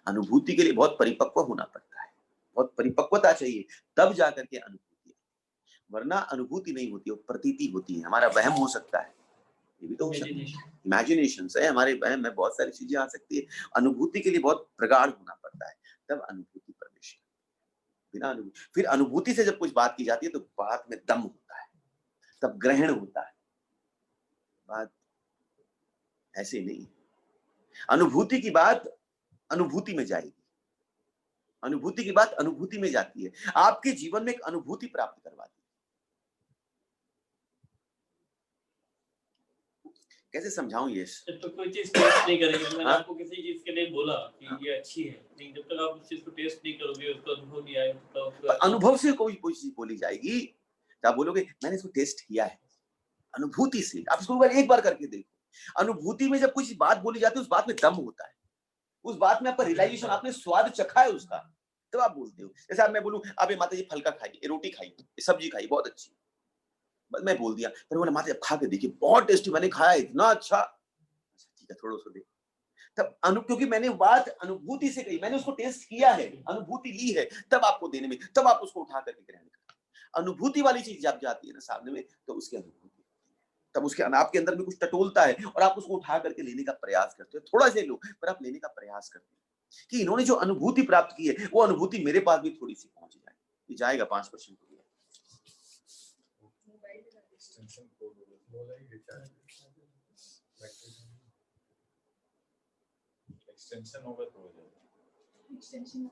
Speaker 1: अनुभूति के लिए बहुत परिपक्व होना पड़ता है, बहुत परिपक्वता चाहिए, तब जाकर के अनुभूति है। वरना अनुभूति नहीं होती, वो प्रतीति होती है। हमारा वहम हो सकता है, ये भी तो हो सकता है, इमेजिनेशन है, हमारे वहम में बहुत सारी चीजें आ सकती है। अनुभूति के लिए बहुत प्रगाढ़ होना पड़ता है, तब अनुभूति प्रवेश करती है। बिना अनुभूति, फिर अनुभूति से जब कुछ बात की जाती है तो बात में दम होता है, तब ग्रहण होता है। बात ऐसे नहीं, अनुभूति की बात अनुभूति में जाएगी, अनुभूति की बात अनुभूति में जाती है, आपके जीवन में एक अनुभूति प्राप्त करवाती है। कैसे समझाऊं ये?
Speaker 7: तो कोई चीज टेस्ट नहीं करेंगे, मैंने आपको किसी चीज के लिए बोला कि ये अच्छी है, लेकिन जब तक आप उस चीज को टेस्ट नहीं करोगे, उसका अनुभव नहीं आएगा, तो
Speaker 1: अनुभव से कोई चीज बोली जाएगी तो आप बोलोगे मैंने इसको टेस्ट किया है। अनुभूति से आप इसको एक बार करके देखो। अनुभूति में जब कुछ बात बोली जाती है, उस बात में दम होता है, उस बात में आपका रियलाइजेशन, आपने स्वाद चखा है उसका, तब आप बोलते हो। जैसे आप, मैं बोलूं आप ये माता जी फल का खाइए, रोटी खाइए, सब्जी खाइए, बहुत अच्छी, बस मैं बोल दिया, फिर बोला माता जी खा के देखिए बहुत टेस्टी, मैंने खाया इतना अच्छा, ठीक है थोड़ा सा दे, तब क्योंकि मैंने बात अनुभूति से कही, मैंने उसको टेस्ट किया है, अनुभूति ली है, तब आपको देने में, तब आप उसको उठा करके ग्रहण करते। अनुभूति वाली चीज जब जाती है ना सामने में, तो उसकी अनुभूति, तब उसके आपके अंदर में कुछ टटोलता है और आप उसको उठा करके लेने का प्रयास करते हो। थोड़ा से लो, पर आप लेने का प्रयास करते हो कि इन्होंने जो अनुभूति प्राप्त की है वो अनुभूति मेरे पास भी थोड़ी सी पहुंच जाए। ये जाएगा 5% हो गया।
Speaker 9: एक्सटेंशन होगा तो हो जाएगा, एक्सटेंशन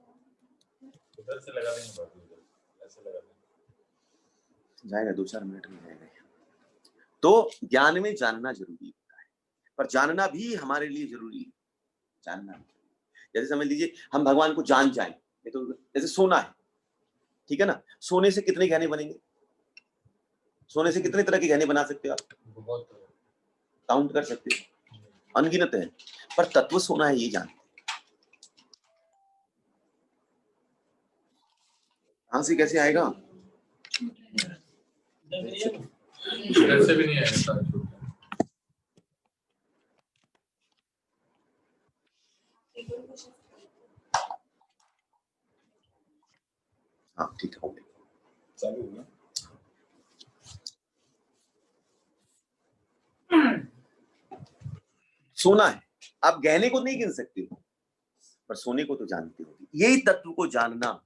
Speaker 9: उधर से लगा देंगे, बात उधर ऐसे लगा देंगे,
Speaker 1: जाएगा 2-4 मिनट में जाएगा। तो ज्ञान में जानना जरूरी होता है, पर जानना भी हमारे लिए जरूरी है, जानना। जैसे समझ लीजिए हम भगवान को जान जाएं, तो जैसे सोना है, ठीक है ना, सोने से कितने गहने बनेंगे? सोने से कितने तरह के गहने बना सकते हो आप?
Speaker 6: बहुत
Speaker 1: काउंट कर सकते हो, अनगिनत है, पर तत्व सोना है ये जानते। कहां से कैसे आएगा?
Speaker 6: ऐसे भी नहीं आएगा।
Speaker 1: हाँ ठीक है,
Speaker 9: चालू होगा।
Speaker 1: सोना है, आप गहने को नहीं गिन सकते हो, पर सोने को तो जानते हो। यही तत्व को जानना,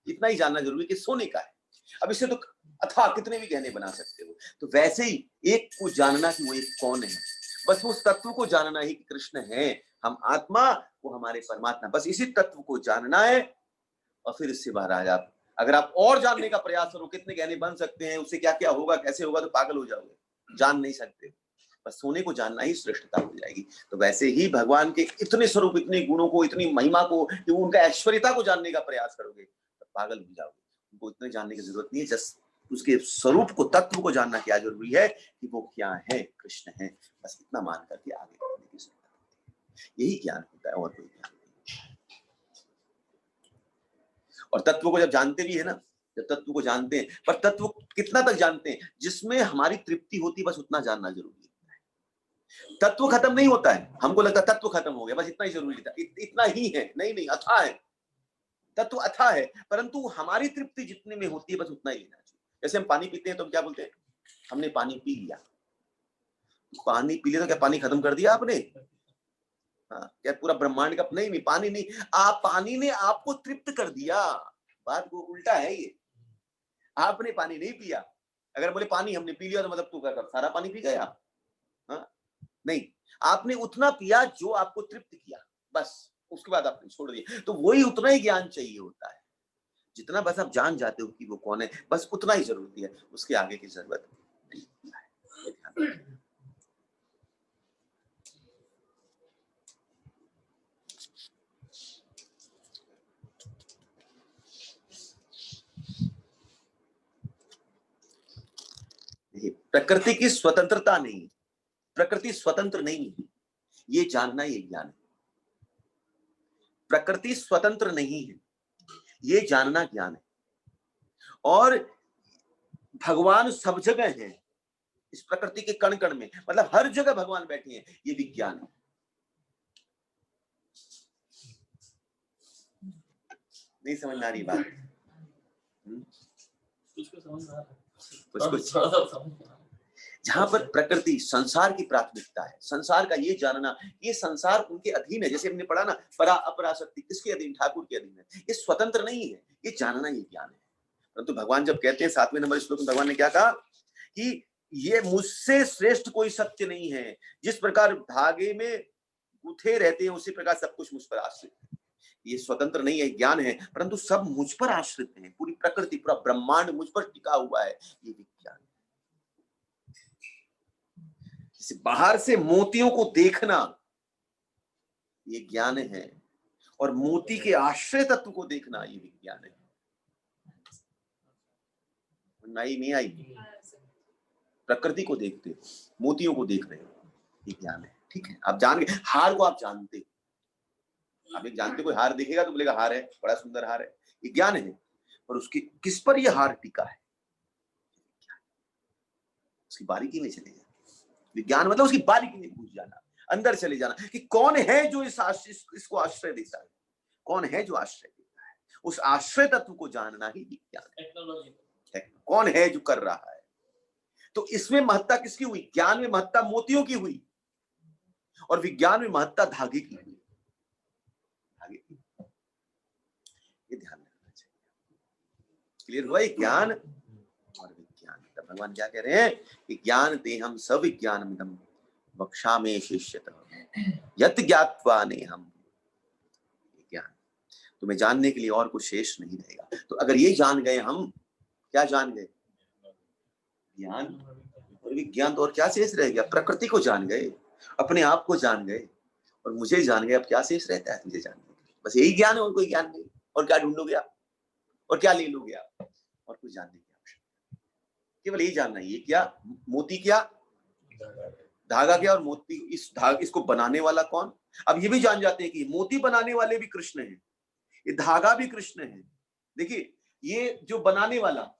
Speaker 1: इतना ही जानना जरूरी कि सोने का है। अब इससे तो अथाह कितने भी गहने बना सकते हो। तो वैसे ही एक को जानना कि वो एक कौन है, बस उस तत्व को जानना ही कि कृष्ण है, हम आत्मा, वो हमारे परमात्मा, बस इसी तत्व को जानना है। और फिर इससे बाहर आ जाओ। अगर आप और जानने का प्रयास करो कितने गहने बन सकते हैं, उससे क्या क्या होगा, कैसे होगा, तो पागल हो जाओगे, जान नहीं सकते। बस सोने को जानना ही श्रेष्ठता हो जाएगी। तो वैसे ही भगवान के इतने स्वरूप, इतने गुणों को, इतनी महिमा को, उनका ऐश्वर्यता को जानने का प्रयास करोगे तो पागल हो जाओगे। उनको इतने जानने की जरूरत नहीं है, जस्ट उसके स्वरूप को, तत्व को जानना क्या जरूरी है कि वो क्या है, कृष्ण है, बस इतना मान करके आगे बढ़ने की जरूरत है। यही ज्ञान होता है, और कोई ज्ञान नहीं। और तत्व को जब जानते भी है ना, जब तत्व को जानते हैं, पर तत्व कितना तक जानते हैं? जिसमें हमारी तृप्ति होती, बस उतना जानना जरूरी है। तत्व खत्म नहीं होता है, हमको लगता है तत्व खत्म हो गया, बस इतना ही जरूरी था, इतना ही है। नहीं नहीं, अथाह है तत्व, अथाह है, परंतु हमारी तृप्ति जितने में होती है बस उतना ही लेना चाहिए। जैसे हम पानी पीते हैं तो हम क्या बोलते हैं? हमने पानी पी लिया। पानी पी लिया तो क्या पानी खत्म कर दिया आपने? हाँ, क्या पूरा ब्रह्मांड का? नहीं नहीं, पानी नहीं, पानी ने आपको तृप्त कर दिया। बात को उल्टा है ये, आपने पानी नहीं पिया। अगर बोले पानी हमने पी लिया तो मतलब तू क्या कर सारा पानी पी गया? हाँ नहीं, आपने उतना पिया जो आपको तृप्त किया, बस उसके बाद आपने छोड़ दिया। तो वही उतना ही ज्ञान चाहिए होता है, जितना बस आप जान जाते हो कि वो कौन है, बस उतना ही जरूरत है, उसके आगे की जरूरत नहीं है। प्रकृति की स्वतंत्रता नहीं, प्रकृति स्वतंत्र नहीं है, ये जानना ये ज्ञान है। प्रकृति स्वतंत्र नहीं है, ये जानना ज्ञान है। और भगवान सब जगह हैं, इस प्रकृति के कण कण में, मतलब हर जगह भगवान बैठे हैं, ये विज्ञान है। नहीं समझ आ रही बात? कुछ जहां पर प्रकृति संसार की प्राथमिकता है, संसार का ये जानना, ये संसार उनके अधीन है। जैसे हमने पढ़ा ना, परा अपराशक्ति किसके अधीन? ठाकुर के अधीन है। ये स्वतंत्र नहीं है, ये जानना ये ज्ञान है। परंतु भगवान जब कहते हैं 7वें नंबर श्लोक में, भगवान ने क्या कहा कि ये मुझसे श्रेष्ठ कोई सत्य नहीं है। जिस प्रकार धागे में गुथे रहते हैं उसी प्रकार सब कुछ मुझ पर आश्रित है। ये स्वतंत्र नहीं है, ज्ञान है, परंतु सब मुझ पर आश्रित है। पूरी प्रकृति, पूरा ब्रह्मांड मुझ पर टिका हुआ है, ये विज्ञान। जैसे बाहर से मोतियों को देखना ये ज्ञान है, और मोती के आश्रय तत्व को देखना ये विज्ञान है। नहीं आई? प्रकृति को देखते हो, मोतियों को देख रहे हो, ये ज्ञान है। ठीक है, आप जान गए। हार को आप जानते हो, आप एक जानते, कोई हार दिखेगा तो बोलेगा हार है, बड़ा सुंदर हार है, ये ज्ञान है। और उसकी किस पर ये हार टिका है, उसकी बारीकी में चले जाना। विज्ञान मतलब उसकी बारीकी में घुस जाना, अंदर चले जाना कि कौन है जो इसको आश्रय देता है, कौन है जो आश्रय देता है। उस आश्रय तत्व को जानना ही विज्ञान है। कौन है जो कर रहा है। तो इसमें महत्ता किसकी हुई? ज्ञान में महत्ता मोतियों की हुई, और विज्ञान में महत्ता धागे की हुई। ये ध्यान रखना चाहिए। क्लियर हुआ? ये ज्ञान और विज्ञान। तब भगवान क्या कह रहे हैं कि ज्ञान देहम सविज्ञानमिदं वक्ष्यामि शिष्यतः यत् ज्ञात्वा नेहम्। ज्ञान तुम्हें जानने के लिए और कुछ शेष नहीं रहेगा। तो अगर ये जान गए, हम क्या जान गए? ज्ञान और विज्ञान, तो और क्या शेष रह गया? प्रकृति को जान गए, अपने आप को जान गए, और मुझे जान गए। अब क्या शेष रहता है तुझे जानने? बस यही ज्ञान है, और कोई ज्ञान नहीं। और क्या ढूंढोगे आप, और क्या ले लोगे आप? और कुछ जानने की आवश्यकता, केवल यही जानना है। ये क्या मोती, क्या धागा, क्या और मोती, इसको बनाने वाला कौन? अब ये भी जान जाते हैं कि मोती बनाने वाले भी कृष्ण हैं, ये धागा भी कृष्ण है। देखिए, ये जो बनाने वाला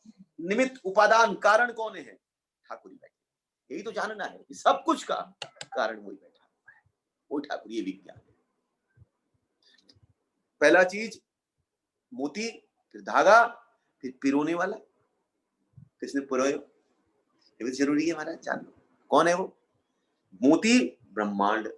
Speaker 1: निमित्त उपादान कारण कौन है? ठाकुर ही बैठे। यही तो जानना है कि सब कुछ का कारण वही बैठा हुआ है, वो ठाकुर। ये विज्ञान है। पहला चीज मोती, फिर धागा, फिर पिरोने वाला। किसने पिरोयो? ये भी जरूरी है महाराज, जान लो कौन है वो। मोती ब्रह्मांड,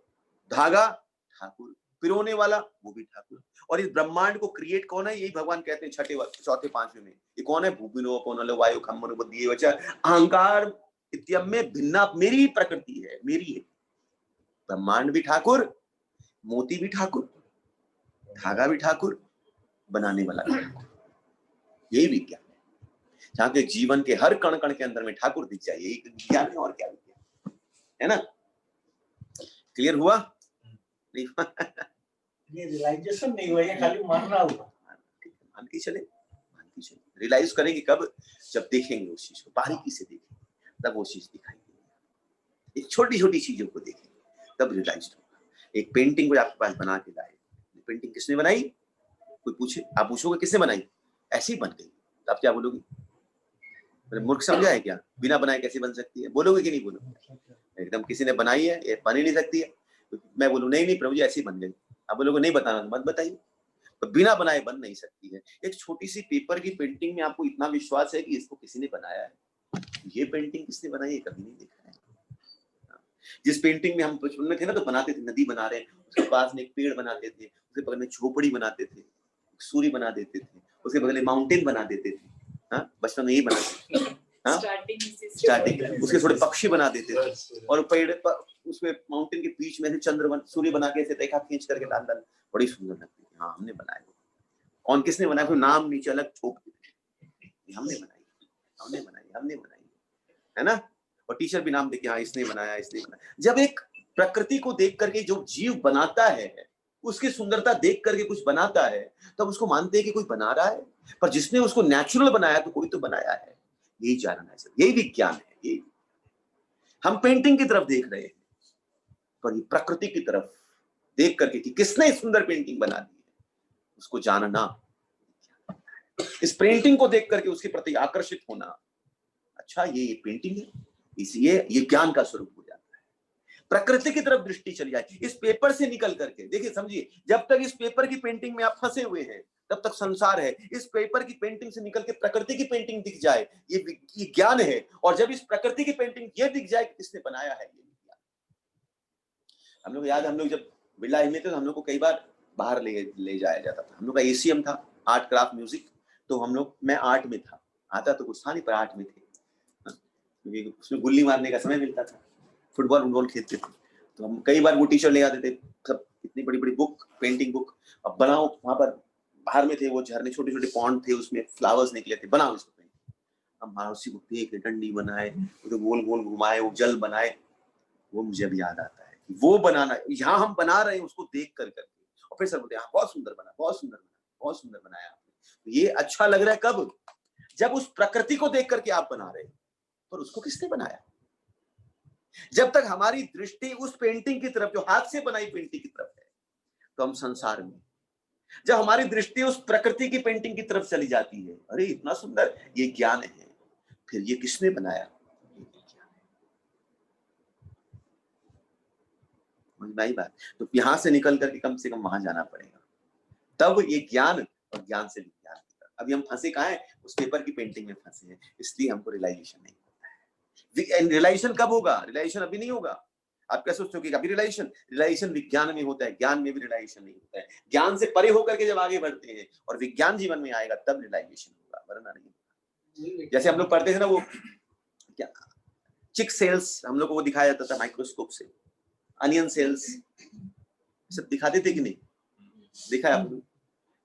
Speaker 1: धागा ठाकुर, पिरोने वाला वो भी ठाकुर। और इस ब्रह्मांड को क्रिएट कौन है? यही भगवान कहते हैं छठे चौथे पांचवें में। ये कौन है? भूपिनो पौनलो वायु खम्मनो बुद्धि वच अहंकार इत्यम में भिन्ना मेरी प्रकृति है, मेरी है। ब्रह्मांड भी ठाकुर, मोती भी ठाकुर, धागा भी ठाकुर, बनाने वाला भी ठाकुर। यही विज्ञान है, जहाँ के जीवन के हर कण कण के अंदर में ठाकुर दिख जाए, यही विज्ञान है। और क्या विज्ञान है ना? क्लियर हुआ? नहीं
Speaker 10: ये रियलाइजेशन नहीं हुआ, ये खाली मानना हुआ।
Speaker 1: मान के चले, रियलाइज करेंगे कब? जब देखेंगे उस चीज को, बारीकी से देखेंगे, तब वो चीज दिखाई देगी। एक छोटी छोटी चीजों को देखेंगे तब रियलाइज होगा। एक पेंटिंग को आपके पास बना के लाए, पेंटिंग किसने बनाई? कोई पूछे, आप पूछोगे किसने बनाई? ऐसी बन गई, तो आप क्या बोलोगे? मूर्ख समझा है क्या? बिना बनाए कैसे बन सकती है? बोलोगे कि नहीं बोलोगे? एकदम किसी ने बनाई है, ये बन ही नहीं सकती है। मैं बोलूं नहीं नहीं प्रभु जी ऐसी बन गई, आप बोलोगे नहीं बताना, मत बताइए। तो बिना बनाए बन नहीं सकती है। एक छोटी सी पेपर की पेंटिंग में आपको इतना विश्वास है कि इसको किसी ने बनाया है, ये पेंटिंग किसने बनाई है कभी नहीं देखा है। जिस पेंटिंग में हम बचपन में थे ना, तो बनाते थे नदी बना रहे हैं, उसके पास में एक पेड़ बनाते थे, उसके बगल में झोपड़ी बनाते थे, सूर्य बना देते थे, उसके बगल में माउंटेन बना देते थे। हाँ, बचपन में यही बनाते थे। स्टार्टिंग उसके थोड़े पक्षी बना देते थे, और पेड़ पर उसमें माउंटेन के बीच में से चंद्र सूर्य बना के ऐसे रेखा खींच करके डाल डाल, बड़ी सुंदर लगती है। हाँ हमने बनाया। कौन किसने बनाया? नाम नीचे अलग ठोक देते, हमने बनाई है ना। और टीचर भी नाम देके हाँ इसने बनाया। जब एक प्रकृति को देख करके जो जीव बनाता है, उसकी सुंदरता देख करके कुछ बनाता है, तब उसको मानते हैं कि कोई बना रहा है। पर जिसने उसको नेचुरल बनाया तो कोई तो बनाया है। यही जानना है सर, यही विज्ञान है। यही हम पेंटिंग की तरफ देख रहे हैं, पर ये प्रकृति की तरफ देख करके कि किसने सुंदर पेंटिंग बना दी है, उसको जानना। इस पेंटिंग को देख करके उसके प्रति आकर्षित होना, अच्छा ये पेंटिंग है, इसलिए ये ज्ञान का स्वरूप हो जाता है। प्रकृति की तरफ दृष्टि चली जाए, इस पेपर से निकल करके देखिए, समझिए, जब तक इस पेपर की पेंटिंग में आप फंसे हुए हैं तब तक संसार है। इस पेपर की पेंटिंग से निकल के प्रकृति की पेंटिंग दिख जाए, ये ज्ञान है। और जब इस प्रकृति की पेंटिंग ये दिख जाए कि किसने बनाया है, ये ज्ञान। हम लोग याद, हम लोग जब बिरला में थे तो हम लोग को कई बार बाहर ले जाया जाता था। हम लोग का एसीएम था, आर्ट क्राफ्ट म्यूजिक, तो हम लोग, मैं आर्ट में था, आता तो कुछ था नहीं पर आर्ट में थे, क्योंकि उसमें गुल्ली मारने का समय मिलता था, फुटबॉल खेलते थे। तो हम कई बार वो टीचर ले आते थे, सब इतनी बड़ी बड़ी बुक, पेंटिंग बुक, अब बनाओ। वहां पर बाहर में थे वो झरने, छोटे छोटे पॉन्ड थे, उसमें फ्लावर्स निकले थे, बनाओ इसको पेंटिंग। हम उसी को देख डंडी बनाए, तो गोल गोल घुमाए, वो जल बनाए। वो मुझे अब याद आता है कि वो बनाना, यहाँ हम बना रहे हैं उसको देख कर करके, और फिर सर बोलते हैं बहुत सुंदर बना, बहुत सुंदर बनाया आपने। ये अच्छा लग रहा है कब? जब उस प्रकृति को देख करके आप बना रहे हैं, पर उसको किसने बनाया? जब तक हमारी दृष्टि उस पेंटिंग की तरफ, जो हाथ से बनाई पेंटिंग की तरफ है, तो हम संसार में। जब हमारी दृष्टि उस प्रकृति की पेंटिंग की तरफ चली जाती है, अरे इतना सुंदर, ये ज्ञान है। फिर ये किसने बनाया? समझ बात? तो यहां से निकल करके कम से कम वहां जाना पड़ेगा, तब ये ज्ञान, और ज्ञान से विज्ञान की तरफ। अभी हम फंसे कहां हैं? उस पेपर की पेंटिंग में फंसे हैं, इसलिए हमको रियलाइजेशन नहीं होता है। रियलाइजेशन कब होगा? रियलाइजेशन अभी नहीं होगा। आप क्या सोचते हो कि अभी रियलाइजेशन विज्ञान में होता है, ज्ञान में भी रियलाइजेशन नहीं होता है। ज्ञान से परे होकर के जब आगे बढ़ते हैं और विज्ञान जीवन में आएगा, तब रियलाइजेशन होगा, वरना नहीं। जैसे हम लोग पढ़ते थे ना, वो क्या चिक सेल्स हम लोग को वो दिखाया जाता था माइक्रोस्कोप से, अनियन सेल्स सब दिखाते थे कि नहीं? देखा है आप लोग?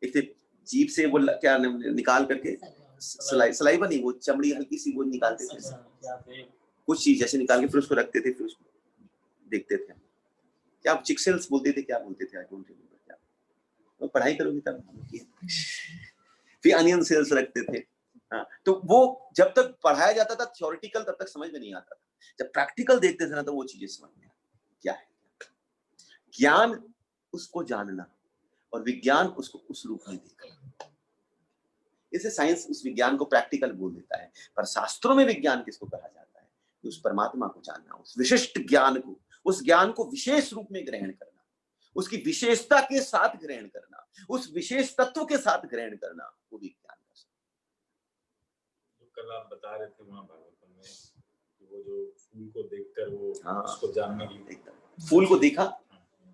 Speaker 1: एक थे जीभ से वो क्या निकाल करके, सलाइवा नहीं, वो चमड़ी हल्की सी वो निकालते थे, कुछ चीज जैसे निकाल के फिर उसको रखते थे, फिर उसको देखते थे। क्या चिक सेल्स बोलते थे, क्या बोलते थे, आई डोंट रिमेंबर। क्या तो पढ़ाई करोगे तब। फिर अनियन सेल्स रखते थे। हाँ, तो वो जब तक पढ़ाया जाता था थ्योरेटिकल, तब तक समझ में नहीं आता था। जब प्रैक्टिकल देखते थे ना, तो वो चीजें समझ में क्या है। ज्ञान उसको जानना, और विज्ञान उसको उस रूप में देखना। इसे साइंस उस विज्ञान को प्रैक्टिकल बोल देता है, पर शास्त्रों में विज्ञान किसको कहा जाता है? उस परमात्मा को जानना, उस विशिष्ट ज्ञान को, उस ज्ञान को विशेष रूप में ग्रहण करना, उसकी विशेषता के साथ ग्रहण करना, उस विशेष तत्व के साथ ग्रहण करना, वो विज्ञान का।
Speaker 9: कल आप बता रहे थे वहां भागवतम में कि वो जो फूल को देखकर वो उसको जानने की,
Speaker 1: फूल को देखा,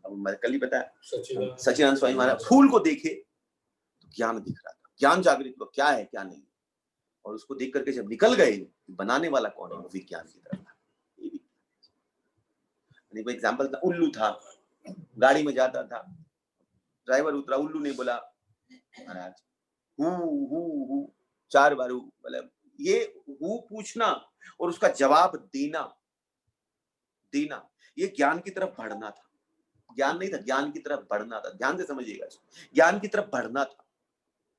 Speaker 1: अब मैं कल ही बताया, सच्चिदानंद स्वामी महाराज फूल को देखे तो ज्ञान दिख रहा था, ज्ञान जागृत हुआ, क्या है क्या नहीं। और उसको देख करके जब निकल गए, बनाने वाला कौन है? वो विज्ञान की तरफ था। एग्जाम्पल था, उल्लू था, गाड़ी में जाता था, ड्राइवर उतरा, उल्लू ने बोला महाराज हु 4 बार, मतलब ये हु पूछना और उसका जवाब देना, ये ज्ञान की तरफ बढ़ना था। ज्ञान नहीं था, ज्ञान की तरफ बढ़ना था। ध्यान से समझिएगा, ज्ञान की तरफ बढ़ना था।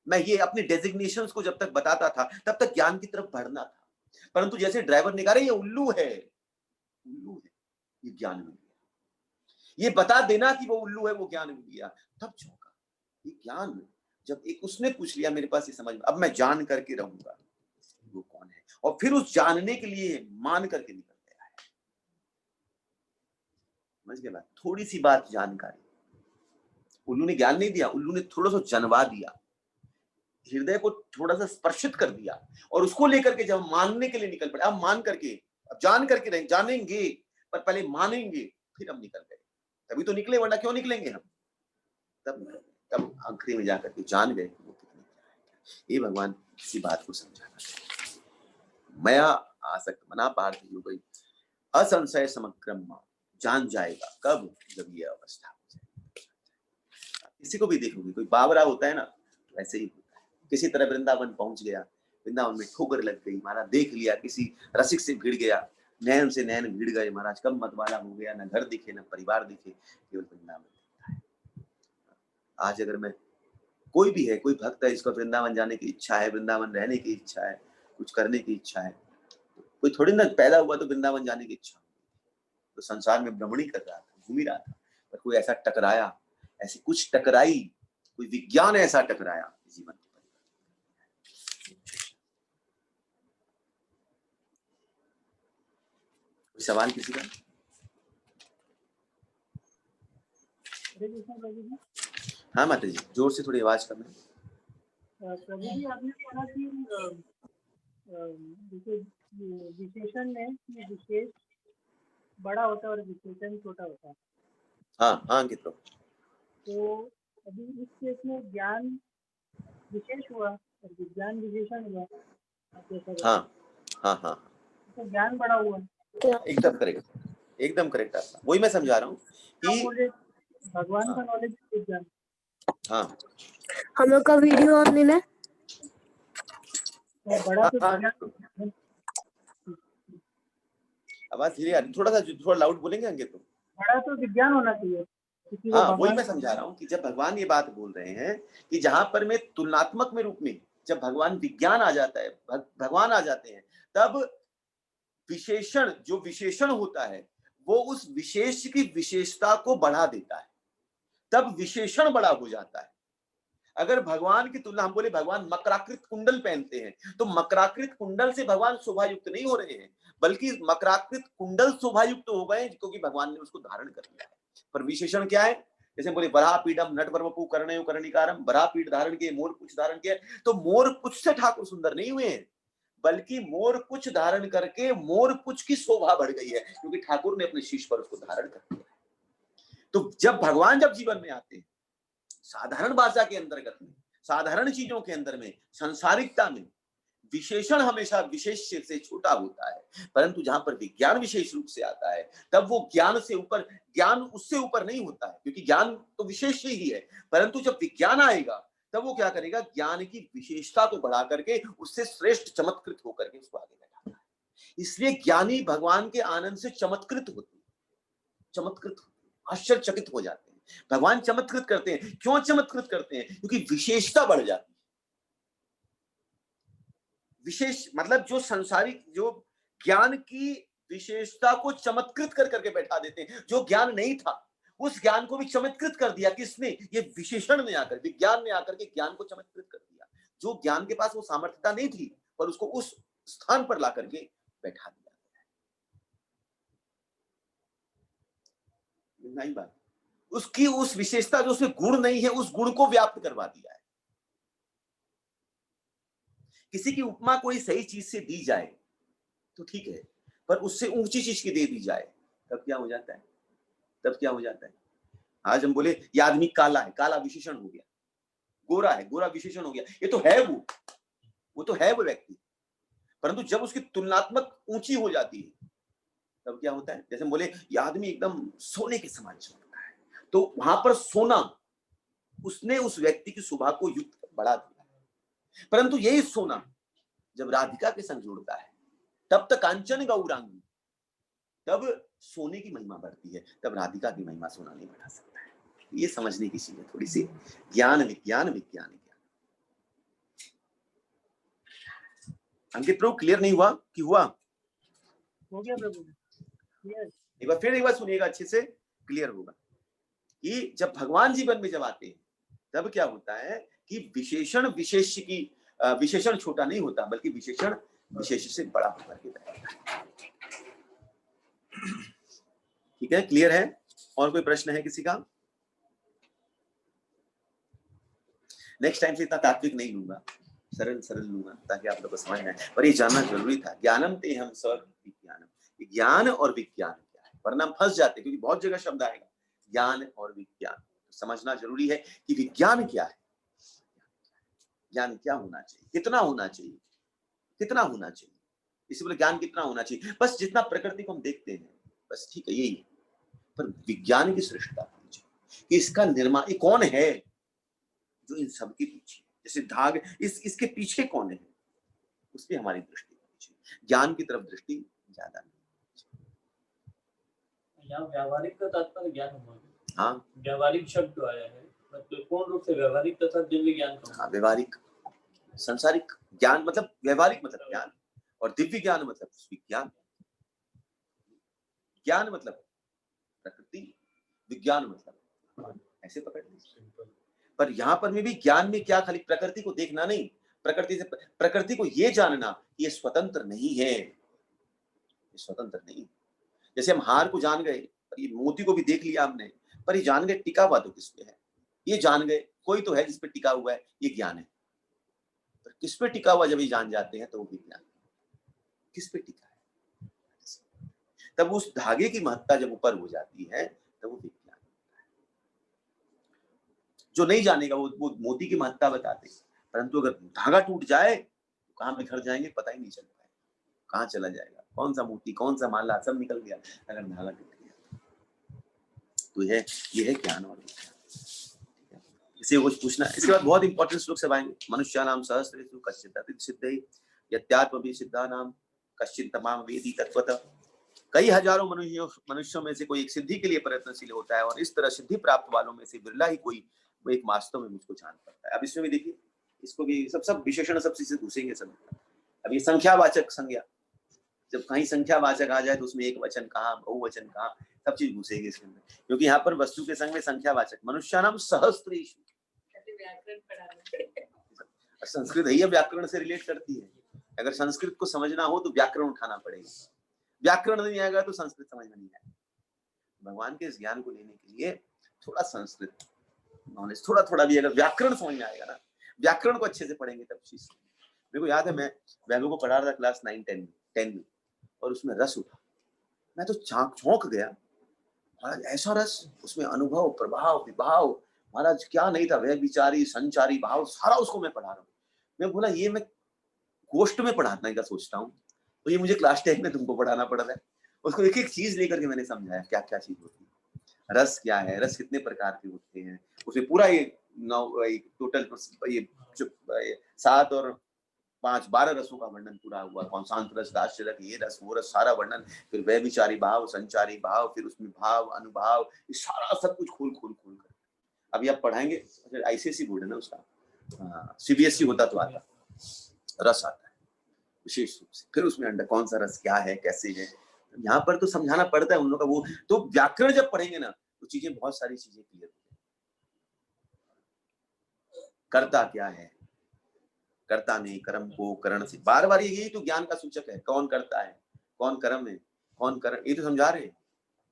Speaker 1: मैं ये अपने डेजिग्नेशंस को जब तक बताता था, तब तक ज्ञान की तरफ बढ़ना था। परंतु जैसे ड्राइवर ने कहा ये उल्लू है, ये ज्ञान मिल गया। ये बता देना कि वो उल्लू है, वो ज्ञान मिल गया। तब चौंका, ये ज्ञान जब एक उसने पूछ लिया मेरे पास ये समझ में, अब मैं जान करके रहूंगा वो कौन है, और फिर उस जानने के लिए मान करके निकल गया है। समझ गए बात? थोड़ी सी बात जानकारी, उल्लू ने ज्ञान नहीं दिया, उल्लू ने थोड़ा सा जनवा दिया, हृदय को थोड़ा सा स्पर्शित कर दिया, और उसको लेकर के जब मानने के लिए निकल पड़े, अब मान करके, अब जान करके रहें, जानेंगे पर पहले मानेंगे, फिर हम निकल गए, तभी तो निकले, वरना क्यों निकलेंगे हम? तब आखिरी में जाकर के जान गए कि वो कितने। ये भगवान किसी बात को समझाना चाहिए। मया आसक्त मना पार्थ हो गई असंशय समक्रम, जान जाएगा कब? जब ये अवस्था हो जाए। किसी को भी देखोगे, कोई बावरा होता है ना, वैसे ही होता है। किसी तरह वृंदावन पहुंच गया, वृंदावन में ठोकर लग गई, महाराज देख लिया, किसी रसिक से भिड़ गया, नैन से नैन भिड़ गए, महाराज कब मतवाला हो गया, ना घर दिखे ना परिवार दिखे, केवल वृंदावन दिखता है। आज अगर मैं, कोई भी है, कोई भक्त है, इसको वृंदावन जाने की इच्छा है, वृंदावन रहने की इच्छा है, कुछ करने की इच्छा है, कोई थोड़ी ना पैदा हुआ तो वृंदावन जाने की इच्छा, तो संसार में भ्रमणी कर रहा था, घूम ही रहा था, पर कोई ऐसा टकराया, ऐसी कुछ टकराई, कोई विज्ञान ऐसा टकराया, जीवन को कोई सवाल किसी का? हाँ माता जी, जोर से थोड़ी आवाज कम है।
Speaker 10: प्रभु जी, आपने कहा कि विशेषण में विशेष बड़ा होता है और विशेषण छोटा होता है।
Speaker 1: हाँ हाँ अंकित,
Speaker 10: तो अभी इस केस में ज्ञान विशेष हुआ और विज्ञान विशेषण हुआ।
Speaker 1: हाँ हाँ हाँ,
Speaker 10: तो ज्ञान बड़ा हुआ।
Speaker 1: एकदम करेक्ट, एकदम करेक्ट। आपका वही मैं समझा रहा हूँ कि
Speaker 10: भगवान का नॉलेज विज्ञान।
Speaker 1: हाँ,
Speaker 11: हम लोग का वीडियो ऑन नहीं है,
Speaker 10: बड़ा
Speaker 1: आवाज धीरे आ रही, थोड़ा लाउड बोलेंगे अंकित?
Speaker 10: बड़ा तो विज्ञान होना चाहिए।
Speaker 1: हाँ वही मैं समझा रहा हूँ कि जब भगवान ये बात बोल रहे हैं कि जहां पर में तुलनात्मक में रूप में जब भगवान विज्ञान आ जाता है, भगवान आ जाते हैं, तब विशेषण, जो विशेषण होता है वो उस विशेष की विशेषता को बढ़ा देता है, तब विशेषण बड़ा हो जाता है। अगर भगवान की तुलना, हम बोले भगवान मकराकृत कुंडल पहनते हैं, तो मकराकृत कुंडल से भगवान शोभायुक्त नहीं हो रहे हैं, बल्कि मकराकृत कुंडल शोभायुक्त हो गए क्योंकि भगवान ने उसको धारण कर लिया है। पर विशेषण क्या है? जैसे बोले बराह पीडम नटवरवपु कर्णयो कर्णिकारम, बराह पीठ धारण किए, मोर पुछ धारण किया, तो मोर पुछ से ठाकुर सुंदर नहीं हुए हैं, बल्कि मोर पुछ धारण करके मोर पुछ की शोभा बढ़ गई है, क्योंकि ठाकुर ने अपने शीश पर उसको धारण कर लिया है। तो जब भगवान जब जीवन में आते हैं, साधारण भाषा के अंतर्गत में, साधारण चीजों के अंदर में, सांसारिकता में, विशेषण हमेशा विशेष से छोटा होता है, परंतु जहां पर विज्ञान विशेष रूप से आता है, तब वो ज्ञान से ऊपर, ज्ञान उससे ऊपर नहीं होता है, क्योंकि ज्ञान तो विशेष ही है, परंतु जब विज्ञान आएगा तब वो क्या करेगा? ज्ञान की विशेषता को बढ़ा करके उससे श्रेष्ठ चमत्कृत होकर के उसको आगे बढ़ाता है। इसलिए ज्ञानी भगवान के आनंद से चमत्कृत होते हैं, चमत्कृत आश्चर्यचकित हो जाते हैं। भगवान चमत्कृत करते हैं, क्यों चमत्कृत करते हैं? क्योंकि विशेषता बढ़ जाती है। विशेष मतलब जो संसारिक, जो ज्ञान की विशेषता को चमत्कृत कर करके बैठा देते हैं। जो ज्ञान नहीं था उस ज्ञान को भी चमत्कृत कर दिया। किसने? ये विशेषण ने आकर, विज्ञान ने आकर के ज्ञान को चमत्कृत कर दिया। जो ज्ञान के पास वो सामर्थ्यता नहीं थी, पर उसको उस स्थान पर ला करके बैठा दिया। नहीं बात, उसकी उस विशेषता, जो उसमें गुण नहीं है, उस गुण को व्याप्त करवा दिया है। किसी की उपमा कोई सही चीज से दी जाए तो ठीक है, पर उससे ऊंची चीज की दे दी जाए तब क्या हो जाता है? तब क्या हो जाता है? आज हम बोले ये आदमी काला है, काला विशेषण हो गया, गोरा है, गोरा विशेषण हो गया, ये तो है वो तो है वो व्यक्ति, परंतु जब उसकी तुलनात्मक ऊंची हो जाती है तब क्या होता है? जैसे हम बोले ये आदमी एकदम सोने के समान चमकता है, तो वहां पर सोना उसने उस व्यक्ति की शोभा को युक्त बढ़ा दिया। परंतु यही सोना जब राधिका के संग जुड़ता है, तब तक कांचन गौरांगी, तब सोने की महिमा बढ़ती है, तब राधिका की महिमा सोना नहीं बढ़ा सकता है। ये समझने की चीज है थोड़ी सी, ज्ञान विज्ञान विज्ञान ज्ञान। अंकित प्रभु क्लियर नहीं हुआ कि हुआ?
Speaker 10: हो गया प्रभु।
Speaker 1: एक बार सुनिएगा, अच्छे से क्लियर होगा कि जब भगवान जीवन में जब आते हैं तब क्या होता है कि विशेषण विशेष की विशेषण छोटा नहीं होता, बल्कि विशेषण विशेष से बड़ा होकर के रहता है। ठीक है, क्लियर है? और कोई प्रश्न है किसी का? नेक्स्ट टाइम से इतना तात्विक नहीं लूंगा, सरल सरल लूंगा ताकि आप लोग को समझ में आए। पर ये जानना जरूरी था, ज्ञानम ते हम सर विज्ञानम, ज्ञान और विज्ञान क्या है, वरना हम फंस जाते, क्योंकि बहुत जगह शब्द आएगा ज्ञान और विज्ञान। तो समझना जरूरी है कि विज्ञान क्या है, ज्ञान क्या होना चाहिए, कितना होना चाहिए, कितना होना चाहिए। इसी बोले ज्ञान कितना होना चाहिए, बस जितना प्रकृति को हम देखते हैं बस, ठीक है, यही। पर विज्ञान की सृष्टता होनी चाहिए कि इसका निर्माण, ये कौन है जो इन सब के पीछे, जैसे धाग, इसके पीछे कौन है, उस पर हमारी दृष्टि होनी चाहिए। ज्ञान की तरफ दृष्टि ज्यादा नहीं।
Speaker 7: यहाँ व्यावहारिक का तात्पर्य ज्ञान हुआ।
Speaker 1: हाँ,
Speaker 7: व्यावहारिक शब्द तो आया है, मतलब पूर्ण रूप से व्यावहारिक तथा दिव्य ज्ञान का।
Speaker 1: हाँ, व्यवहारिक, संसारिक ज्ञान मतलब व्यवहारिक मतलब ज्ञान, और दिव्य ज्ञान मतलब विज्ञान। ज्ञान मतलब प्रकृति, विज्ञान मतलब, ऐसे पकड़ लीजिए। पर यहाँ पर में भी ज्ञान में क्या खाली प्रकृति को देखना नहीं, प्रकृति से, प्रकृति को ये जानना कि ये स्वतंत्र नहीं है, ये स्वतंत्र नहीं। जैसे हम हार को जान गए, पर ये मोती को भी देख लिया हमने, पर ये जान गए टिका हुआ तो किस पे है, ये जान गए कोई तो है जिस पे टिका हुआ है, ये ज्ञान है। पर किस पे टिका हुआ जब ये जान जाते हैं तो वो विज्ञान, किस पे टिका है, तब उस धागे की महत्ता जब ऊपर हो जाती है तब वो विज्ञान। जो नहीं जानेगा वो मोती की महत्ता बताते, परंतु अगर धागा टूट जाए तो कहाँ बिखर जाएंगे पता ही नहीं चल पाएगा, कहाँ चला जाएगा, कौन सा मोती, कौन सा माला, सब निकल गया अगर धागा टूट गया। तो ये है ज्ञान और विज्ञान। इसे कुछ पूछना, इसके बाद बहुत इंपॉर्टेंट श्लोक सब आएंगे। मनुष्यानाम सहस्रेषु कश्चित् सिद्धये यत्यात्मभिः सिद्धानाम कश्चित् तमाम वेदी तत्वतः। कई हजारों मनुष्यों में से कोई एक सिद्धि के लिए प्रयत्नशील होता है, और इस तरह सिद्धि प्राप्त वालों में से बिरला ही कोई वो एक वास्तव में मुझको जान पाता है। अब इसमें भी देखिए, इसको भी सब विशेषण सब चीजें घुसेंगे सब। अब ये संख्यावाचक संज्ञा, जब कहीं संख्यावाचक आ जाए तो उसमें एक वचन कहाँ, बहुवचन कहाँ, सब चीज घुसेगी इसके अंदर, क्योंकि यहाँ पर वस्तु के संग में संख्यावाचक। मनुष्यानाम सहस्रेषु, संस्कृत है, व्याकरण से रिलेट करती है। अगर संस्कृत को समझना हो तो व्याकरण उठाना पड़ेगा, व्याकरण नहीं आएगा तो संस्कृत समझ में नहीं आएगा। भगवान के इस ज्ञान को लेने के लिए थोड़ा संस्कृत नॉलेज, थोड़ा थोड़ा भी अगर व्याकरण समझ में आएगा ना, व्याकरण को अच्छे से पढ़ेंगे तब चीज। मेरे को याद है, मैं वैभव को पढ़ा रहा था क्लास 9-10 में, और उसमें रस उठा, मैं तो चौंक गया। महाराज ऐसा रस, उसमें अनुभव, प्रभाव, विभाव, महाराज क्या नहीं था, वह विचारी, संचारी भाव, सारा उसको मैं पढ़ा रहा हूँ। मैं बोला ये मैं गोष्ठ में पढ़ाने का सोचता हूँ, तो ये मुझे क्लास 10 में तुमको पढ़ाना पड़ रहा है। उसको एक एक चीज लेकर के मैंने समझाया क्या क्या चीज होती है, रस क्या है, रस कितने प्रकार के होते हैं, उसमें पूरा ये टोटल ये 7 और 5 12 रसों का वर्णन पूरा हुआ। कौन शांत रस, दास्य रस, ये रस, वो रस, सारा वर्णन। फिर वह विचारी भाव, संचारी भाव, फिर उसमें भाव, अनुभाव, ये सारा सब कुछ खोल कर अभी आप पढ़ाएंगे। आईसीएसई बोर्ड है ना उसका, सीबीएसई होता तो आता, रस आता है विशेष रूप से। फिर उसमें अंडर कौन सा रस क्या है, कैसे है, यहाँ पर तो समझाना पड़ता है उन लोगों का। वो तो व्याकरण जब पढ़ेंगे ना तो चीजें, बहुत सारी चीजें क्लियर हो जाएंगी। कर्ता क्या है, कर्ता ने कर्म को करण से, बार बार यही तो ज्ञान का सूचक है। कौन करता है, कौन कर्म है, कौन करण, ये तो समझा रहे हैं।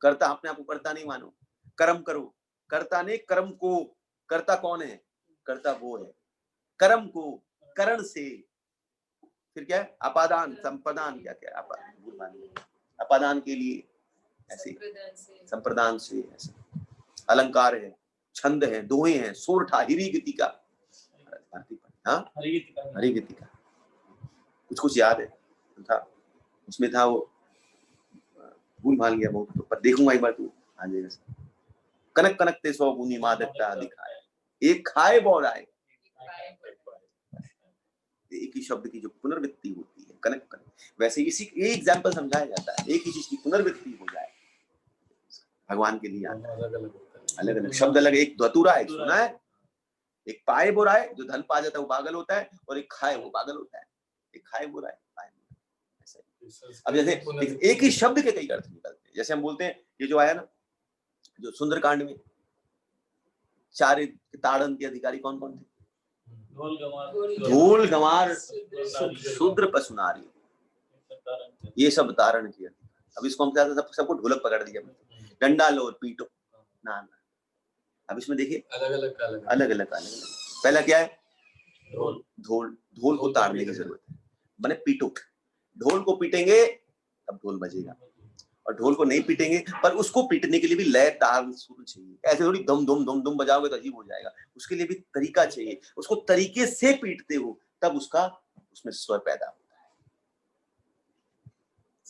Speaker 1: कर्ता अपने आप को कर्ता नहीं मानो, कर्म करो। कर्ता ने कर्म को, कर्ता कौन है, कर्ता वो है, कर्म को करण से। फिर क्या है, अपादान, संप्रदान, क्या क्या अपादान के लिए, ऐसे संप्रदान से, ऐसे अलंकार है, छंद है, दोहे हैं, सोरठा, हिरी गति का, हरि गति का कुछ याद है था, उसमें था वो, भूल भाल गया बहुत, तो पर देखूंगा एक बार, तू आ जाएगा। कनक कनक ते 100 गुनी मादकता दिखाए, एक खाए बोल आए। एक ही शब्द की जो पुनर्वृत्ति होती है, कनक कनक, वैसे इसी एक एग्जाम्पल समझाया जाता है, एक ही चीज की पुनर्वृत्ति हो जाए भगवान के लिए आता है। अलग अलग शब्द, अलग, एक धतूरा है, सुना है, एक पाए बोरा है, जो धन पा जाता है वो पागल होता है, और एक खाए वो पागल होता है। एक खाए बोरा है, पाए बोरा। अब जैसे एक ही शब्द के कई अर्थ निकलते हैं। जैसे हम बोलते हैं, ये जो आया ना, जो सुंदरकांड में 4 ताड़न के अधिकारी कौन कौन थे, धूल गंवार शूद्र पशु नारी, ये सब धारण किया। अब इसको हम क्या सबको ढोलक पकड़ दिया, डंडा लो और पीटो, ना। अब इसमें देखिए अलग अलग पहला क्या है, ढोल को ताड़ने की जरूरत है, माने पीटो। ढोल को पीटेंगे तब ढोल बजेगा, और ढोल को नहीं पीटेंगे, पर उसको पीटने के लिए भी लय ताल सुर चाहिए। ऐसे थोड़ी दम दम दम दम बजाओगे तो अजीब हो जाएगा, उसके लिए भी तरीका चाहिए। उसको तरीके से पीटते हो तब उसका उसमें स्वर पैदा होता है।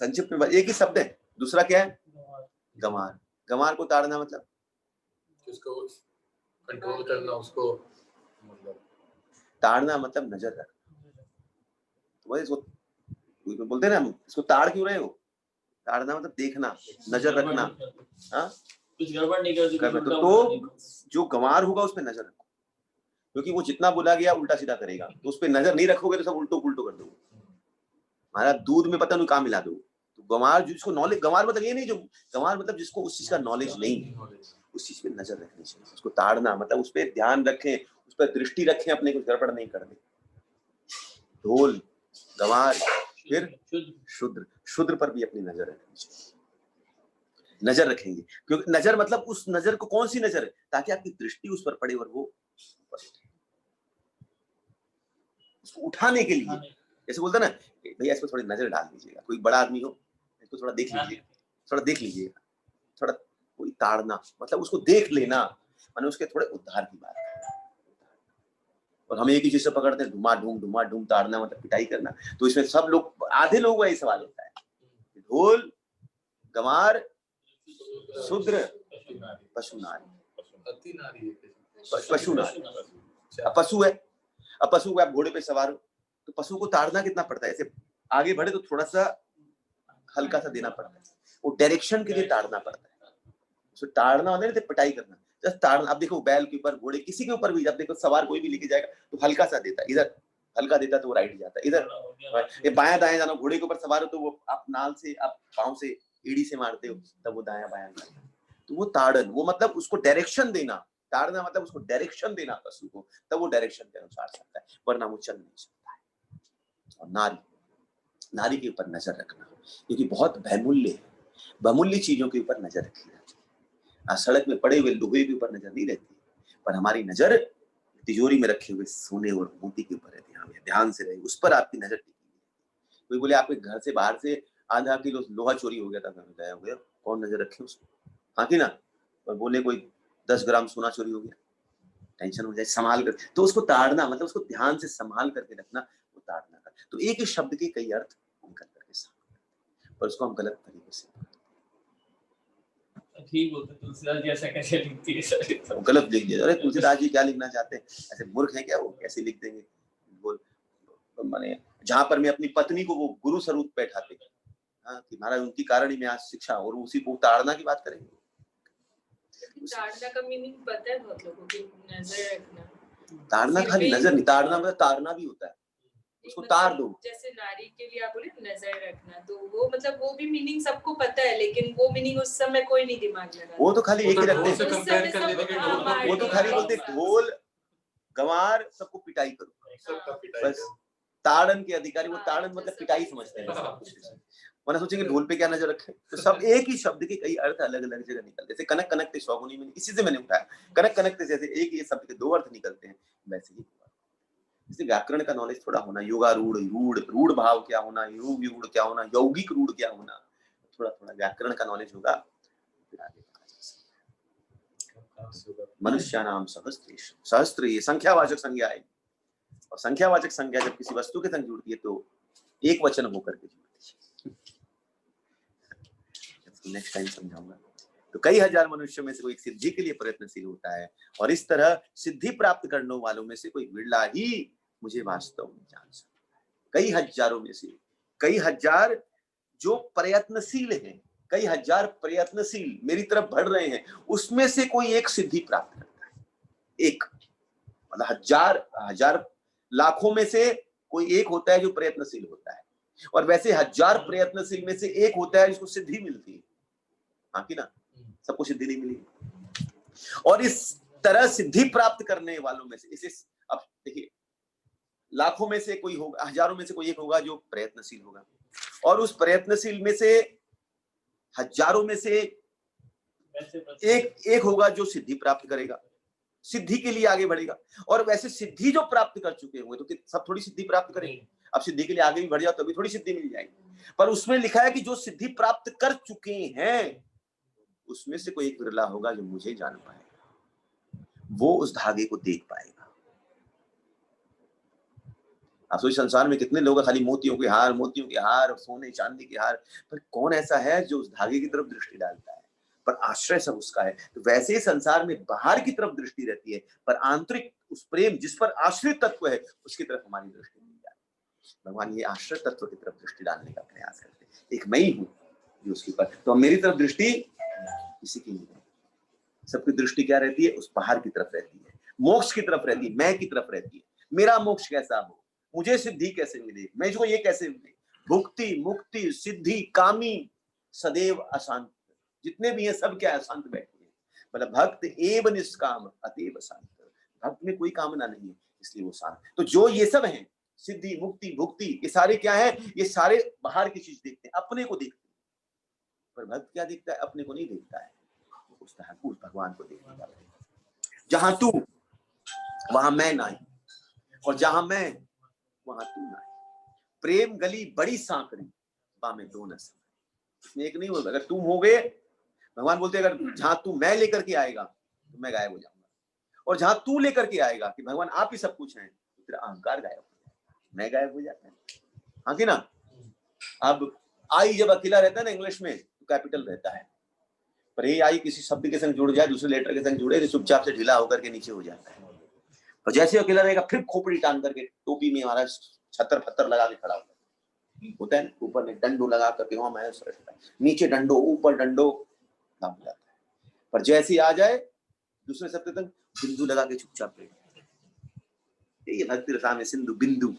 Speaker 1: संक्षिप्त में एक ही शब्द है। दूसरा क्या है, गंवार। गंवार को ताड़ना मतलब
Speaker 6: उसको कंट्रोल करना, उसको मतलब
Speaker 1: ताड़ना मतलब नजर रखना। तो वही इसको बोलते हैं ना, इसको ताड़ क्यों रहे हो, ताड़ना मतलब देखना, नजर रखना। हाँ,
Speaker 7: कुछ गड़बड़ नहीं कर
Speaker 1: तो जो गंवार होगा उस पर नजर रखो, क्योंकि वो जितना बोला गया उल्टा सीधा करेगा, तो उस पर नजर नहीं रखोगे तो सब उल्टो पुल्टो कर दोगे। हमारा दूध में पता नहीं कहाँ मिला दो। तो गंवार जिसको नॉलेज, गंवार मतलब ये नहीं, जो गंवार मतलब जिसको उस चीज का नॉलेज नहीं, उस चीज पे नजर रखनी चाहिए। उसको ताड़ना मतलब उस पर ध्यान रखें, उस पर दृष्टि रखें, अपने कुछ गड़बड़ नहीं कर दे। ढोल, गंवार, फिर शूद्र। शूद्र पर भी अपनी नजर रखनी चाहिए। नजर रखेंगे, क्योंकि नजर मतलब उस नजर को, कौन सी नजर है, ताकि आपकी दृष्टि उस पर पड़े और वो उसको उठाने के लिए, जैसे बोलते ना भैया इसको थोड़ी नजर डाल दीजिएगा, कोई बड़ा आदमी हो इसको थोड़ा देख लीजिएगा, थोड़ा देख लीजिएगा, थोड़ा कोई ताड़ना मतलब उसको देख लेना, माने उसके थोड़े उद्धार की बात है। और हम एक ही चीज से पकड़ते हैं, धुमा ढूम ताड़ना मतलब पिटाई करना। तो इसमें सब लोग, आधे लोगों का ये सवाल होता है, ढोल, गंवार, शूद्र, पशु नारी। पशु नारी, अब पशु है, अब पशु को आप घोड़े पे सवार हो, तो पशु को ताड़ना कितना पड़ता है, ऐसे आगे बढ़े तो थोड़ा सा हल्का सा देना पड़ता है, वो डायरेक्शन के लिए ताड़ना पड़ता है। उसको ताड़ना होता है, पिटाई करना, जस्ट ताड़ना। अब देखो बैल के ऊपर, घोड़े, किसी के ऊपर भी जब देखो सवार कोई भी लेके जाएगा तो हल्का सा देता है, इधर हल्का देता तो वो राइट जाता है, इधर ये बायां दायां जाना। घोड़े के ऊपर सवार हो तो वो आप नाल से, आप पांव से, एड़ी से मारते हो, तब वो दायां बायां जाता है। तो वो ताड़न, वो मतलब उसको डायरेक्शन देना। ताड़ना मतलब उसको डायरेक्शन देना पशु को, तब वो डायरेक्शन के अनुसार चलता है, वरना वो चल नहीं सकता है। और नारी, नारी के ऊपर नजर रखना, क्योंकि बहुत बहुमूल्य है, बहुमूल्य चीजों के ऊपर नजर रखी जाती है। सड़क में पड़े हुए लोहे के ऊपर नजर नहीं रहती, पर हमारी नजर तिजोरी में रखे हुए सोने और मोती के ऊपर रहती है। ध्यान से रहे, उस पर आपकी नजर टिकी। कोई बोले आपके घर से बाहर से आधा किलो लोहा चोरी हो गया था, घर में गया हो गया, कौन नजर रखे उसको, हाँ कि ना। और बोले कोई 10 ग्राम सोना चोरी हो गया, टेंशन हो जाए, संभाल कर। तो उसको ताड़ना मतलब उसको ध्यान से संभाल करके रखना, वो ताड़ना का। तो एक ही शब्द के कई अर्थ हम कर करके सामने, पर उसको हम गलत तरीके से
Speaker 7: ठीक बोलते, तुलसीदास जी ऐसा कैसे लिखती है,
Speaker 1: गलत लिख दिया। अरे तुलसीदास जी क्या लिखना चाहते हैं, ऐसे मूर्ख है क्या, वो कैसे लिख देंगे। माने जहां पर मैं अपनी पत्नी को वो गुरु स्वरूप बैठाते, हाँ, कि महाराज उनकी कारण ही मैं आज शिक्षा, और उसी को ताड़ना की बात करेंगे।
Speaker 2: ताड़ना का मीनिंग पता है बहुत लोगों को, नजर रखना।
Speaker 1: ताड़ना खाली नजर नहीं, ताड़ना मतलब ताड़ना भी होता है, उसको तार दो।
Speaker 2: जैसे नारी के लिए आप बोले नजर रखना, तो वो मतलब वो भी मीनिंग सबको पता है, लेकिन वो मीनिंग उस समय कोई नहीं दिमाग लगा।
Speaker 1: वो तो खाली एक ही रखते हैं, वो तो खाली बोलते ढोल, गंवार, सबको पिटाई करो, बस। ताड़न के अधिकारी, वो ताड़न मतलब पिटाई समझते हैं, वरना सोचेंगे ढोल पे क्या नजर रखे। तो सब एक ही शब्द के कई अर्थ अलग अलग जगह निकलते, जैसे कनक कनकते शौगुनी में, इसी से मैंने उठाया, कनक कनकते जैसे एक ही शब्द के दो अर्थ निकलते हैं, वैसे ही इसलिए व्याकरण का नॉलेज थोड़ा होना, योगारूढ़, रूढ़, रूढ़ भाव क्या होना, योग रूढ़ क्या होना, यौगिक रूढ़ क्या होना, थोड़ा थोड़ा व्याकरण का नॉलेज होगा, फिर आगे बढ़ा जा सकता है। मनुष्यानाम सहस्रेषु, सहस्त्र ये संख्यावाचक संज्ञा है, और संख्यावाचक संज्ञा जब किसी वस्तु के संग जुड़ती है तो एक वचन होकर के जुड़ती है। नेक्स्ट टाइम समझाऊंगा। तो कई हजार मनुष्यों में से कोई सिद्धि के लिए प्रयत्नशील होता है, और इस तरह सिद्धि प्राप्त करने वालों में से कोई बिरला ही मुझे वास्तव में जान सकता है। कई हजारों में से कई हजार जो प्रयत्नशील हैं, कई हजार प्रयत्नशील मेरी तरफ बढ़ रहे हैं, उसमें से कोई एक सिद्धि प्राप्त करता है। एक मतलब हजार लाखों में से कोई एक होता है जो प्रयत्नशील होता है, और वैसे हजार प्रयत्नशील में से एक होता है जिसको सिद्धि मिलती है, हाँ कि ना। सबको सिद्धि नहीं मिली, और इस तरह सिद्धि प्राप्त करने वालों में से, इसे अब देखिए लाखों में से कोई होगा, हजारों में से कोई एक होगा जो प्रयत्नशील होगा, और उस प्रयत्नशील में से हजारों में से एक होगा जो सिद्धि प्राप्त करेगा, सिद्धि के लिए आगे बढ़ेगा। और वैसे सिद्धि जो प्राप्त कर चुके होंगे तो सब थोड़ी सिद्धि प्राप्त करेंगे। अब सिद्धि के लिए आगे भी बढ़ जाओ तभी थोड़ी सिद्धि मिल जाएगी, पर उसमें लिखा है कि जो सिद्धि प्राप्त कर चुके हैं उसमें से कोई एक विरला होगा जो मुझे जान पाएगा, वो उस धागे को देख पाएगा। आप सोचिए संसार में कितने लोग खाली मोतियों के हार, सोने चांदी के हार, पर कौन ऐसा है जो उस धागे की तरफ दृष्टि डालता है, पर आश्रय सब उसका है। तो वैसे ही संसार में बाहर की तरफ दृष्टि रहती है, पर आंतरिक उस प्रेम जिस पर आश्रित तत्व है उसकी तरफ हमारी दृष्टि नहीं जाती। भगवान ये आश्रय तत्व की तरफ दृष्टि डालने का प्रयास करते हैं। एक मैं ही हूं जो उसके ऊपर, तो मेरी तरफ दृष्टि किसी की नहीं रहती। सबकी दृष्टि क्या रहती है? उस बाहर की तरफ रहती है, मोक्ष की तरफ रहती है, मैं की तरफ रहती है। मेरा मोक्ष कैसा हो, मुझे सिद्धि कैसे मिले, मुझको ये कैसे मिले। भुक्ति, मुक्ति, सिद्धि, कामी सदैव अशांत, जितने भी हैं सब क्या अशांत बैठे हैं। मतलब भक्त एव निष्काम अतएव शांत, भक्त में कोई कामना नहीं है इसलिए वो शांत। तो जो ये सब हैं सिद्धि, मुक्ति, भुक्ति, ये सारे क्या है? ये सारे बाहर की चीज देखते हैं, अपने को देखते हैं। पर भक्त क्या देखता है? अपने को नहीं देखता है, उस भगवान को देखता है। जहां तू वहां मैं नहीं, और जहां मैं वहां तू नहीं। प्रेम गली बड़ी सांकड़ी, बामे दो न समय, एक नहीं होगा। अगर तुम हो गए, भगवान बोलते अगर जहां तू मैं लेकर के आएगा तो मैं गायब हो जाऊंगा, और जहां तू लेकर के आएगा कि भगवान आप ही सब कुछ हैं, तो तेरा अहंकार गायब हो जाएगा, मैं गायब हो जाता है। हाँ कि ना? अब आई जब अकेला रहता है ना इंग्लिश में तो कैपिटल रहता है, पर ये आई किसी शब्द के संग जुड़ जाए, दूसरे लेटर के संग जुड़े तो चुपचाप से ढीला होकर के नीचे हो जाता है। और जैसे अकेला रहेगा फिर खोपड़ी टांग करके टोपी में हमारा छतर फत्तर लगा के खड़ा होता है, ऊपर में डंडो लगा करके वहां मैं नीचे डंडो, ऊपर डंडो दब जाता है। पर जैसे आ जाए दूसरे शब्द तक बिंदु लगा के चुपचाप बैठ, ये भक्ति रसा में सिंधु बिंदु।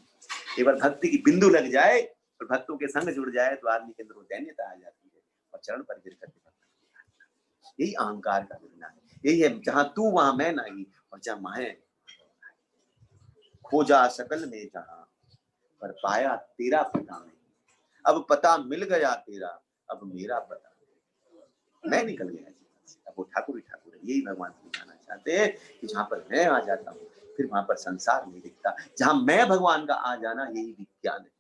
Speaker 1: एक बार भक्ति की बिंदु लग जाए और भक्तों के संग जुड़ जाए तो आदमी के अंदर वो दैन्यता आ जाती है और चरण पर गिर करके यही अहंकार का गिरना है। यही है जहां तू वहां मैं नहीं, और जहां मैं खोजा सकल में जहां, पर पाया तेरा पता नहीं। अब पता मिल गया तेरा, अब मेरा पता नहीं। मैं निकल गया जीवन से, अब वो ठाकुर ही ठाकुर है। यही भगवान समझाना चाहते हैं कि जहां पर मैं आ जाता हूँ फिर वहां पर संसार नहीं दिखता। जहां मैं भगवान का आ जाना यही विज्ञान है,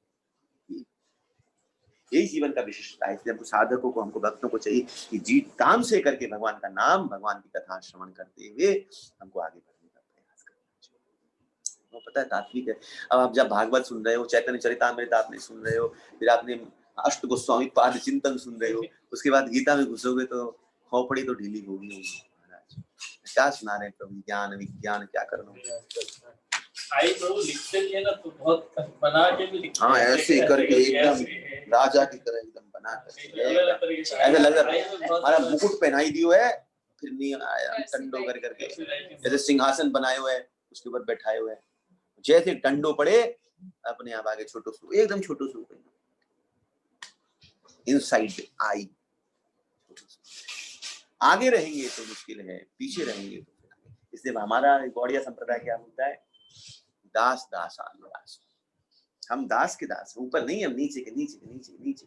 Speaker 1: यही जीवन का विशिष्टता है। इसलिए हमको साधकों को, हमको भक्तों को चाहिए कि जी ताम से करके भगवान का नाम, भगवान की कथा श्रवण करते हुए हमको आगे बढ़ने का प्रयास करना चाहिए। वो पता है तात्विक है। अब आप जब भागवत सुन रहे हो, चैतन्य चरितामृत आपने सुन रहे हो, फिर आपने अष्ट गोस्वामी पाद चिंतन सुन रहे हो, उसके बाद गीता में घुसोगे तो खोपड़ी तो ढीली होगी महाराज। क्या सुना रहे प्रभु? ज्ञान विज्ञान क्या करना।
Speaker 7: आई प्रभु लिखते भी है ना तो बहुत बना के भी लिखते हैं।
Speaker 1: हाँ ऐसे करके एकदम राजा की तरह एकदम बना करके ऐसा लग रहा है हमारा मुकुट पहनाई दियो है, फिर नहीं आया टंडो कर करके, जैसे सिंहासन बनाए हुए है उसके ऊपर बैठाए हुए है, जैसे डंडो पड़े अपने आप आगे छोटो सो, एकदम छोटो सो इनसाइड आई। आगे रहेंगे तो मुश्किल है, पीछे रहेंगे तो। इसलिए हमारा गौड़िया संप्रदाय क्या होता है? दास दास दास, हम दास के दास, ऊपर नहीं, हम नीचे के नीचे के नीचे नीचे।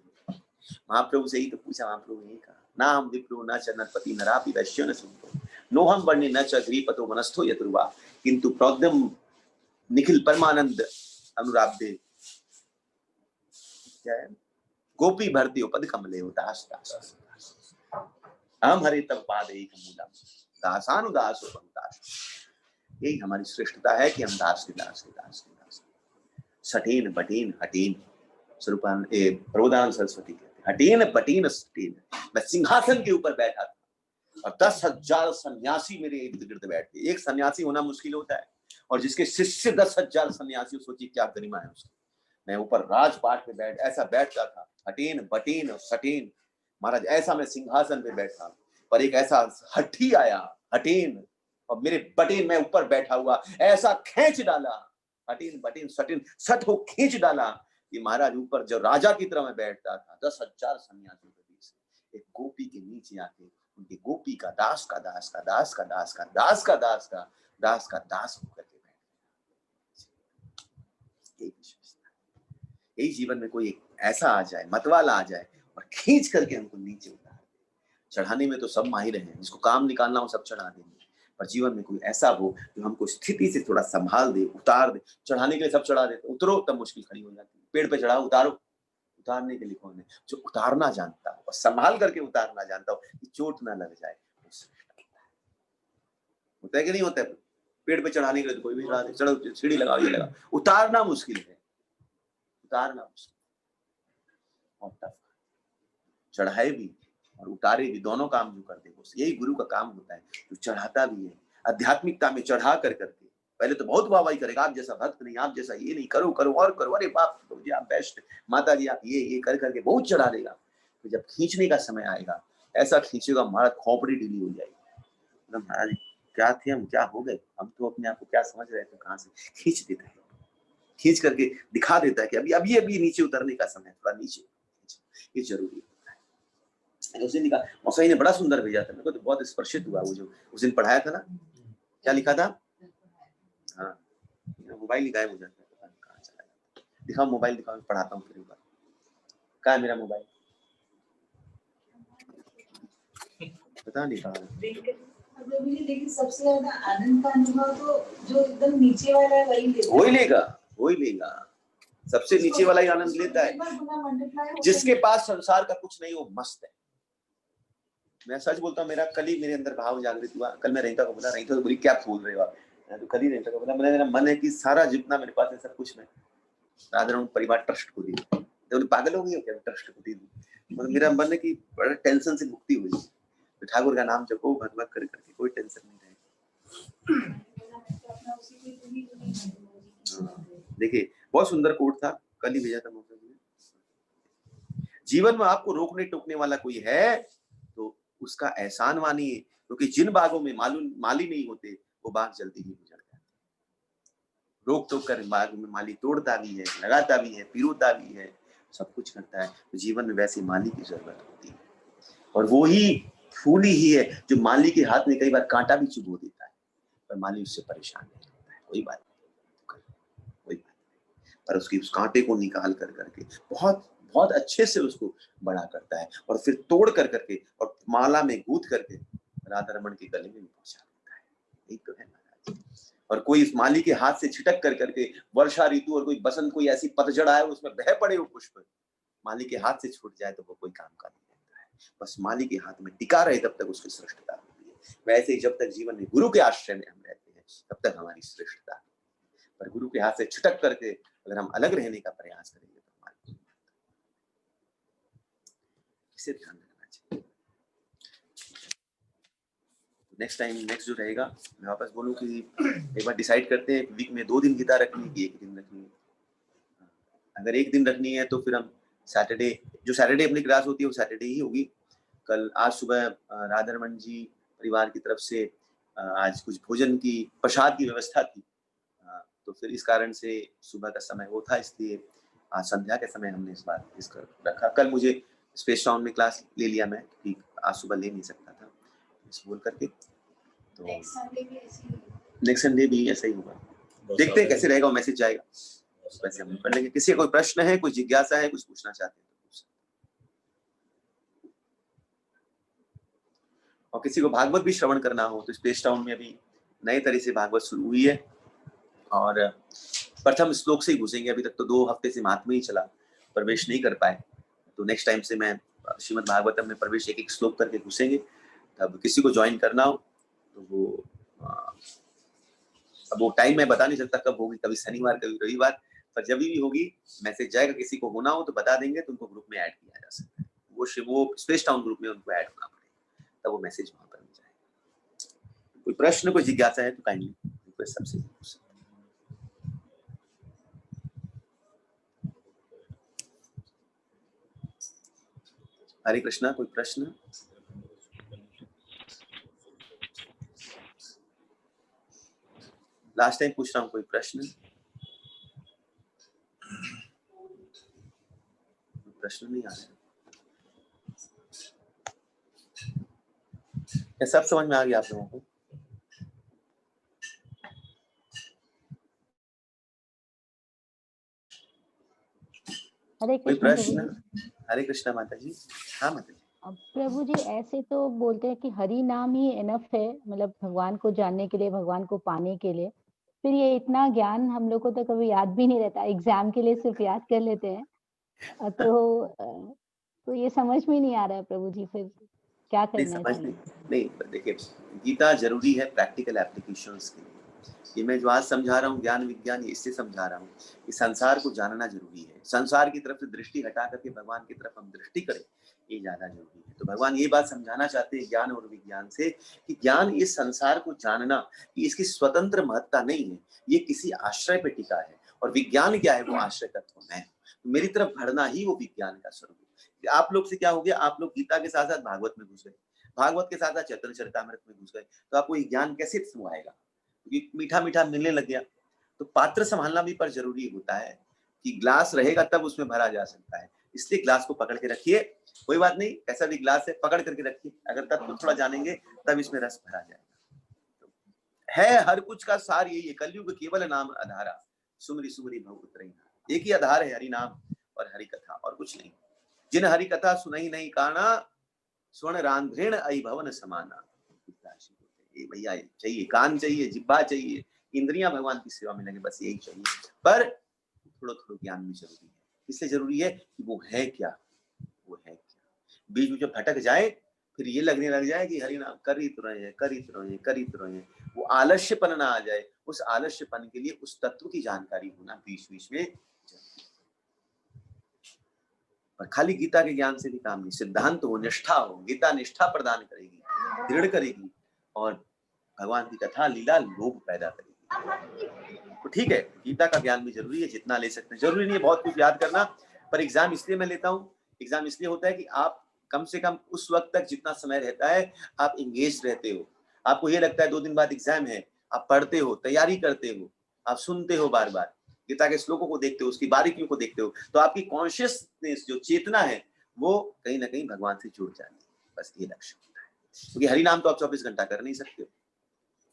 Speaker 1: महाप्रभु से ही तो पूछा, महाप्रभु ने कहा ना हम विप्रो न च नरपति नरापि वैश्यो न सुतो नो हम वर्णि न च गृहपतो मनस्थो यतुर्वा किंतु प्रौद्यम निखिल परमानंद अनुराब्धे क्या है गोपी भरती पद कमले हो दास दास हम हरे तब पाद एक मूलम दासानुदासो बहुदास। यही हमारी श्रेष्ठता है कि हम दास के दास के दास के दास। सटेन बटेन हटेन, स्वरूपान प्रबोधानंद सरस्वती कहते हैं हटेन बटेन सटेन। मैं सिंहासन के ऊपर बैठा था और 10,000 सन्यासी मेरे इर्द गिर्द बैठे। एक सन्यासी होना मुश्किल होता है, और जिसके शिष्य 10,000 सन्यासी, सोचिए क्या गरिमा है उसकी। मैं ऊपर राजपाट पे बैठ ऐसा बैठता था, हटेन बटेन और सटेन महाराज, ऐसा मैं सिंहासन पे बैठा, पर एक ऐसा हठी आया हटेन और मेरे बटेन में ऊपर बैठा हुआ ऐसा खींच डाला, हटेन बटेन सटेन सट हो खींच डाला कि महाराज ऊपर जो राजा की तरह मैं बैठता था 10,000 सन्यासियों के बीच से एक गोपी के नीचे आके उनकी गोपी का दास का दास का दास का दास का दास का दास का दास का दास होकर के बैठ। यही विशेषता है। यही जीवन में कोई ऐसा आ जाए, मतवाला आ जाए और खींच करके हमको नीचे उतार दे। चढ़ाने में तो सब माहिर हैं, जिसको काम निकालना हो सब चढ़ा देंगे, पर जीवन में कोई ऐसा हो जो हमको स्थिति से थोड़ा संभाल दे, उतार दे। चढ़ाने के लिए सब चढ़ा देते, उतरो तब मुश्किल खड़ी हो जाती है। पेड़ पे चढ़ाओ, उतारो, उतारने के लिए कौन है? जो उतारना जानता हो और संभाल करके उतारना जानता हो कि चोट ना लग जाए, होता है कि नहीं होता है? पेड़ पे चढ़ाने के लिए तो कोई भी चढ़ा दे, चढ़ो, सीढ़ी लगाओ, ये लगाओ, उतारना मुश्किल है, उतारना मुश्किल और टफ। चढ़ाए भी और उतारे भी, दोनों काम जो कर दे, यही गुरु का काम होता है, जो चढ़ाता भी है आध्यात्मिकता में, चढ़ा कर करके। पहले तो बहुत वाहवाही करेगा, आप जैसा भक्त नहीं, आप जैसा ये नहीं, करो करो और करो, अरे बाप जी आप बेस्ट, माता जी आप ये कर करके बहुत चढ़ा देगा। तो जब खींचने का समय आएगा, ऐसा खींचेगा हमारा खोपड़ी ढीली हो जाएगी। महाराज क्या थे हम, क्या हो गए हम, तो अपने आप को क्या समझ रहे थे, कहाँ से खींच देता है, खींच करके दिखा देता है कि अभी नीचे उतरने का समय है, थोड़ा नीचे, ये जरूरी है। उस दिन लिखा मौसाई ने, बड़ा सुंदर भेजा था, मेरे को तो बहुत स्पर्शित हुआ। वो जो उस दिन पढ़ाया था ना, क्या लिखा था? हाँ, मोबाइल गायब हो जाता है, पता नहीं कहाँ चला जाता है। दिखाओ मोबाइल, दिखाओ, पढ़ाता हूँ फिर एक बार। कहाँ है मेरा मोबाइल? पता नहीं कहाँ है।
Speaker 3: लेकिन सबसे ज्यादा आनंद का अनुभव तो जो एकदम नीचे वाला है
Speaker 1: वही लेगा। सबसे नीचे वाला ही आनंद लेता है। जिसके पास संसार का कुछ नहीं, वो मस्त है। मैं सच बोलता हूँ, मेरा कल ही मेरे अंदर भाव जागृत हुआ। कल मैं रहीता को बोला, रहीता तो बोली क्या बोल रहे हो आप? तो कल ही रहीता को बोला, मेरा मन है कि सारा जितना मेरे पास है सब कुछ मैं राधारमण परिवार ट्रस्ट को दी। तो पागल हो गई हो क्या, ट्रस्ट को दी? मतलब मेरा मन है कि बड़ा टेंशन से मुक्ति हुई, तो ठाकुर का नाम जपो, भगवत कर करके कोई टेंशन नहीं रहेगी। देखिए बहुत सुंदर कोट था, कल ही भेजा था मुझे। जीवन में आपको रोकने टोकने वाला कोई है तो उसका एहसान मानिए, क्योंकि जिन बागों में माली नहीं होते वो बाग जल्दी ही गुजर जाते। रोक टोक कर बाग में माली तोड़ता भी है, लगाता भी है, पिरोता भी है, सब कुछ करता है। तो जीवन में वैसे माली की जरूरत होती है, और वो ही फूल ही है जो माली के हाथ में कई बार कांटा भी चुभो देता है, पर माली उससे परेशान नहीं होता है। कोई बात नहीं, पर उसकी उस कांटे को निकाल कर करके बहुत बहुत अच्छे से उसको बड़ा करता है, और फिर तोड़ कर करके और माला में गूंथ करके राधा रमन के गले में पहुंचा देता है। यही तो है महाराज। और कोई इस माली के हाथ से छिटक कर करके वर्षा ऋतु और कोई बसंत, कोई ऐसी पतझड़ आए उसमें बह पड़े वो पुष्प, माली के हाथ से छूट जाए तो वो कोई काम का नहीं रहता है। बस माली के हाथ में टिका रहे तब तक उसकी श्रेष्ठता होती है। वैसे ही जब तक जीवन में गुरु के आश्रय में हम रहते हैं तब तक हमारी श्रेष्ठता, पर गुरु के हाथ से छिटक करके अगर हम अलग रहने का प्रयास करेंगे तो हमारी, इसे ध्यान रखना चाहिए। नेक्स्ट जो रहेगा, मैं वापस बोलूं कि एक बार डिसाइड करते हैं वीक में 2 दिन गीता रखनी है कि 1 दिन रखनी है। अगर 1 दिन रखनी है तो फिर हम सैटरडे अपनी क्लास होती है वो सैटरडे ही होगी। कल आज सुबह राधारमण जी परिवार की तरफ से आज कुछ भोजन की प्रसाद की व्यवस्था थी, तो फिर इस कारण से सुबह का समय वो था, इसलिए आज संध्या के समय हमने इस बार इसको रखा। कल मुझे स्पेस टाउन में क्लास ले लिया मैं, कि आज सुबह ले नहीं सकता था इस बोल करके। तो नेक्स्ट संडे भी ऐसा ही होगा, देखते हैं कैसे रहेगा, वो मैसेज जाएगा वैसे हम कर लेंगे। किसी का कोई प्रश्न है, कोई जिज्ञासा है, कुछ पूछना चाहते हैं तो पूछ सकते हैं। और किसी को भागवत भी श्रवण करना हो तो स्पेस टाउन में अभी नए तरह से भागवत शुरू हुई है, और प्रथम श्लोक से ही घुसेंगे। अभी तक तो 2 हफ्ते से महात्मा ही चला, प्रवेश नहीं कर पाए, तो नेक्स्ट टाइम से मैं श्रीमद् भागवतम में प्रवेश एक श्लोक करके घुसेंगे। तब किसी को ज्वाइन करना हो तो वो अब वो टाइम मैं बता नहीं सकता कब होगी, कभी शनिवार कभी रविवार, पर जब भी होगी मैसेज जाएगा। किसी को होना हो तो बता देंगे, तो उनको ग्रुप में ऐड किया जा सकता है। वो स्पेस टाउन ग्रुप में उनको ऐड होना पड़ेगा, तब वो मैसेज वहां पर मिल जाएगा। कोई प्रश्न, कोई जिज्ञासा है तो काइंडली रिक्वेस्ट सबसे पूछ सकते हैं। हरे कृष्णा, कोई प्रश्न? लास्ट टाइम पूछ रहा हूँ, कोई प्रश्न? प्रश्न नहीं आ रहा, क्या सब समझ में आ गया आप लोगों को?
Speaker 12: हरे
Speaker 1: कोई
Speaker 12: कृष्ण प्रभु
Speaker 1: प्रश्न?
Speaker 12: जी।
Speaker 1: हरे कृष्णा माता जी। हाँ माता जी।
Speaker 12: अब प्रभु जी ऐसे तो बोलते हैं कि हरि नाम ही इनफ है, मतलब भगवान को जानने के लिए, भगवान को पाने के लिए। फिर ये इतना ज्ञान हम लोग को तो कभी याद भी नहीं रहता, एग्जाम के लिए सिर्फ याद कर लेते हैं। तो ये समझ में नहीं आ रहा है प्रभु जी, फिर क्या
Speaker 1: नहीं
Speaker 12: करना
Speaker 1: समझ
Speaker 12: चाहिए?
Speaker 1: नहीं, देखिए गीता जरूरी है प्रैक्टिकल एप्लीकेशंस के लिए। ये मैं जो आज समझा रहा हूँ ज्ञान विज्ञान, ये इससे समझा रहा हूँ कि संसार को जानना जरूरी है। संसार की तरफ से दृष्टि हटा करके भगवान की तरफ हम दृष्टि करें, ये ज्यादा जरूरी है। तो भगवान ये बात समझाना चाहते हैं ज्ञान और विज्ञान से कि ज्ञान इस संसार को जानना कि इसकी स्वतंत्र महत्ता नहीं है, ये किसी आश्रय पे टिका है। और विज्ञान क्या है? वो आश्रय तत्व मैं हूँ। तो मेरी तरफ बढ़ना ही वो विज्ञान का स्वरूप है। आप लोग से क्या हो गया? आप लोग गीता के साथ साथ भागवत में घुस गए, भागवत के साथ साथ चैतन्य चरितामृत में घुस गए, तो आपको ये ज्ञान कैसे थ्रू आएगा? क्योंकि मीठा मीठा मिलने लग गया। तो पात्र संभालना भी पर जरूरी होता है कि ग्लास रहेगा तब उसमें भरा जा सकता है। इसलिए ग्लास को पकड़ के रखिए, कोई बात नहीं, ऐसा भी ग्लास है, पकड़ करके रखिए। अगर तब को थोड़ा जानेंगे तब इसमें रस भरा जाएगा। है हर कुछ का सार यही है, कलयुग केवल नाम आधारा, सुमरी सुमरी भव उतरैना। एक ही आधार है, हरि नाम और हरि कथा, और कुछ नहीं। जिन हरि कथा सुनई नहीं काना, स्वर्ण रांध्रेण अहि भवन समाना। ये भैया चाहिए, कान चाहिए, जिब्बा चाहिए, इंद्रियां भगवान की सेवा में लगे, बस यही चाहिए। पर थोड़ा थोड़ा ज्ञान भी जरूरी है। इसलिए जरूरी है कि वो है क्या, वो है क्या। बीच में जब भटक जाए फिर ये लगने लग जाए कि हरि नाम कर ही तो रहे हैं, कर ही तो रहे हैं, कर ही तो रहे हैं, वो आलस्यपन ना आ जाए। उस आलस्यपन के लिए उस तत्व की जानकारी होना बीच बीच में जरूरी है। पर खाली गीता के ज्ञान से भी काम नहीं, सिद्धांत हो, निष्ठा हो। गीता निष्ठा प्रदान करेगी, दृढ़ करेगी, और भगवान की कथा लीला लोभ पैदा करेगी। तो ठीक है, गीता का ज्ञान भी जरूरी है, जितना ले सकते हैं। जरूरी नहीं है बहुत कुछ याद करना, पर एग्जाम इसलिए मैं लेता हूँ, एग्जाम इसलिए होता है कि आप कम से कम उस वक्त तक जितना समय रहता है आप इंगेज रहते हो। आपको ये लगता है 2 दिन बाद एग्जाम है, आप पढ़ते हो, तैयारी करते हो, आप सुनते हो, बार बार गीता के श्लोकों को देखते हो, उसकी बारीकियों को देखते हो, तो आपकी कॉन्शियसनेस जो चेतना है वो कहीं ना कहीं भगवान से जुड़ जाती है। बस ये लक्ष्य होता है। क्योंकि हरि नाम तो आप 24 घंटा कर नहीं सकते हो,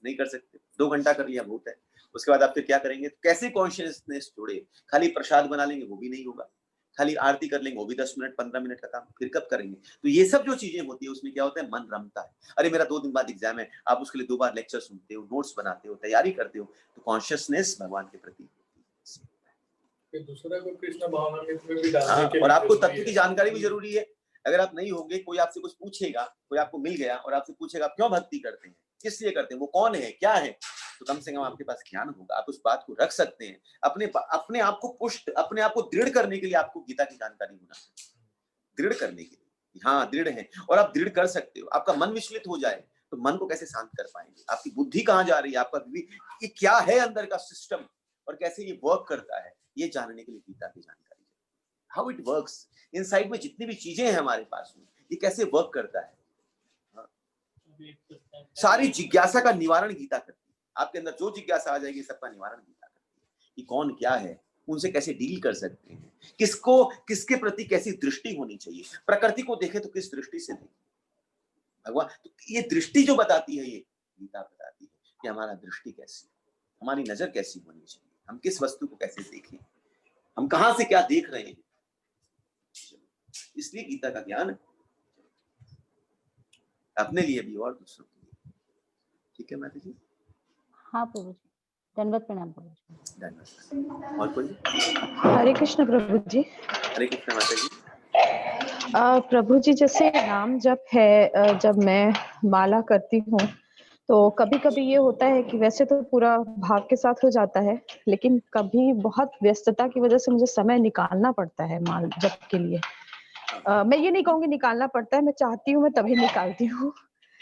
Speaker 1: नहीं कर सकते। 2 घंटा कर लिया बहुत है, उसके बाद आप फिर क्या करेंगे? कैसे कॉन्शियसनेस जोड़े? खाली प्रसाद बना लेंगे वो भी नहीं होगा, खाली आरती कर लेंगे वो भी 10 मिनट 15 मिनट का काम, फिर कब करेंगे? तो ये सब जो चीजें होती है उसमें क्या होता है? मन रमता है। अरे मेरा 2 दिन बाद एग्जाम है, आप उसके लिए 2 बार लेक्चर सुनते हो, नोट्स बनाते हो, तैयारी करते हो, तो कॉन्शियसनेस भगवान के प्रति
Speaker 6: दूसरा को कृष्ण भावनामृत में भी डालने के लिए।
Speaker 1: और आपको तत्व की जानकारी भी जरूरी है। अगर आप नहीं होंगे, कोई आपसे कुछ पूछेगा, कोई आपको मिल गया और आपसे पूछेगा आप क्यों भक्ति करते हैं, किस लिए करते हैं, वो कौन है, क्या है, तो कम से कम आपके पास ज्ञान होगा, आप उस बात को रख सकते हैं। अपने आप को पुष्ट, अपने आप को दृढ़ करने के लिए आपको गीता की जानकारी होना चाहिए, दृढ़ करने के लिए। हाँ दृढ़ है, और आप दृढ़ कर सकते हो। आपका मन विचलित हो जाए तो मन को कैसे शांत कर पाएंगे? आपकी बुद्धि कहाँ जा रही है, आपका ये क्या है अंदर का सिस्टम और कैसे ये वर्क करता है, ये जानने के लिए गीता की जानकारी है। हाउ इट वर्क्स इनसाइड में, जितनी भी चीजें हैं हमारे पास में, ये कैसे वर्क करता है। सारी जिज्ञासा का निवारण गीता करती है। आपके अंदर जो जिज्ञासा आ जाएगी सबका निवारण गीता करती है कि कौन क्या है, उनसे कैसे डील कर सकते हैं, किसको किसके प्रति कैसी दृष्टि होनी चाहिए। प्रकृति को देखे तो किस दृष्टि से देखें भगवान, तो ये दृष्टि जो बताती है, ये गीता बताती है कि हमारा दृष्टि कैसी, हमारी नजर कैसी होनी चाहिए, हम किस वस्तु को कैसे देखें, हम कहां से क्या देख रहे हैं। इसलिए गीता का ज्ञान अपने लिए भी और दूसरों के लिए। ठीक है माता जी?
Speaker 12: हाँ प्रभु जी, धन्यवाद, प्रणाम प्रभु जी।
Speaker 1: धन्यवाद। और कोई?
Speaker 13: हरे कृष्ण प्रभु जी।
Speaker 1: हरे कृष्ण माता जी।
Speaker 13: प्रभु जी, जैसे नाम जप है, जब मैं माला करती हूँ तो कभी कभी ये होता है कि वैसे तो पूरा भाव के साथ हो जाता है, लेकिन कभी बहुत व्यस्तता की वजह से मुझे समय निकालना पड़ता है माल जप के लिए। मैं ये नहीं कहूँगी निकालना पड़ता है, मैं चाहती हूँ मैं तभी निकालती हूँ।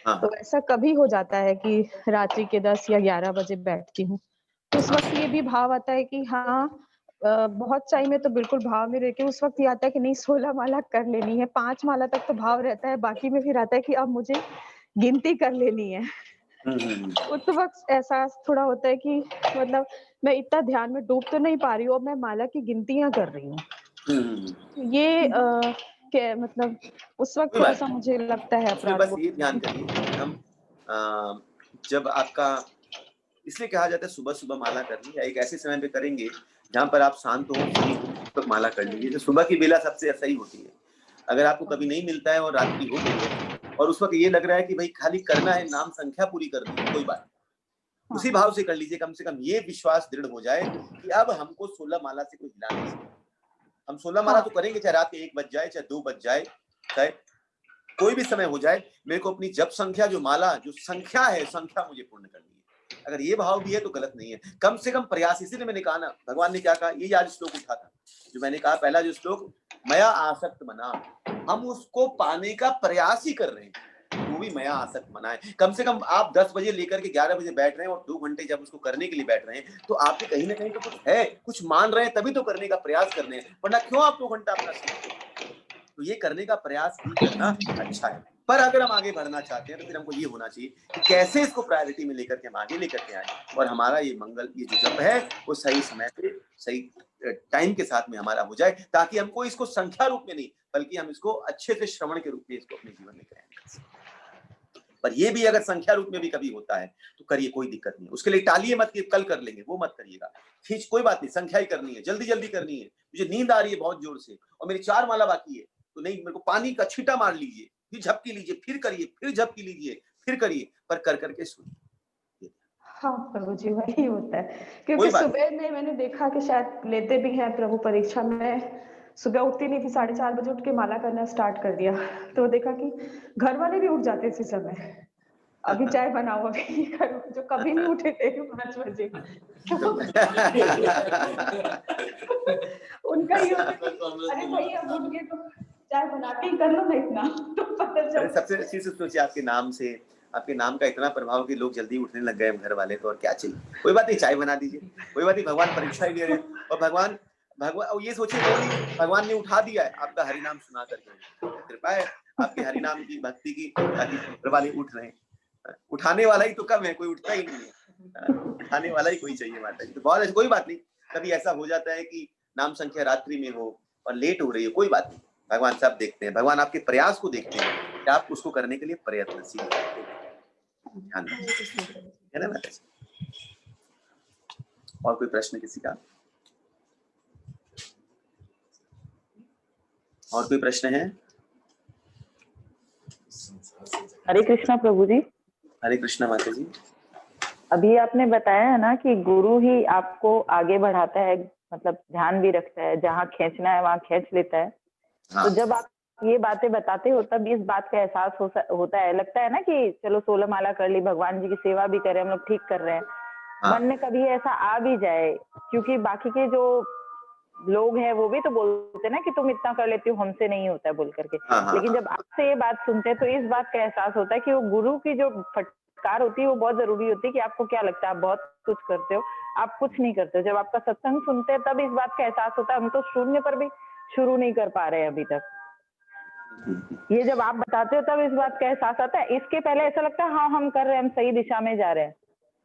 Speaker 13: तो ऐसा कभी हो जाता है कि रात्रि के 10 या 11 बजे बैठती हूँ, तो उस वक्त ये भी भाव आता है कि हाँ बहुत टाइम में तो बिल्कुल भाव में रह के उस वक्त ये आता है कि नहीं 16 माला कर लेनी है। 5 माला तक तो भाव रहता है, बाकी में फिर आता है कि अब मुझे गिनती कर लेनी है। उस वक्त एहसास थोड़ा होता है कि मतलब मैं इतना ध्यान में डूब तो नहीं पा रही हूँ, अब मैं माला की गिनतियां कर रही हूँ। ये क्या मतलब उस वक्त थोड़ा सा मुझे लगता है अपराध।
Speaker 1: बस ये ध्यान करिए, हम जब आपका, इसलिए कहा जाता है सुबह सुबह माला करनी, या एक ऐसे समय पे करेंगे जहाँ पर आप शांत हो तो माला कर लीजिए। जो सुबह की बेला सबसे सही होती है। अगर आपको कभी नहीं मिलता है और रात्रि हो गई है और उस वक्त ये लग रहा है कि भाई खाली करना है, नाम संख्या पूरी करनी है, कोई बात नहीं, उसी भाव से कर लीजिए। कम से कम ये विश्वास दृढ़ हो जाए कि अब हमको 16 माला से कोई हिला नहीं सकता। हम 16 माला तो करेंगे, चाहे रात के 1 बज जाए, चाहे 2 बज जाए, चाहे कोई भी समय हो जाए, मेरे को अपनी जप संख्या, जो माला, जो संख्या है, संख्या मुझे पूर्ण करनी है। अगर ये भाव भी है तो गलत नहीं है। कम से कम प्रयास। इसीलिए मैंने कहा ना, भगवान ने क्या कहा, ये आज श्लोक उठा था जो मैंने कहा, पहला जो श्लोक, मया आसक्त मना, हम उसको पाने का प्रयास ही कर रहे हैं, वो भी मया आसक्त मना है। कम से कम आप 10 बजे लेकर के 11 बजे बैठ रहे हैं और 2 घंटे जब उसको करने के लिए बैठ रहे हैं, तो आपके कहीं ना कहीं तो कुछ है, कुछ मान रहे हैं, तभी तो करने का प्रयास कर रहे हैं, वरना क्यों आप 2 घंटा अपना समय। तो ये करने का प्रयास भी करना अच्छा है। पर अगर हम आगे बढ़ना चाहते हैं तो फिर हमको ये होना चाहिए कि कैसे इसको प्रायोरिटी में लेकर के हम आगे लेकर के आए और हमारा ये मंगल, ये जो जप है वो सही समय पे, सही टाइम के साथ में हमारा हो जाए, ताकि हमको इसको संख्या रूप में नहीं, बल्कि हम इसको अच्छे से श्रवण के रूप में इसको अपने जीवन में करें। पर ये भी अगर संख्या रूप में भी कभी होता है तो करिए, कोई दिक्कत नहीं। उसके लिए टालिए मत कि कल कर लेंगे, वो मत करिएगा। खींच, कोई बात नहीं, संख्या ही करनी है, जल्दी जल्दी करनी है। मुझे नींद आ रही है बहुत जोर से और मेरी 4 माला बाकी है, तो नहीं, मेरे को पानी का छींटा मार लीजिए, फिर झपकी लीजिए, फिर करिए, फिर झपकी लीजिए, फिर करिए, पर कर करके सुनिए।
Speaker 13: हाँ प्रभु जी, वही होता है। क्योंकि सुबह में मैंने देखा कि शायद लेते भी हैं प्रभु परीक्षा में, सुबह उठती नहीं थी, 4:30 बजे उठ के माला करना स्टार्ट कर दिया, तो देखा कि घर वाले भी उठ जाते इसी समय, अभी चाय बनाओ, अभी करो, जो कभी नहीं उठे थे 5 बजे। उनका ये होता है कि अरे भाई अब उठ गए तो चाय बना के ही कर लो ना, इतना तो पता चल।
Speaker 1: सबसे अच्छी से सोचिए, आपके नाम से, आपके नाम का इतना प्रभाव कि लोग जल्दी उठने लग गए घर वाले, तो और क्या चाहिए। कोई बात नहीं, चाय बना दीजिए, कोई बात नहीं, भगवान परीक्षा ही ले रहे हैं और भगवान ये सोचिए, भगवान ने उठा दिया है आपका हरिनाम सुना करके, कृपा है आपके हरिनाम की, भक्ति की, ताकि घर वाले उठ रहे हैं। उठाने वाला ही तो कम है, कोई उठता ही नहीं है, उठाने वाला ही कोई चाहिए माता जी। तो बहुत अच्छी, कोई बात नहीं, कभी ऐसा हो जाता है कि नाम संख्या रात्रि में हो और लेट हो रही है, कोई बात नहीं, भगवान सब देखते हैं, भगवान आपके प्रयास को देखते हैं कि आप उसको करने के लिए प्रयत्नशील ध्यान है ना माता जी। और कोई प्रश्न किसी का? और कोई प्रश्न है?
Speaker 4: हरे कृष्णा प्रभु जी।
Speaker 1: हरे कृष्णा माता जी।
Speaker 4: अभी आपने बताया है ना कि गुरु ही आपको आगे बढ़ाता है, मतलब ध्यान भी रखता है, जहाँ खींचना है वहां खींच लेता है। हाँ। तो जब आप ये बातें बताते हो तब इस बात का एहसास होता है, लगता है ना कि चलो 16 माला कर ली, भगवान जी की सेवा भी करें, हम लोग ठीक कर रहे हैं। हाँ। मन में कभी ऐसा आ भी जाए, क्योंकि बाकी के जो लोग हैं वो भी तो बोलते हैं ना कि तुम इतना कर लेती हो, हमसे नहीं होता है बोल करके। हाँ। लेकिन जब आपसे ये बात सुनते हैं तो इस बात का एहसास होता है कि वो गुरु की जो फटकार होती है वो बहुत जरूरी होती है। कि आपको क्या लगता है आप बहुत कुछ करते हो, आप कुछ नहीं करते हो। जब आपका सत्संग सुनते हैं तब इस बात का एहसास होता है, हम तो शून्य पर भी शुरू नहीं कर पा रहे हैं अभी तक। ये जब आप बताते हो तब इस बात का एहसास आता है। इसके पहले ऐसा लगता है हाँ हम कर रहे हैं, हम सही दिशा में जा रहे हैं,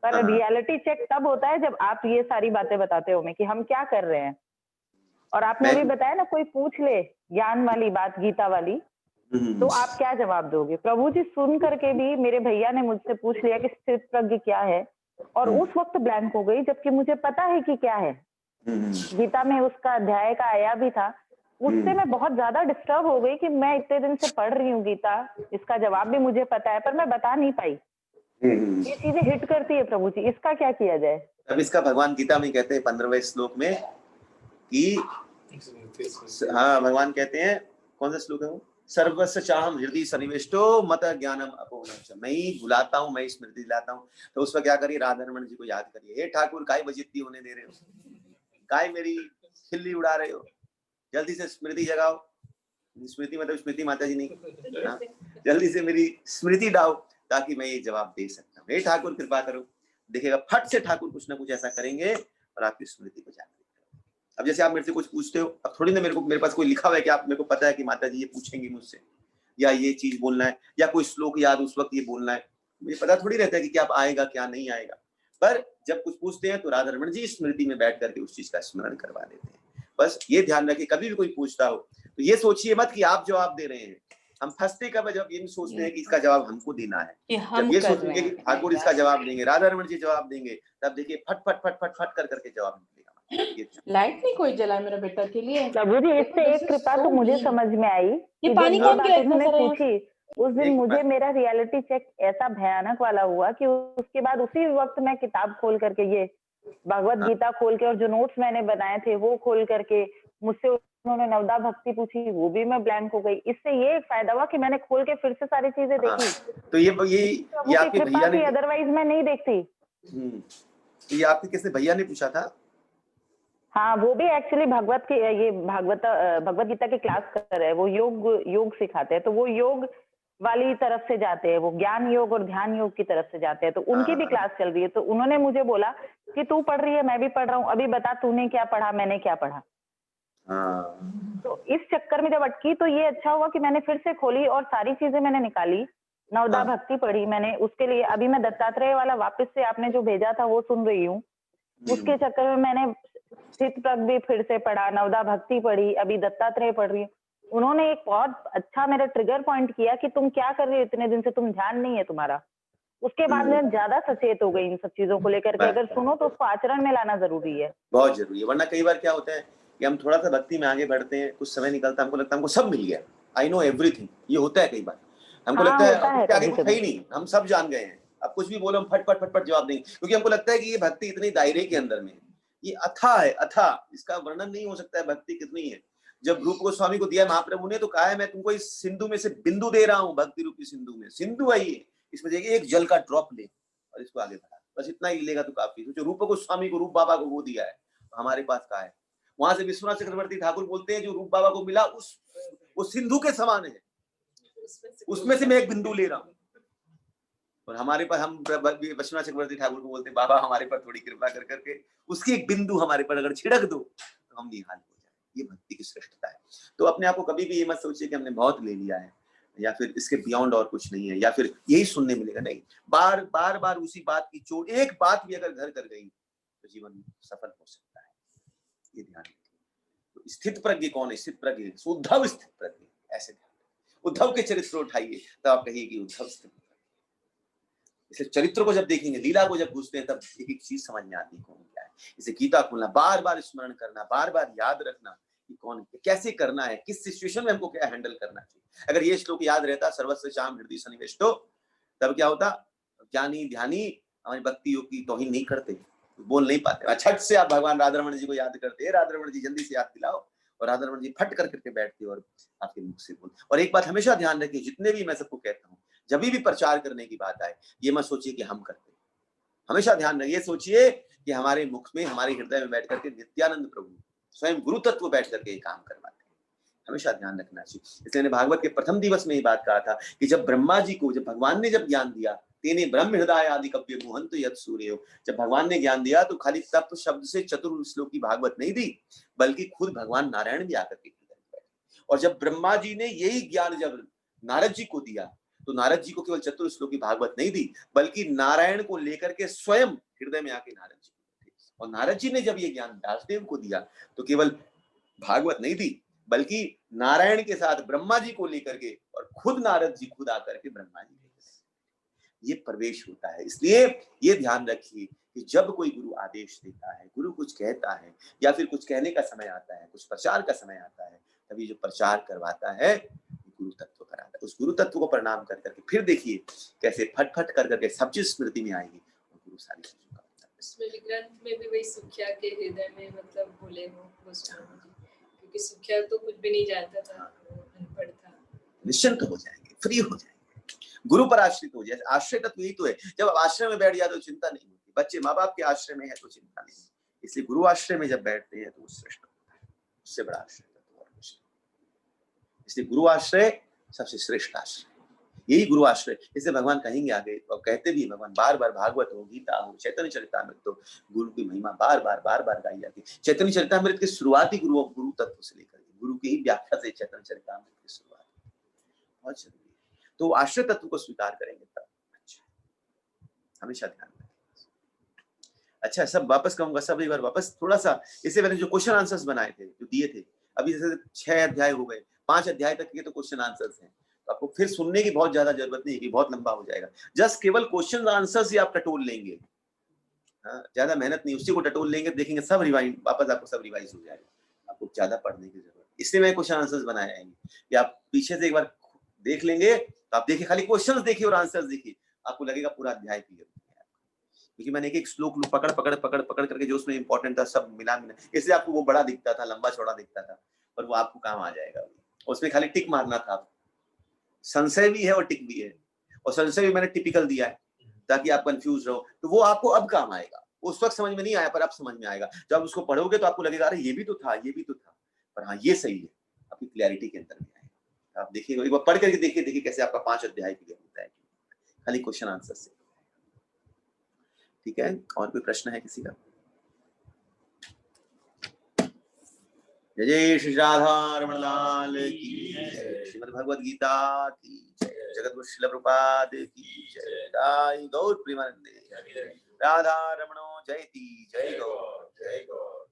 Speaker 4: पर रियलिटी चेक तब होता है जब आप ये सारी बातें बताते हो हमें कि हम क्या कर रहे हैं। और आपने अभी बताया ना, कोई पूछ ले ज्ञान वाली बात, गीता वाली, तो आप क्या जवाब दोगे? प्रभु जी सुन करके भी मेरे भैया ने मुझसे पूछ लिया कि स्थित प्रज्ञ क्या है, और उस वक्त ब्लैंक हो गई, जबकि मुझे पता है कि क्या है। गीता में उसका अध्याय का आया भी था, उससे मैं बहुत ज्यादा डिस्टर्ब हो गई कि मैं इतने दिन से पढ़ रही हूँ गीता, इसका जवाब भी मुझे पता है, पर मैं बता नहीं पाई। ये चीजें हिट करती है प्रभु जी, इसका क्या किया जाए?
Speaker 1: अब इसका भगवान गीता में कहते हैं 15वें श्लोक में कि हाँ, भगवान कहते हैं, कौन सा श्लोक है वो? सर्वस्व चाहम हृदय सन्निविष्टो मत ज्ञानम अपोहनम। मैं ही भुलाता हूँ, मैं ही स्मृति दिलाता हूँ। तो उस वक्त क्या करिए, राधा रमन जी को याद करिए। हे ठाकुर, काय बजित्ती होने दे रहे हो, काय मेरी खिल्ली उड़ा रहे हो, जल्दी से स्मृति जगाओ। स्मृति मतलब स्मृति माता जी नहीं, हाँ, जल्दी से मेरी स्मृति डालो ताकि मैं ये जवाब दे सकता हूँ। हे ठाकुर कृपा करो। देखिएगा फट से ठाकुर कुछ ना कुछ ऐसा करेंगे और आपकी स्मृति को जागृत। अब जैसे आप मेरे से कुछ पूछते हो, अब थोड़ी ना मेरे पास कोई लिखा हुआ है कि आप, मेरे को पता है कि माता जी ये पूछेंगी मुझसे, या ये चीज बोलना है, या कोई श्लोक याद उस वक्त ये बोलना है, मुझे पता थोड़ी रहता है कि क्या आएगा क्या नहीं आएगा। पर जब कुछ पूछते हैं तो राधा रमन जी स्मृति में बैठ करके उस चीज का स्मरण करवा देते हैं। बस ये ध्यान रखिए, कभी भी कोई पूछता हो तो ये सोचिए मत कि आप जवाब दे रहे हैं। हम फंसते कब, जब ये सोचते हैं कि इसका जवाब हमको देना है, जब ये सोचेंगे कि ठाकुर इसका जवाब देंगे, राधा रमन जी जवाब देंगे, तब देखिए फट फट फट फट फट कर करके जवाब निकलेगा।
Speaker 14: लाइट नहीं कोई जला मेरा बेटा के लिए।
Speaker 4: प्रभु जी इससे एक कृपा तो मुझे समझ में आई
Speaker 14: ये
Speaker 4: कि
Speaker 14: पानी
Speaker 4: जो
Speaker 14: कौन
Speaker 4: बात
Speaker 14: गिरा इतना
Speaker 4: उन्होंने
Speaker 14: सारा?
Speaker 4: पूछी उस दिन मुझे मेरा रियलिटी चेक ऐसा भयानक वाला हुआ कि उसके बाद उसी वक्त मैं किताब खोल करके ये भगवत गीता खोल के और जो नोट्स मैंने बनाए थे वो खोल करके मुझसे उन्होंने नवदा भक्ति पूछी, वो भी मैं ब्लैंक हो गई। इससे ये फायदा हुआ कि मैंने खोल के फिर से सारी चीजें देखी।
Speaker 1: तो ये आपके भैया ने,
Speaker 4: अदरवाइज मैं नहीं देखती।
Speaker 1: तो ये आपके किसने भैया ने पूछा था?
Speaker 4: हाँ, वो भी एक्चुअली भगवत गीता की क्लास कर रहे हैं, वो योग सिखाते हैं, तो वो योग वाली तरफ से जाते हैं, वो ज्ञान योग और ध्यान योग की तरफ से जाते हैं, तो उनकी भी क्लास चल रही है। तो उन्होंने मुझे बोला कि तू पढ़ रही है, मैं भी पढ़ रहा हूँ, अभी बता तूने क्या पढ़ा, मैंने क्या पढ़ा। तो इस चक्कर में जब अटकी तो ये अच्छा हुआ कि मैंने फिर से खोली और सारी चीजें मैंने निकाली, नवदा भक्ति पढ़ी मैंने। उसके लिए अभी मैं दत्तात्रेय वाला वापस से आपने जो भेजा था वो सुन रही हूँ। उसके चक्कर में मैंने स्थित प्रज्ञ भी फिर से पढ़ा, नवदा भक्ति पढ़ी, अभी दत्तात्रेय पढ़ रही हूँ। उन्होंने एक बहुत अच्छा मेरा ट्रिगर पॉइंट किया कि तुम क्या कर रही हो इतने दिन से, तुम ध्यान नहीं है तुम्हारा। उसके बाद मैं ज्यादा सचेत हो गई इन सब चीजों को लेकर के। अगर सुनो तो उसको आचरण में लाना जरूरी है,
Speaker 1: बहुत जरूरी है। वरना कई बार क्या होता है कि हम थोड़ा सा भक्ति में आगे बढ़ते हैं, कुछ समय निकलता है, हमको लगता है हमको सब मिल गया, आई नो एवरीथिंग। ये होता है कई बार, हमको लगता है आगे कुछ है ही नहीं, हम सब जान गए हैं, अब कुछ भी बोलो हम फटफट जवाब देंगे, क्योंकि हमको लगता है कि ये भक्ति इतनी दायरे के अंदर में, ये अथा है, अथा, इसका वर्णन नहीं हो सकता है भक्ति कितनी है। जब रूप गोस्वामी को दिया महाप्रभु ने तो कहा है मैं तुमको इस सिंधु में से बिंदु दे रहा हूँ, भक्ति रूपी सिंधु में सिंधु है ये, इसमें देखिए एक जल का ड्रॉप ले और इसको आगे बढ़ा, बस इतना ही लेगा तो काफी। तो जो रूप गोस्वामी को, रूप बाबा को वो दिया है, तो हमारे पास कहा है। वहां से विश्वनाथ चक्रवर्ती ठाकुर बोलते हैं जो रूप बाबा को मिला उस सिंधु के समान है, उसमें से मैं एक बिंदु ले रहा हूँ। और हमारे पास, हम विश्वनाथ चक्रवर्ती ठाकुर को बोलते हैं बाबा हमारे पर थोड़ी कृपा कर करके उसकी एक बिंदु हमारे पर अगर छिड़क दो तो हम निहाल हो जाए। ये भक्ति की श्रेष्ठता है। तो अपने आप को कभी भी ये मत सोचिए कि हमने बहुत ले लिया है या फिर इसके बियॉन्ड और कुछ नहीं है या फिर यही सुनने मिलेगा, नहीं। बार बार उसी बात की चोट, एक बात भी अगर घर कर गई तो जीवन सफल हो सकता है, ये ध्यान रखिए। तो स्थित प्रज्ञ कौन है? स्थित प्रज्ञ उद्धव स्थित प्रज्ञ, ऐसे ध्यान। उद्धव के चरित्र उठाइए तब आप कहिए कि उद्धव स्थित। इसलिए चरित्र को जब देखेंगे, लीला को जब घुसते हैं, तब एक एक चीज समझ में आती है कौन क्या है। इसे गीता खोलना, बार बार स्मरण करना, बार बार याद रखना कि कौन कैसे करना है, किस सिचुएशन में हमको क्या हैंडल करना चाहिए। अगर ये श्लोक याद रहता, सर्वस्व शाम हृदय सन्निवेष्टो, तब क्या होता? ज्ञानी ध्यानी हमारी भक्ति योग की तौहीन नहीं करते, बोल नहीं पाते। छठ से आप भगवान राधारमण जी को याद करते हैं, राधारमण जी जल्दी से याद दिलाओ, और राधारमण जी फट करके बैठते और आपके मुख से बोल। और एक बात हमेशा ध्यान रखिए, जितने भी मैं सबको कहता हूँ, जब भी प्रचार करने की बात आए, ये मत सोचिए कि हम करते हैं। हमेशा ध्यान रखिए, सोचिए कि हमारे मुख में, हमारे हृदय में बैठ करके नित्यानंद प्रभु स्वयं गुरु तत्व बैठ करके ये काम करवाते हैं। हमेशा ध्यान रखना चाहिए। इसलिए भागवत के प्रथम दिवस में ये बात कहा था कि जब ब्रह्मा जी को, जब भगवान ने जब ज्ञान दिया, तेने ब्रह्म हृदय आदि कव्य मोहंत यत् सूर्यो, जब भगवान ने ज्ञान दिया तो खाली तत्व शब्द से चतुर्श्लोकी भागवत नहीं दी, बल्कि खुद भगवान नारायण भी आकर के हृदय में बैठे। और जब ब्रह्मा जी ने यही ज्ञान जब नारद जी को दिया, तो नारद जी को केवल चतुर्श्लोकी भागवत नहीं दी, बल्कि नारायण को लेकर के स्वयं हृदय में आके नारद जी को थे। और नारद जी ने जब ये ज्ञान व्यासदेव को दिया, तो केवल भागवत नहीं दी, बल्कि नारायण के साथ ब्रह्मा जी को लेकर के, और खुद नारद जी खुद आकर के ब्रह्मा जी ये प्रवेश होता है। इसलिए ये ध्यान रखिए कि जब कोई गुरु आदेश देता है, गुरु कुछ कहता है, या फिर कुछ कहने का समय आता है, कुछ प्रचार का समय आता है, तभी जो प्रचार करवाता है गुरु तत्व कराता है। उस गुरु तत्व को प्रणाम कर करके फिर देखिए कैसे फट कर करके सब चीज स्मृति में आएगी और गुरु सारी चीजों का।
Speaker 2: इसमें ग्रंथ में भी वही सुख्या के हृदय में मतलब बोले हो गोस्वामी जी, क्योंकि सुख्या तो कुछ भी नहीं जानता था, अनपढ़ था।
Speaker 1: निश्चिंत हो जाएंगे, फ्री हो जाएंगे, गुरु पर आश्रित हो जाए। आश्रय तत्व यही तो है। जब आप आश्रय में बैठ जाते हो चिंता नहीं होती। बच्चे माँ बाप के आश्रय में है तो चिंता नहीं होती, इसलिए गुरु आश्रय में जब बैठते हैं तो वो श्रेष्ठ होता है। उससे बड़ा आश्रय तत्व और कुछ नहीं। इसलिए गुरु आश्रय सबसे श्रेष्ठ आश्रय, यही गुरु आश्रय। इसे भगवान कहेंगे आगे, और कहते भी भगवान बार बार, भागवत हो, गीता हो, चैतन्य चरितामृत, तो गुरु की महिमा बार बार गाई जाती है। चैतन्य चरितामृत की शुरुआती गुरु तत्व से लेकर गुरु की ही व्याख्या से चैतन्य चरितामृत की शुरुआत बहुत जरूरी है। तो आश्रय तत्व को स्वीकार करेंगे तब अच्छा, हमेशा ध्यान रखें। अच्छा, सब वापस कहूंगा, सब एक बार वापस थोड़ा सा, इससे मैंने जो क्वेश्चन आंसर्स बनाए थे, जो दिए थे, अभी जैसे 6 अध्याय हो गए, 5 अध्याय तक के तो क्वेश्चन आंसर्स हैं, तो आपको फिर सुनने की बहुत ज्यादा जरूरत नहीं है कि बहुत लंबा हो जाएगा। जस्ट केवल क्वेश्चन आंसर्स ही आप टटोल लेंगे, हाँ, ज्यादा मेहनत नहीं, उसी को टटोल लेंगे, देखेंगे सब रिवाइंड वापस आपको सब रिवाइज हो जाएगा, आपको ज्यादा पढ़ने की जरूरत। इसलिए मैं क्वेश्चन आंसर्स बनाए हैं कि आप पीछे से एक बार देख लेंगे तो आप देखिए, खाली क्वेश्चंस देखिए और आंसर्स देखिए, आपको लगेगा पूरा अध्याय क्लियर हो गया। क्योंकि मैंने एक एक श्लोक पकड़ पकड़ पकड़ पकड़ करके जो उसमें इंपॉर्टेंट था सब मिला, इसलिए आपको वो बड़ा दिखता था, लंबा चौड़ा दिखता था, पर वो आपको काम आ जाएगा। उसमें खाली टिक मारना था, संशय भी है और टिक भी है, और संशय भी मैंने टिपिकल दिया है ताकि आप कंफ्यूज रहो, तो वो आपको अब काम आएगा। उस वक्त समझ में नहीं आया पर अब समझ में आएगा, जब उसको पढ़ोगे तो आपको लगेगा अरे ये भी तो था, ये भी तो था, पर हाँ ये सही है, आपकी क्लैरिटी के अंदर में आएगा। आप देखिए, एक बार पढ़ करके देखिए कैसे आपका 5 अध्याय क्लियर होता है, खाली क्वेश्चन आंसर से। ठीक है, और कोई प्रश्न है किसी का? जय जय श्री राधा रमण लाल की जय, श्रीमद् भगवद गीता की जय, जगतगुरु श्रील प्रभुपाद की जय, जय गौर प्रेमानंदे, राधा रमणो जयति, जय गौर, जय गौर।